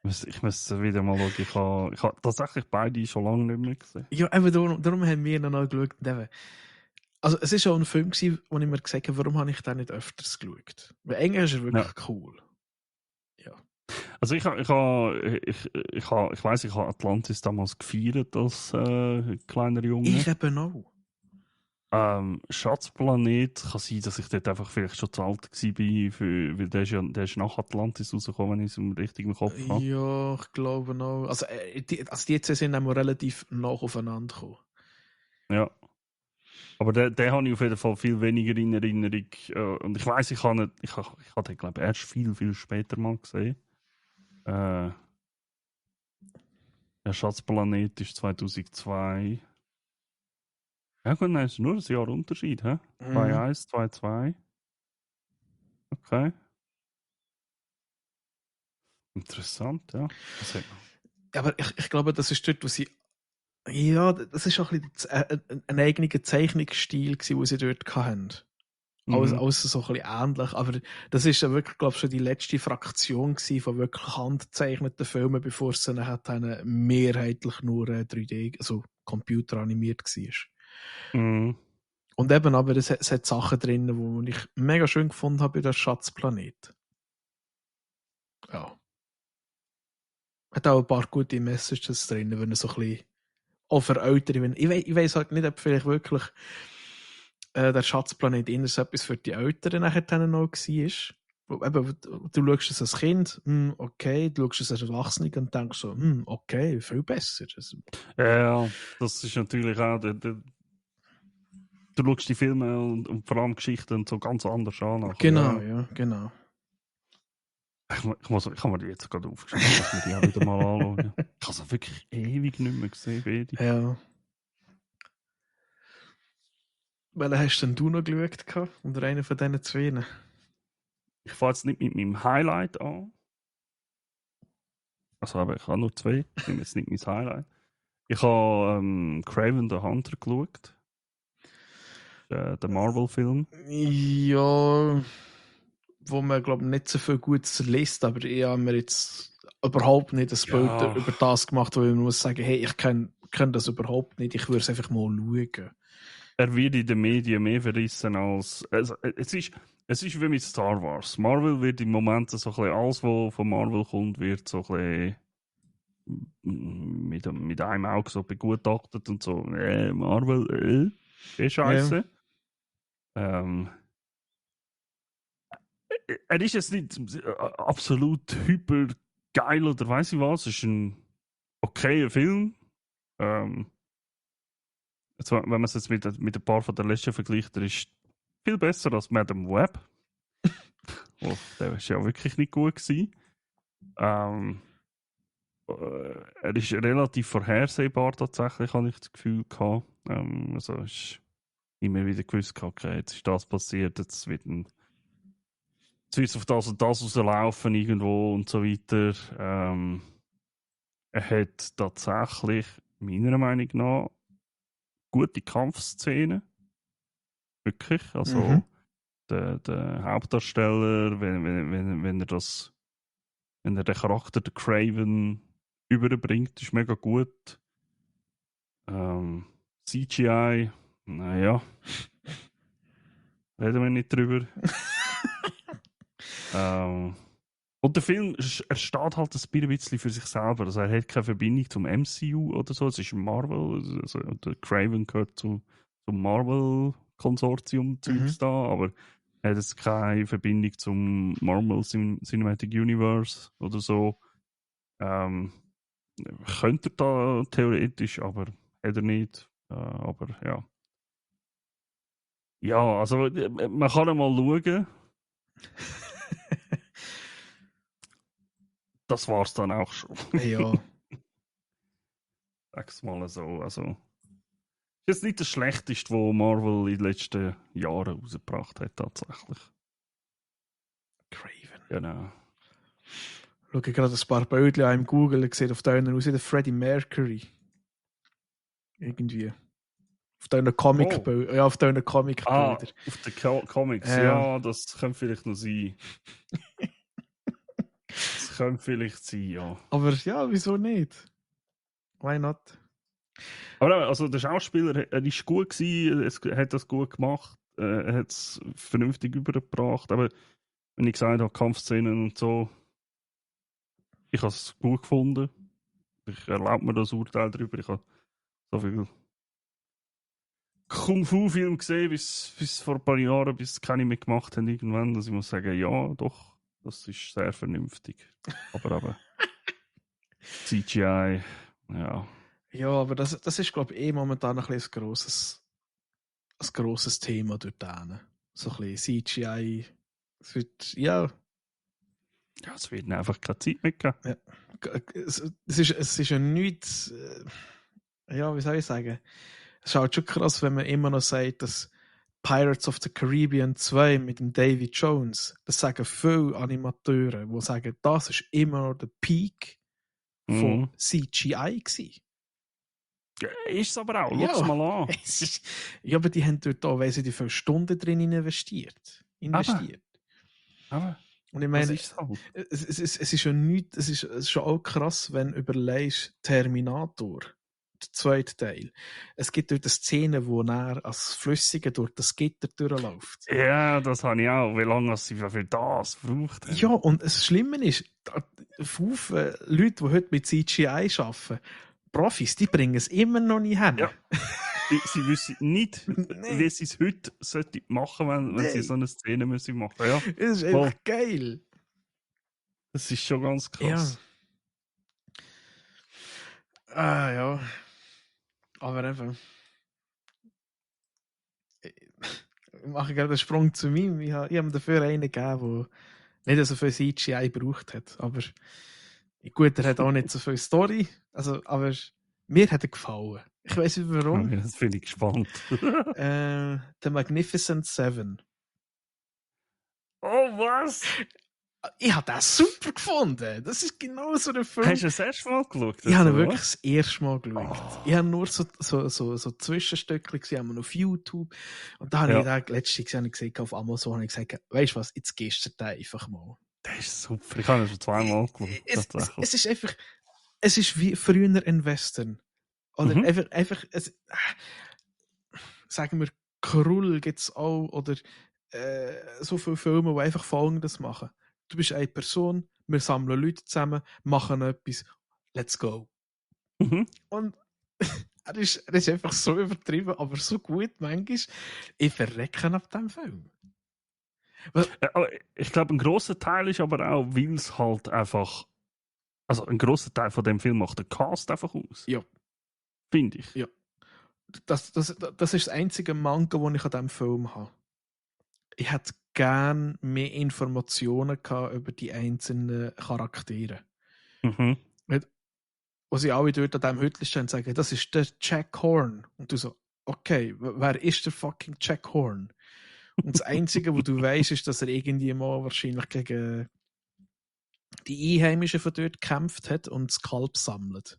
Ich muss wieder mal schauen. Ich habe tatsächlich beide schon lange nicht mehr gesehen. Ja, eben darum haben wir ihn noch geschaut. Also es war schon ein Film, wo ich mir gesagt habe, warum habe ich den nicht öfters geschaut? Weil eigentlich ist er wirklich cool. Ja. Also ich weiss, ich habe Atlantis damals gefeiert als kleiner Junge. Ich eben auch. Schatzplanet kann sein, dass ich dort einfach vielleicht schon zu alt war, weil der ist nach Atlantis rausgekommen, wenn ich es im richtigen Kopf habe. Ja, ich glaube auch. Also die zwei sind auch relativ nah aufeinander gekommen. Ja. Aber den habe ich auf jeden Fall viel weniger in Erinnerung. Und ich weiss, ich habe den, glaube ich, erst viel, viel später mal gesehen. Der Schatzplanet ist 2002. Ja gut, nein, es ist nur ein Jahr Unterschied, hä? 2-1, 2-2. Okay. Interessant, ja. Aber ich glaube, das ist dort, wo sie... Ja, das ist auch ein eigener Zeichnungsstil, den sie dort hatten. Alles so ein bisschen ähnlich. Aber das ist ja wirklich, glaube ich, schon die letzte Fraktion von wirklich handgezeichneten Filmen, bevor es dann mehrheitlich nur 3D, also computeranimiert war. Und eben, aber es hat Sachen drin, die ich mega schön gefunden habe bei der Schatzplanet. Ja. Hat auch ein paar gute Messages drin, wenn er so ein bisschen auch für Ältere, ich weiss halt nicht, ob vielleicht wirklich der Schatzplanet eher so etwas für die Älteren nachher dann noch war. Eben, du schaust es als Kind, okay, du schaust es als Erwachsene und denkst so, okay, viel besser. Also, Ja, das ist natürlich auch. Du schaust die Filme und vor allem Geschichten so ganz anders an. Nachher. genau, Ja. ja, genau. Ich habe mir die jetzt gerade aufgeschrieben, dass wir die auch wieder mal anschauen. Ich habe sie wirklich ewig nicht mehr gesehen, beide. Ja. Welchen hast denn du noch geschaut gehabt? Unter einer von diesen zwei? Ich fange jetzt nicht mit meinem Highlight an. Also aber ich habe nur zwei. Ich nehme jetzt nicht mein Highlight. Ich habe Kraven the Hunter geschaut. Der Marvel-Film. Ja, wo man, glaube ich, nicht so viel Gutes liest, aber ich habe mir jetzt überhaupt nicht ein Bild über das gemacht, wo ich muss sagen, hey, ich kann das überhaupt nicht, ich würde es einfach mal schauen. Er wird in den Medien mehr verrissen als... Also, es ist wie mit Star Wars. Marvel wird im Moment so ein bisschen alles, was von Marvel kommt, wird so ein bisschen mit einem Auge so begutachtet und so. Marvel, Scheiße. Ja. Er ist jetzt nicht absolut hyper geil oder weiß ich was. Es ist ein okayer Film. Wenn man es jetzt mit ein paar von der letzten vergleicht, der ist viel besser als Madame Web. Der war ja wirklich nicht gut gewesen. Er ist relativ vorhersehbar tatsächlich, habe ich das Gefühl gehabt. Also ist immer wieder gewusst, okay, jetzt ist das passiert, jetzt wird es auf das und das rauslaufen irgendwo und so weiter. Er hat tatsächlich, meiner Meinung nach, gute Kampfszenen. Wirklich. Also der Hauptdarsteller, wenn er den Charakter, der Craven, überbringt, ist mega gut. CGI, naja. Reden wir nicht drüber. Und der Film, er steht halt ein bisschen für sich selber. Also er hat keine Verbindung zum MCU oder so. Es ist Marvel. Also der Craven gehört zum Marvel-Konsortium da, aber er hat jetzt keine Verbindung zum Marvel Cinematic Universe oder so. Könnte er da theoretisch, aber hat er nicht. Aber ja. Ja, also man kann einmal schauen. Das war's dann auch schon. Ja. Sag's mal so. Also, ist jetzt nicht das Schlechteste, was Marvel in den letzten Jahren rausgebracht hat, tatsächlich. Craven. Genau. Schau ich gerade ein paar Bilder im Google und sehe auf deiner aus der Freddie Mercury. Irgendwie. Auf deinen Comic-Bildern. Ja, auf deinen Comic-Bildern. Auf den Comics. Ja, das könnte vielleicht noch sein. Das könnte vielleicht sein, ja. Aber ja, wieso nicht? Why not? Aber also der Schauspieler, er ist gut gewesen, er hat das gut gemacht, er hat es vernünftig übergebracht, aber wenn ich gesagt habe, Kampfszenen und so, ich habe es gut gefunden. Ich erlaube mir das Urteil darüber. Ich habe so viel Kung-Fu-Film gesehen, bis vor ein paar Jahren, bis keine mehr gemacht haben irgendwann, dass ich muss sagen, ja, doch, das ist sehr vernünftig. Aber CGI, ja. Ja, aber das ist, glaube ich, momentan ein grosses Thema dort hinten. So ein bisschen CGI. Es wird, ja. Ja, es wird einfach keine Zeit mehr geben. Ja. Es ist ja nichts, ja, wie soll ich sagen? Es ist halt schon krass, wenn man immer noch sagt, dass Pirates of the Caribbean 2 mit dem Davy Jones, das sagen viele Animateure, die sagen, das ist immer noch der Peak von CGI gewesen. Ja, ist es aber auch, ja, schau es mal an. Ja, aber die haben dort auch, weil sie die viele Stunden drin investiert. Aber und ich meine, halt. es ist schon nichts, es ist schon auch krass, wenn du überlegst, Terminator, der zweite Teil. Es gibt dort eine Szene, wo er als Flüssige durch das Gitter durchläuft. Ja, das habe ich auch. Wie lange sie für das gebraucht haben. Ja, und das Schlimme ist, viele Leute, die heute mit CGI arbeiten, Profis, die bringen es immer noch nicht hin. Ja. Sie wissen nicht, Nein. wie sie es heute machen sollten, wenn sie so eine Szene müssen machen. Ja, Das ist einfach geil. das ist schon ganz krass. Ja. Ja. Aber eben. Ich mache gerade einen Sprung zu mir. Ich habe ihm dafür einen gegeben, der nicht so viel CGI gebraucht hat. Aber gut, er hat auch nicht so viel Story. Also, aber mir hat er gefallen. Ich weiß nicht warum. Ja, das finde ich gespannt. The Magnificent Seven. Oh, was? Ich habe das super gefunden. Das ist genau so ein Film. Hast du das erste Mal geschaut? Ich habe ihn wirklich das erste Mal geschaut. Oh. Ich habe nur so Zwischenstücke gesehen, auf YouTube. Und da habe ich den letzten gesehen auf Amazon und ich gesagt, weißt du was, jetzt gehst du da einfach mal. Das ist super. Ich habe ihn schon zweimal geschaut. Es ist einfach, es ist wie früher ein Western. Oder einfach sagen wir, Krull gibt es auch, oder so viele Filme, die einfach Folgendes machen. Du bist eine Person, wir sammeln Leute zusammen, machen etwas, let's go. Und er ist einfach so übertrieben, aber so gut manchmal. Ich verrecke ab dem Film. Ich glaube, ein grosser Teil ist aber auch, weil es halt einfach. Also ein grosser Teil von dem Film macht der Cast einfach aus. Ja. Finde ich. Ja. Das ist das einzige Mangel, das ich an diesem Film habe. Ich hätte gerne mehr Informationen gehabt über die einzelnen Charaktere. Wo sie alle dort an diesem Hütchen stehen und sagen, das ist der Jack Horn. Und du so, okay, wer ist der fucking Jack Horn? Und das Einzige, was du weißt, ist, dass er irgendwie mal wahrscheinlich gegen die Einheimischen von dort gekämpft hat und das Kalb sammelt.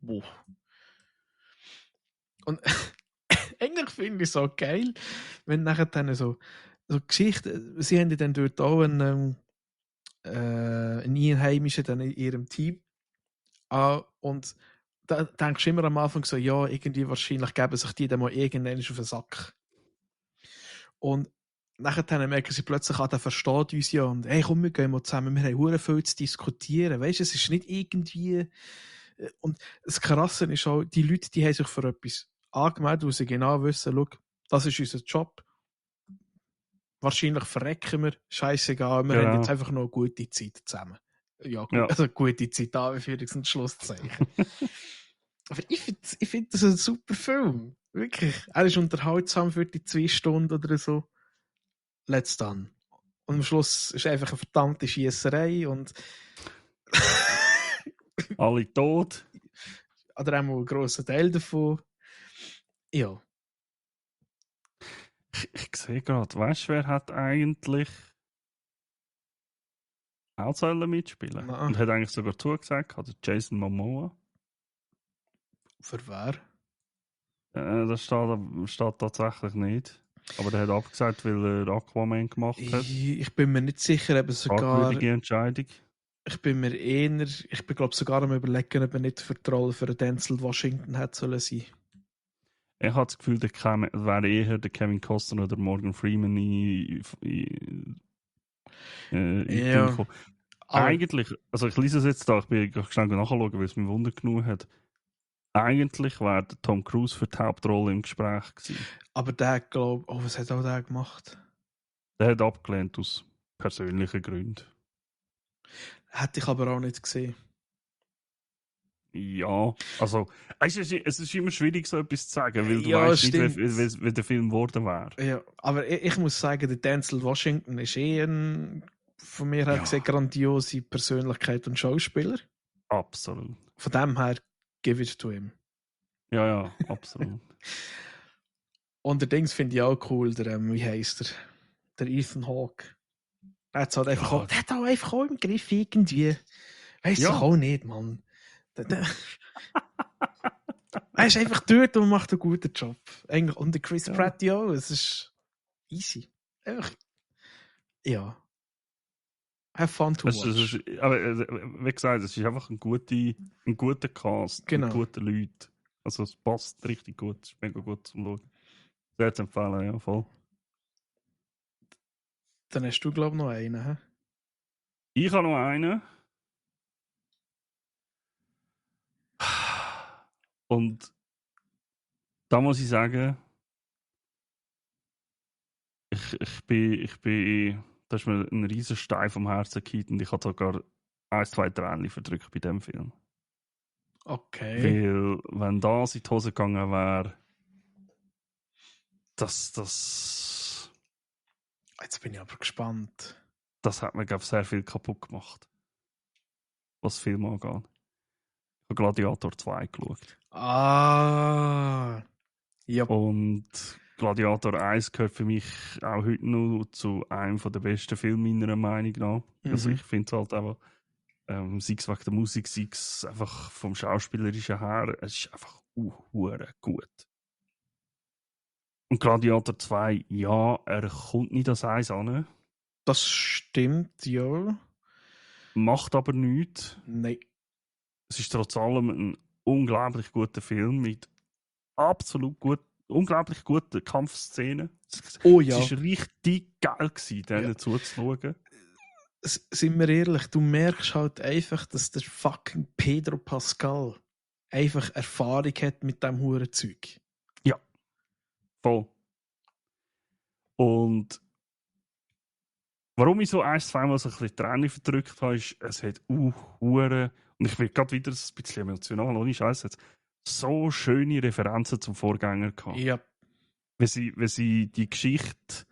Wow. Und eigentlich finde ich es auch geil, wenn nachher dann so Geschichten, sie haben dann dort auch einen Einheimischen dann in ihrem Team. Und da denkst du immer am Anfang so, ja, irgendwie wahrscheinlich geben sich die dann mal irgendwann auf den Sack. Und nachher merken sie plötzlich, der versteht uns ja und hey, komm, wir gehen mal zusammen, wir haben verdammt viel zu diskutieren. Weißt du, es ist nicht irgendwie. Und das Krasse ist auch, die Leute, die haben sich für etwas angemeldet, wo sie genau wissen, schau, das ist unser Job. Wahrscheinlich verrecken wir, scheißegal, wir haben jetzt einfach noch eine gute Zeit zusammen. Ja, gut, also gute Zeit, Anführungs- und Schlusszeichen. Aber ich finde das ein super Film. Wirklich. Er ist unterhaltsam für die 2 Stunden oder so. Let's done. Und am Schluss ist einfach eine verdammte Schiesserei und alle tot. oder einmal ein grosser Teil davon. Ja. Ich sehe gerade, weißt du, wer hat eigentlich auch sollen mitspielen? Na. Und hat eigentlich sogar zugesagt, hat Jason Momoa. Für wer? Das steht tatsächlich nicht. Aber der hat abgesagt, weil er Aquaman gemacht hat. Ich bin mir nicht sicher, ob es sogar. Entscheidung. Ich bin glaube sogar am Überlegen, ob er nicht für die Rolle für Denzel Washington hätte sollen sein. Ich habe das Gefühl, der wäre eher der Kevin Costner oder Morgan Freeman Ja. Eigentlich, also ich lese es jetzt da, ich bin schnell nachschauen, weil es mich Wunder genug hat. Eigentlich wäre der Tom Cruise für die Hauptrolle im Gespräch gewesen. Aber der glaubt, was hat auch der gemacht? Der hat abgelehnt aus persönlichen Gründen. Hätte ich aber auch nicht gesehen. Ja, also es ist immer schwierig, so etwas zu sagen, weil du weißt nicht, wie der Film geworden wäre. Ja, aber ich muss sagen, der Denzel Washington ist von mir her gesehen grandiose Persönlichkeit und Schauspieler. Absolut. Von dem her give it to him. Ja, absolut. Und allerdings finde ich auch cool, wie heisst er? Der Ethan Hawke. Der hat halt einfach auch im Griff irgendwie. Weißt du auch nicht, Mann. Er ist einfach dort und macht einen guten Job. Und der Chris Pratt auch. Es ist easy. Einfach, ja. Have fun to watch. Aber wie gesagt, es ist einfach ein guter Cast, mit guten Leuten. Also es passt richtig gut, es ist mega gut zum Schauen. Sehr zu empfehlen, ja, voll. Dann hast du, glaube ich, noch einen. Hä? Ich habe noch einen. Und da muss ich sagen, da ist mir ein riesen Stein vom Herzen gefallen und ich habe sogar 1, 2 Tränen verdrückt bei dem Film. Okay. Weil, wenn das in die Hose gegangen wäre, das Jetzt bin ich aber gespannt. hat mir, glaube ich, sehr viel kaputt gemacht, was Film angeht. Ich habe Gladiator 2 geschaut. Ah. Ja. Und Gladiator 1 gehört für mich auch heute noch zu einem der besten Filme, meiner Meinung nach. Also Mhm. ich finde es halt einfach, sei es wegen der Musik, sei es einfach vom Schauspielerischen her, es ist einfach hure gut. Und Gladiator 2, ja, er kommt nicht das Eis an, Das stimmt, ja. macht aber nichts. Nein. Es ist trotz allem ein unglaublich guter Film mit unglaublich guten Kampfszenen. Oh Es ja. war richtig geil, denen Ja. zuzuschauen. Sind wir ehrlich, du merkst halt einfach, dass der fucking Pedro Pascal einfach Erfahrung hat mit dem Hurenzeug. Ja, voll. Und warum ich so 1, 2 Mal so ein bisschen Tränen verdrückt habe, ist, es hat Hure und ich bin gerade wieder ein bisschen emotional, ohne Scheiß, jetzt so schöne Referenzen zum Vorgänger gehabt. Ja. Wenn sie die Geschichte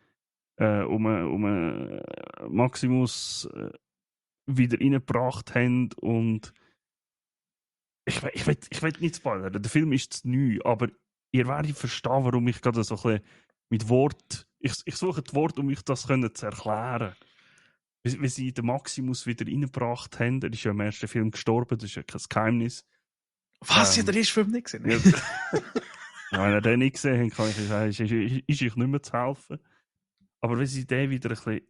um Maximus wieder reingebracht haben und ich will nicht spoilern, der Film ist zu neu, aber ihr werdet verstehen, warum ich gerade so ein bisschen mit Wort, ich suche die Worte, um euch das zu erklären. Wie sie den Maximus wieder reingebracht haben, er ist ja im ersten Film gestorben, das ist ja kein Geheimnis. Was? Ja, der ist Film nicht gesehen? Ja, wenn ihr den nicht gesehen habt, kann ich euch sagen, ist euch nicht mehr zu helfen. Aber wenn sie den wieder ein bisschen,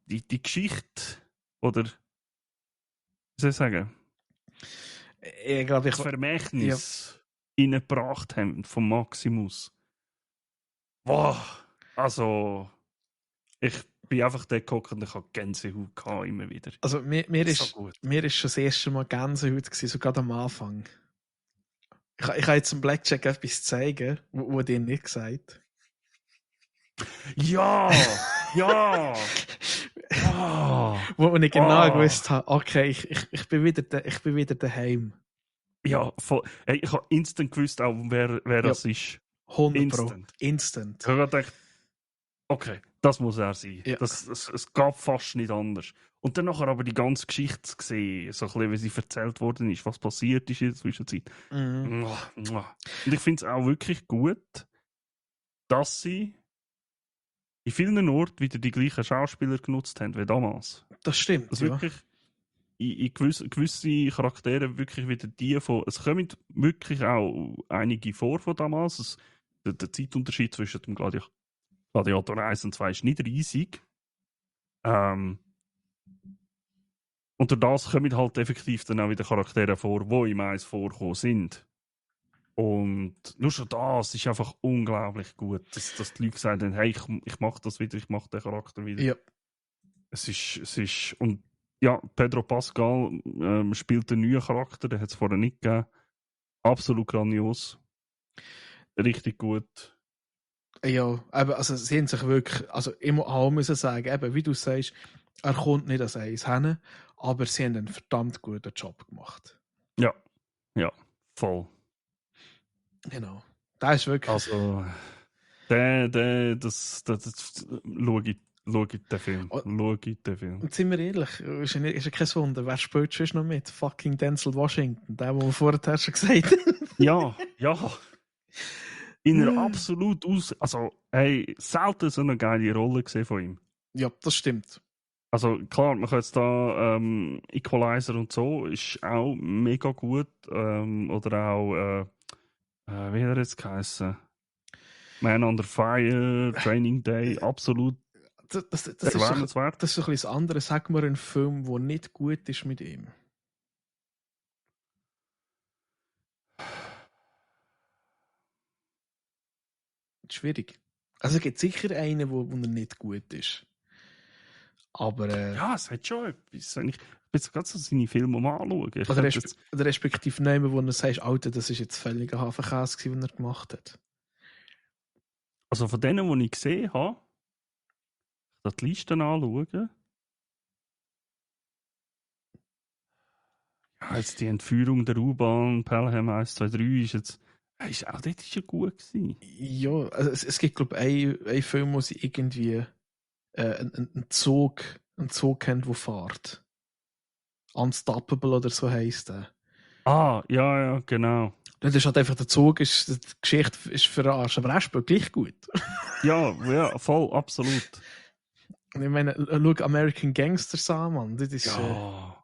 die Geschichte, oder, wie soll ich sagen, Ich glaube, das Vermächtnis reingebracht haben vom Maximus. Boah, also, ich bin einfach dort gehockt und ich hatte Gänsehaut gehabt, immer wieder. Also mir So ist gut. schon das erste Mal Gänsehaut gewesen, so gerade am Anfang. Ich kann jetzt zum Blackjack etwas zeigen, wo dir nicht gesagt. Ja, ja. Wo ich genau Oh. gewusst habe, okay, ich bin wieder daheim. Ja, voll. Hey, ich habe instant gewusst, auch, wer das ist. 100 Instant. Ich habe gedacht, okay, das muss er sein. Ja. Es gab fast nicht anders. Und dann nachher aber die ganze Geschichte zu sehen, so ein bisschen, wie sie erzählt worden ist, was passiert ist in der Zwischenzeit. Mhm. Und ich finde es auch wirklich gut, dass sie in vielen Orten wieder die gleichen Schauspieler genutzt haben wie damals. Das stimmt, Das ja. wirklich in gewisse Charaktere wirklich wieder die von. Es kommen wirklich auch einige vor von damals. Der Zeitunterschied zwischen dem Gladiator 1 und 2 ist nicht riesig. Und durch das kommen halt effektiv dann auch wieder Charaktere vor, die im 1 vorkommen sind. Und nur schon das ist einfach unglaublich gut, dass die Leute sagen, hey, ich mache das wieder, ich mache den Charakter wieder. Ja. Es ist, und ja, Pedro Pascal spielt einen neuen Charakter, den hat es vorher nicht gegeben. Absolut grandios. Richtig gut. Ja, eben, also sie haben sich wirklich, also ich muss auch müssen sagen, eben, wie du sagst, er kommt nicht als eins hin, aber sie haben einen verdammt guten Job gemacht. Ja, voll. Genau. Das ist wirklich... Also, schau ich den Film. Schau ich den Film. Und sind wir ehrlich, ist ja kein Wunder, wer spielt schon noch mit? Fucking Denzel Washington, der, den wir vorher schon gesagt haben. Ja. In einer absolut also, hey, selten so eine geile Rolle gesehen von ihm. Ja, das stimmt. Also klar, man kann jetzt da Equalizer und so, ist auch mega gut. Oder auch, wie hat er jetzt geheißen? Man Under Fire, Training Day, absolut Das ist erwähnenswert. das ist so ein bisschen das andere. Sag mal einen Film, der nicht gut ist mit ihm. Schwierig. Also es gibt sicher einen, wo er nicht gut ist. Aber Ja, es hat schon etwas. Ich bin jetzt gerade so seine Filme mal anschauen. Ich oder, könnte jetzt, oder respektive nehmen, wo du sagst, Alter, das ist jetzt völlig ein Hafenkäse, den er gemacht hat. also von denen, die ich gesehen habe, da die Listen anschauen. Ja, jetzt die Entführung der U-Bahn, Pelham 1, 2, 3 ist jetzt. Ist auch dort ist ja gut gewesen. Ja, also es gibt, glaube ich, einen Film, wo sie irgendwie einen Zug haben, der fährt. Unstoppable oder so heisst der. Ah, ja, genau. Das ist halt einfach der Zug, die Geschichte ist verarscht, aber er spielt gleich gut. Ja, voll, absolut. Und ich meine, schau American Gangsters an, Mann. Das ist Ja,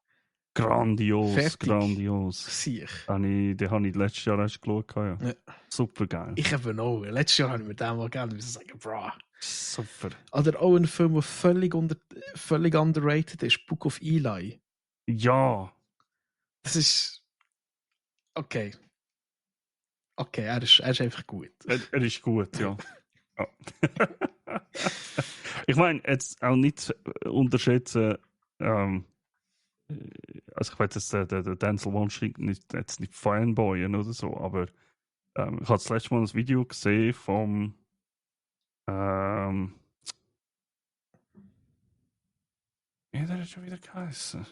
grandios, fertig. grandios. Sicher. Den habe ich letztes Jahr erst geschaut. Ja. Ja. Super geil. Ich habe auch. Letztes Jahr habe ich mit dem mal gerne sagen, bro. Super. Oder auch ein Film, der völlig underrated ist, Book of Eli. Ja. Das ist. Okay. Okay, er ist einfach gut. Er ist gut, ja. Ja. Ich meine, jetzt auch nicht unterschätzen, also ich weiß jetzt der Denzel Washington jetzt nicht fanboyen oder so, aber ich habe das letzte Mal ein Video gesehen vom wie der hat schon wieder geheißen?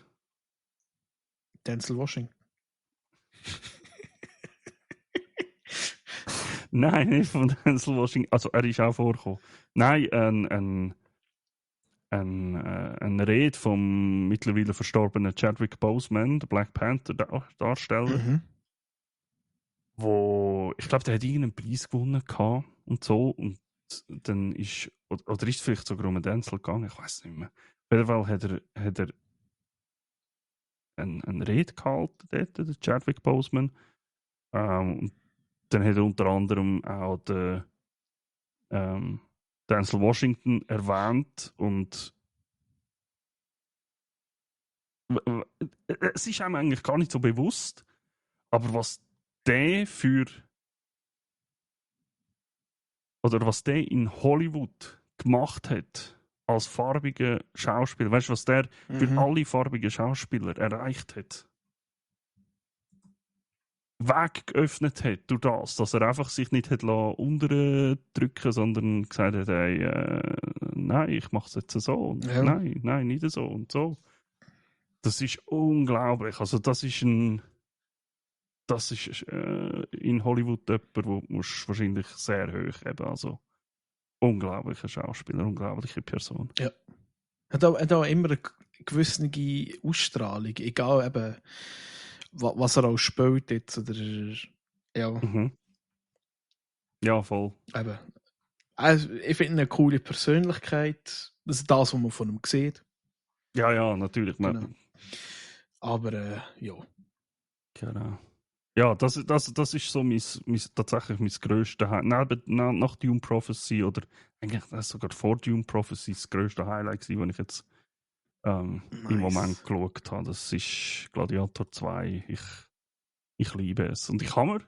Denzel Washington. Nein, nicht von Denzel Washington. Also er ist auch vorgekommen. Nein, ein Rede vom mittlerweile verstorbenen Chadwick Boseman, der Black Panther Darsteller, wo ich glaube, der hat irgendeinen Preis gewonnen gehabt und so und dann ist oder ist es vielleicht sogar um den Denzel gegangen, ich weiß nicht mehr. Auf jeden Fall hat er eine Rede gehalten dort, der Chadwick Boseman. Und dann hat er unter anderem auch den Denzel Washington erwähnt und es ist einem eigentlich gar nicht so bewusst, aber was der was der in Hollywood gemacht hat als farbiger Schauspieler, weißt du, was der für alle farbigen Schauspieler erreicht hat? Weg geöffnet hat durch das, dass er einfach sich nicht hat unterdrücken, sondern gesagt hat, hey, nein, ich mache es jetzt so und Ja. nein, nicht so und so. Das ist unglaublich. Also das ist in Hollywood jemand, wo musst wahrscheinlich sehr hoch haben. Also unglaublicher Schauspieler, unglaubliche Person. Ja. Hat auch immer eine gewisse Ausstrahlung, egal eben, was er auch spielt jetzt, oder ja. Mhm. Ja, voll. Eben. Also, ich finde eine coole Persönlichkeit. Das ist das, was man von ihm sieht. Ja, natürlich. Genau. Aber ja. Genau. Ja, das ist so tatsächlich mein grösstes Highlight. Nach Dune Prophecy oder eigentlich sogar vor Dune Prophecy das grösste Highlight gewesen, das ich jetzt im Moment geschaut habe. Das ist Gladiator 2. Ich liebe es. Und ich habe mir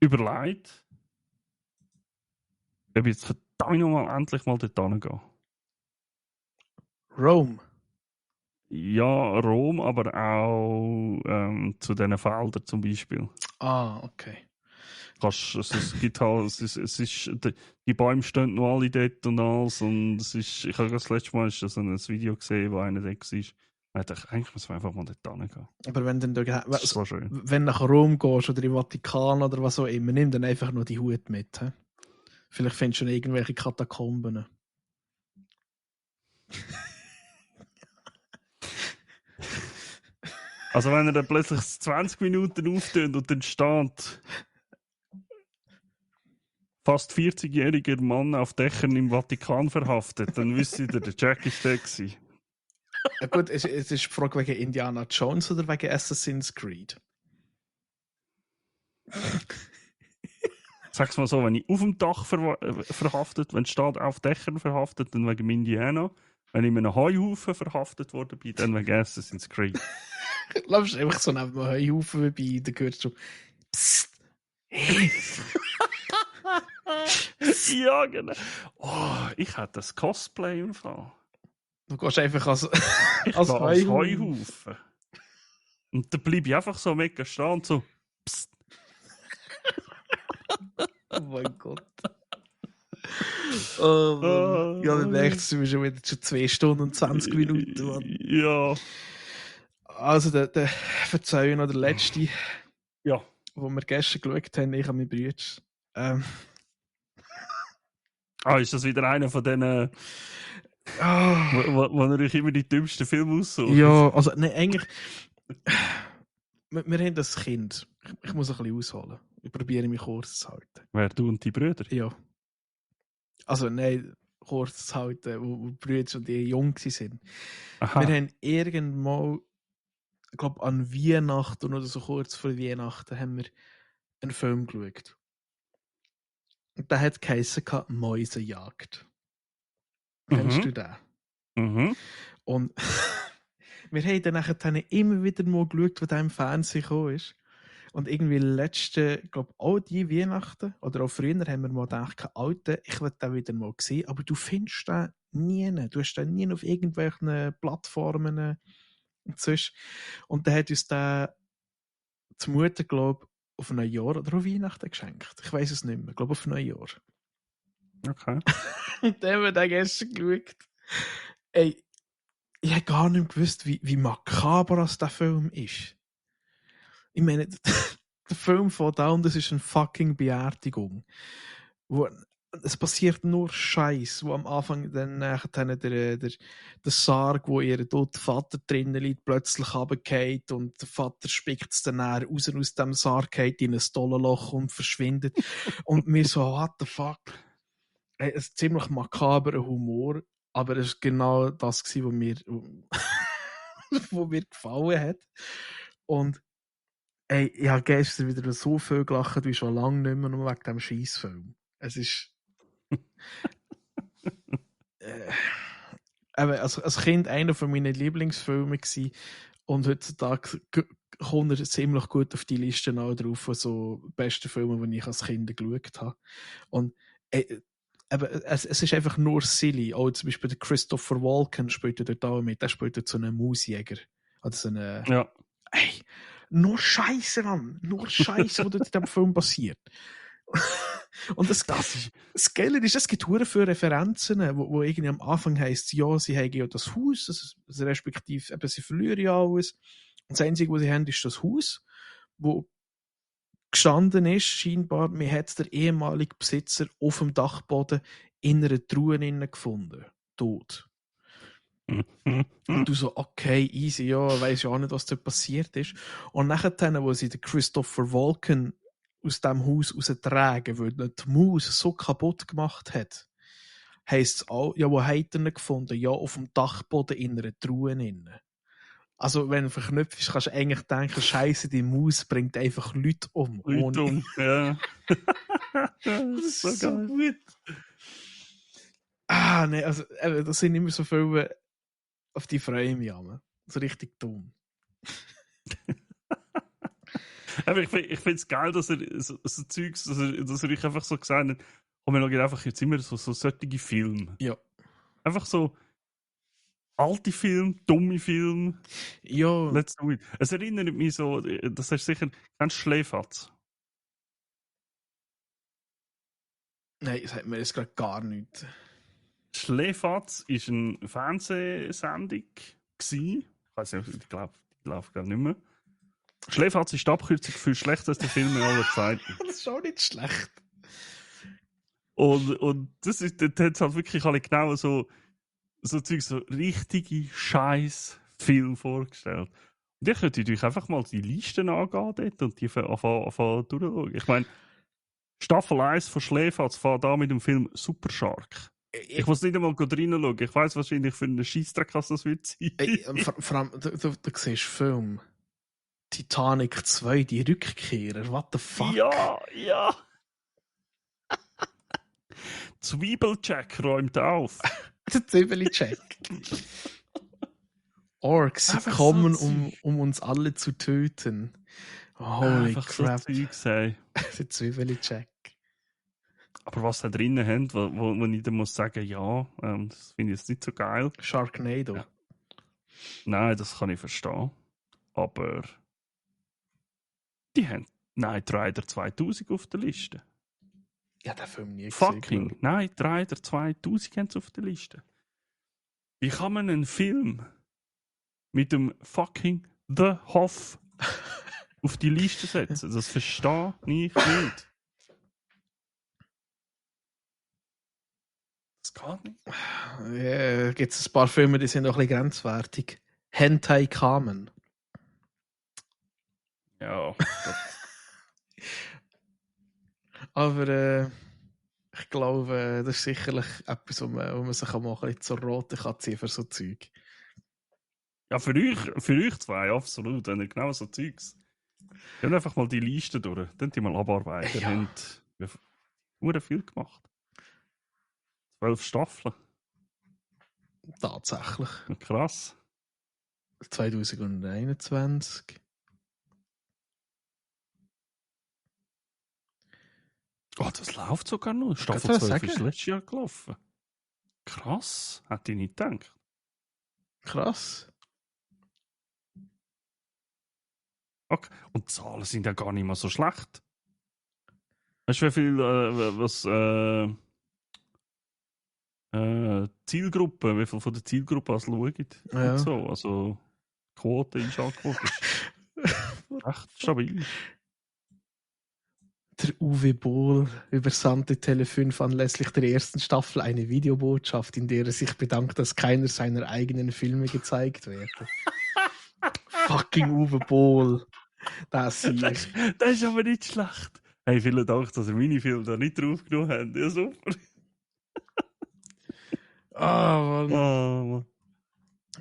überlegt, ob ich jetzt verdammt nochmal endlich mal dort hingehe. Rome. Ja, Rom, aber auch zu diesen Feldern zum Beispiel. Ah, okay. Es gibt halt, die Bäume stehen noch alle dort und alles und ich habe das letzte Mal so ein Video gesehen, wo einer da war. Ich dachte, eigentlich muss man einfach mal dort hingehen. Aber wenn du Das ist so schön. wenn du nach Rom gehst oder im Vatikan oder was auch immer, nimm dann einfach nur die Hut mit. He? Vielleicht findest du schon irgendwelche Katakomben. Also wenn er dann plötzlich 20 Minuten auftönt und dann steht fast 40-jähriger Mann auf Dächern im Vatikan verhaftet, dann wisst ihr, der Jack ist der gewesen. Ja, gut, es ist die Frage wegen Indiana Jones oder wegen Assassin's Creed? Sag's mal so, wenn ich auf dem Dach verhaftet, wenn es steht auf Dächern verhaftet, dann wegen Indiana. Wenn ich in einem Heuhaufen verhaftet worden bin, dann wegen Assassin's Creed. Laufst du einfach so neben einem Heuhaufen vorbei, dann hörst du Psst, hey. Ja, genau. Oh, ich hätte das Cosplay im Fall. Du gehst einfach als Ich als gehe als Heuhaufen. Heuhaufen. Und dann bleibe ich einfach so mega stehen und so. Psst. Oh mein Gott. Oh Mann. Ja, dann Ah, merkst du, wir schon wieder zu 2 Stunden und 20 Minuten, Mann. Ja. Also, der Verzeihung noch der letzte, Ja. wo wir gestern geschaut haben, ich und mein Bruder. Ah, ist das wieder einer von denen, Ah, wo er euch immer die dümmsten Filme aussucht? ja, also, nein, eigentlich, wir haben das Kind. Ich muss ein bisschen ausholen. Ich probiere mich kurz zu halten. Wer, du und die Brüder? Ja. Also, nein, kurz zu halten, wo die Brüder und die jung waren. Aha. Wir haben irgendwann, ich glaube, an Weihnachten oder so kurz vor Weihnachten haben wir einen Film geschaut. Und der hat geheissen Mäusejagd. Kennst du den? Mhm. Und wir haben dann nachher immer wieder mal geschaut, was da im Fernsehen gekommen ist. Und irgendwie letzte, ich glaube, auch die Weihnachten oder auch früher haben wir mal gedacht, Alter, ich will den wieder mal sehen, aber du findest den nie. Du hast den nie auf irgendwelchen Plattformen und sonst. Und dann hat uns der zur Mutter, glaube ich, auf Neujahr oder auf Weihnachten geschenkt. Ich weiß es nicht mehr. Ich glaube, auf Neujahr. Okay. Und dann haben wir den gestern geschaut. Ey, ich habe gar nicht gewusst, wie makaber das der Film ist. Ich meine, der Film fängt an und es ist eine fucking Beerdigung. Wo, es passiert nur Scheiß, wo am Anfang dann der Sarg, wo ihr toter Vater drinnen liegt, plötzlich runterfällt und der Vater spickt es dann raus aus dem Sarg, geht in ein Stollenloch und verschwindet. Und mir so, what the fuck? Ein ziemlich makaberer Humor, aber es war genau das, was mir, wo mir gefallen hat. Und ey, ich habe gestern wieder so viel gelacht wie schon lange nicht mehr, nur wegen diesem Scheissfilm. Es ist. Als Kind einer von meinen Lieblingsfilmen gewesen. Und heutzutage kommt er ziemlich gut auf die Liste auch drauf, von so besten Filmen, die ich als Kind geschaut habe. Und es ist einfach nur silly. Auch zum Beispiel der Christopher Walken spielt dort auch mit. Der spielt dort so einen Mausjäger. Oder so einen. Ja. Ey, nur Scheiße, Mann. Nur Scheiße, was dort in diesem Film passiert. Und das Geile ist, es gibt hure viele Referenzen, wo irgendwie am Anfang heisst, ja, sie haben ja das Haus, respektive eben, sie verlieren ja alles. Und das Einzige, was sie haben, ist das Haus, wo gestanden ist, scheinbar, man hat den ehemaligen Besitzer auf dem Dachboden in einer Truhe gefunden. Tot. Und du so, okay, easy, ja, weiss ja auch nicht, was da passiert ist. Und nachher, wo sie den Christopher Walken aus dem Haus raustragen, weil die Maus so kaputt gemacht hat, heisst es auch, ja, wo hat er ihn gefunden? Ja, auf dem Dachboden in einer Truhe innen. Also, wenn du verknüpft ist, kannst du eigentlich denken, Scheiße, die Maus bringt einfach Leute um. Leute um, ja. Das ist so gut. Ah, ne, also, das sind immer so viele, auf die freue ich mich an. So richtig dumm. Aber ich finde es geil, dass er so Zeugs, dass er euch einfach so gesagt hat, und wir schauen einfach jetzt immer so solche Filme. Ja. Einfach so alte Filme, dumme Filme. Ja. Let's do it. Es erinnert mich so, das hast du sicher, kennst du Schläferz? Nein, das hat mir jetzt gerade gar nichts. Schläferz war eine Fernsehsendung. Ich weiß nicht, ich glaube gar nicht mehr. Schläferz ist die Abkürzung für schlechteste Filme aller Zeiten. Das ist auch nicht schlecht. Und das ist, dort hat es halt wirklich alle genau so Zeug, so richtige Scheiß-Film vorgestellt. Und ihr könnt euch einfach mal die Listen angehen dort und die anfangen durchschauen. Ich meine, Staffel 1 von Schläferz fährt da mit dem Film Super Shark. Ich muss nicht einmal reinschauen. Ich weiss wahrscheinlich, für einen Scheissdreck was das wird sein. Vor allem, du siehst Film. Titanic 2, die Rückkehrer. What the fuck? Ja. Zwiebelcheck räumt auf. Der Zwiebelcheck. Orks, sie Einfach kommen, so um uns alle zu töten. Holy einfach crap. So Zeugs, hey. Der Zwiebelcheck. Aber was da drinnen haben, wo ich dann muss sagen, ja, das finde ich jetzt nicht so geil. Sharknado. Ja. Nein, das kann ich verstehen. Aber die haben Knight Rider 2000 auf der Liste. Ja, den Film nie Fucking gesehen. Knight Rider 2000 haben sie auf der Liste. Wie kann man einen Film mit dem fucking The Hoff auf die Liste setzen? Das verstehe ich nicht. Das geht nicht. Gibt es ein paar Filme, die sind noch ein bisschen grenzwertig. Hentai Kamen. Ja, Aber ich glaube, das ist sicherlich etwas, wo man sich auch mal ein bisschen zur Rote kann ziehen für so Zeug. ja, für euch zwei absolut. Wenn ihr genau so Zeugs. Gehen einfach mal die Liste durch. Dann die mal abarbeiten. Ja. Haben sehr viel gemacht. 12 Staffeln. Tatsächlich. Krass. 2021. Oh, das läuft sogar noch. Staffel Kannst du 12 sagen? ist letztes Jahr gelaufen. Krass. Hätte ich nicht gedacht. Krass. Okay. Und die Zahlen sind ja gar nicht mal so schlecht. Weißt du, wie viel Zielgruppe, wie viel von der Zielgruppe als schauen? Ja. Und so. Also Quote, Einschaltquote ist echt stabil. Der Uwe Boll übersandte Tele5 anlässlich der ersten Staffel eine Videobotschaft, in der er sich bedankt, dass keiner seiner eigenen Filme gezeigt werde. Fucking Uwe Boll. Das ist Das ist aber nicht schlecht. Hey, vielen Dank, dass ihr meine Filme da nicht draufgenommen habt. Ja, super. Mann. Oh,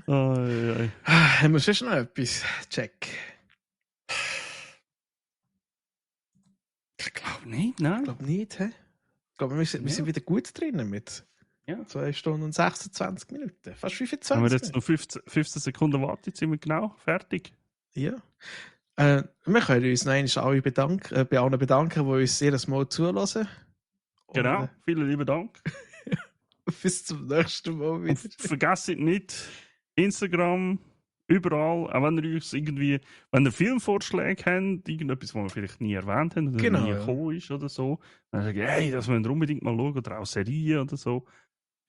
Mann. Ai. Haben wir schon noch etwas? Check. Ich glaube nicht, nein. Ich glaube nicht, hä? Ich glaube, wir sind wieder gut drinnen mit 2 Stunden und 26 Minuten. Fast 25 Wenn wir Minuten. jetzt noch 15 Sekunden warten, sind wir genau fertig. Ja. Wir können uns noch einmal bei allen bedanken, die uns jedes Mal zulassen. Genau, Und, vielen lieben Dank. bis zum nächsten Mal wieder. Und vergesst nicht, Instagram, überall, auch wenn ihr uns irgendwie, wenn ihr Filmvorschläge habt, irgendetwas, was wir vielleicht nie erwähnt haben oder Genau, nie ja. gekommen ist oder so, dann sagt ihr, hey, das müsst ihr unbedingt mal schauen oder auch Serien oder so.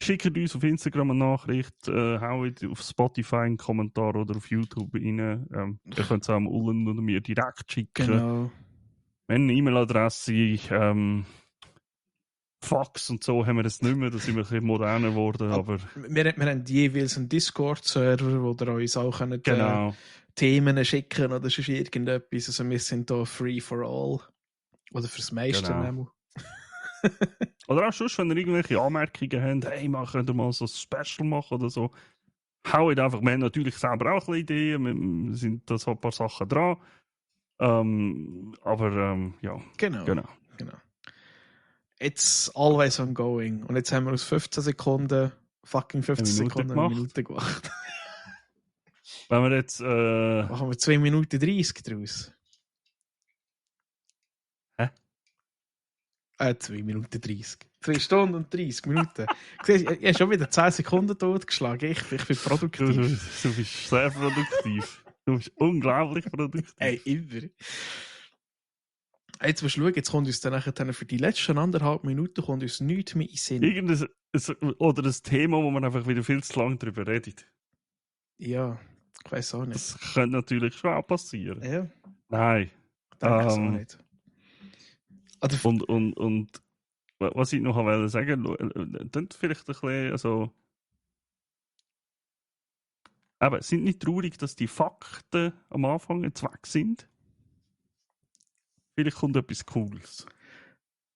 Schickt uns auf Instagram eine Nachricht, haut auf Spotify einen Kommentar oder auf YouTube rein. Ihr könnt es auch am Ullen oder mir direkt schicken. Genau. Wir haben eine E-Mail-Adresse, Fax und so haben wir das nicht mehr, da sind wir ein bisschen moderner geworden, aber... Wir haben jeweils einen Discord-Server, wo ihr uns auch könnt, Genau. Themen schicken oder sonst irgendetwas. Also wir sind da free for all. Oder fürs meiste Genau. Oder auch sonst, wenn ihr irgendwelche Anmerkungen habt, hey, könnt ihr mal so ein Special machen oder so. Haut einfach, wir haben natürlich selber auch ein bisschen Ideen, wir sind da so ein paar Sachen dran. Aber ja. Genau. It's always ongoing. Und jetzt haben wir aus 15 Sekunden fucking 15 Sekunden eine Minute gemacht. Wenn wir jetzt... Machen wir 2 Minuten 30 draus. Hä? 2 Minuten 30. 2 Stunden und 30 Minuten. Siehst, ich habe schon wieder 10 Sekunden totgeschlagen. Ich bin produktiv. Du bist sehr produktiv. Du bist unglaublich produktiv. Ey, immer. Jetzt musst du schauen, jetzt kommt uns dann nachher für die letzten 1,5 Minuten kommt uns nichts mehr in den Sinn. Oder ein Thema, wo man einfach wieder viel zu lange darüber redet. Ja, ich weiß auch nicht. Das könnte natürlich schon auch passieren. Ja. Nein. Ich denke es auch nicht. Und was ich noch wollte sagen, dann vielleicht ein bisschen, also aber sind nicht traurig, dass die Fakten am Anfang jetzt weg sind? Vielleicht kommt etwas Cooles.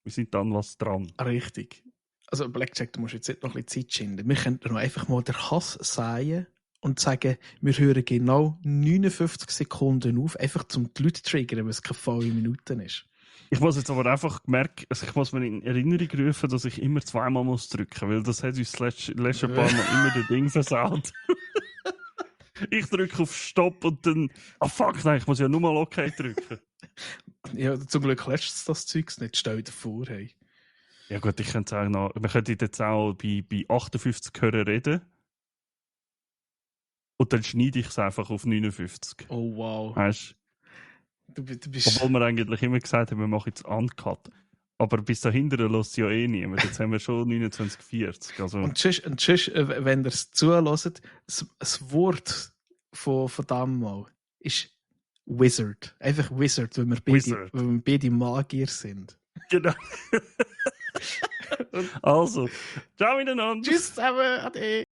Wir sind dann was dran. Richtig. Also Blackjack, du musst jetzt nicht noch ein bisschen Zeit schinden. Wir könnten noch einfach mal den Hass säen und sagen, wir hören genau 59 Sekunden auf, einfach zum die Leute triggern, weil es keine volle Minuten ist. Ich muss jetzt aber einfach merken, also ich muss mir in Erinnerung rufen, dass ich immer zweimal muss drücken, weil das hat uns das letzte paar Mal immer das Ding versaut. Ich drücke auf Stopp und dann, fuck, nein, ich muss ja nur mal OK drücken. Ja, zum Glück lässt das Zeugs nicht, stell dir vor, hey. Ja gut, ich könnte sagen, wir könnten jetzt auch bei 58 hören reden. Und dann schneide ich es einfach auf 59. Oh wow. Weißt Du du? bist... Obwohl wir eigentlich immer gesagt haben, wir machen jetzt Uncut. Aber bis dahinter lässt ja eh niemand. Jetzt haben wir schon 29,40. Also, Und sonst, wenn ihr es zuhört, das Wort von dem mal ist Wizard. Einfach Wizard, Wizard. weil wir beide Magier sind. Genau. Also, ciao miteinander. Tschüss zusammen, ade.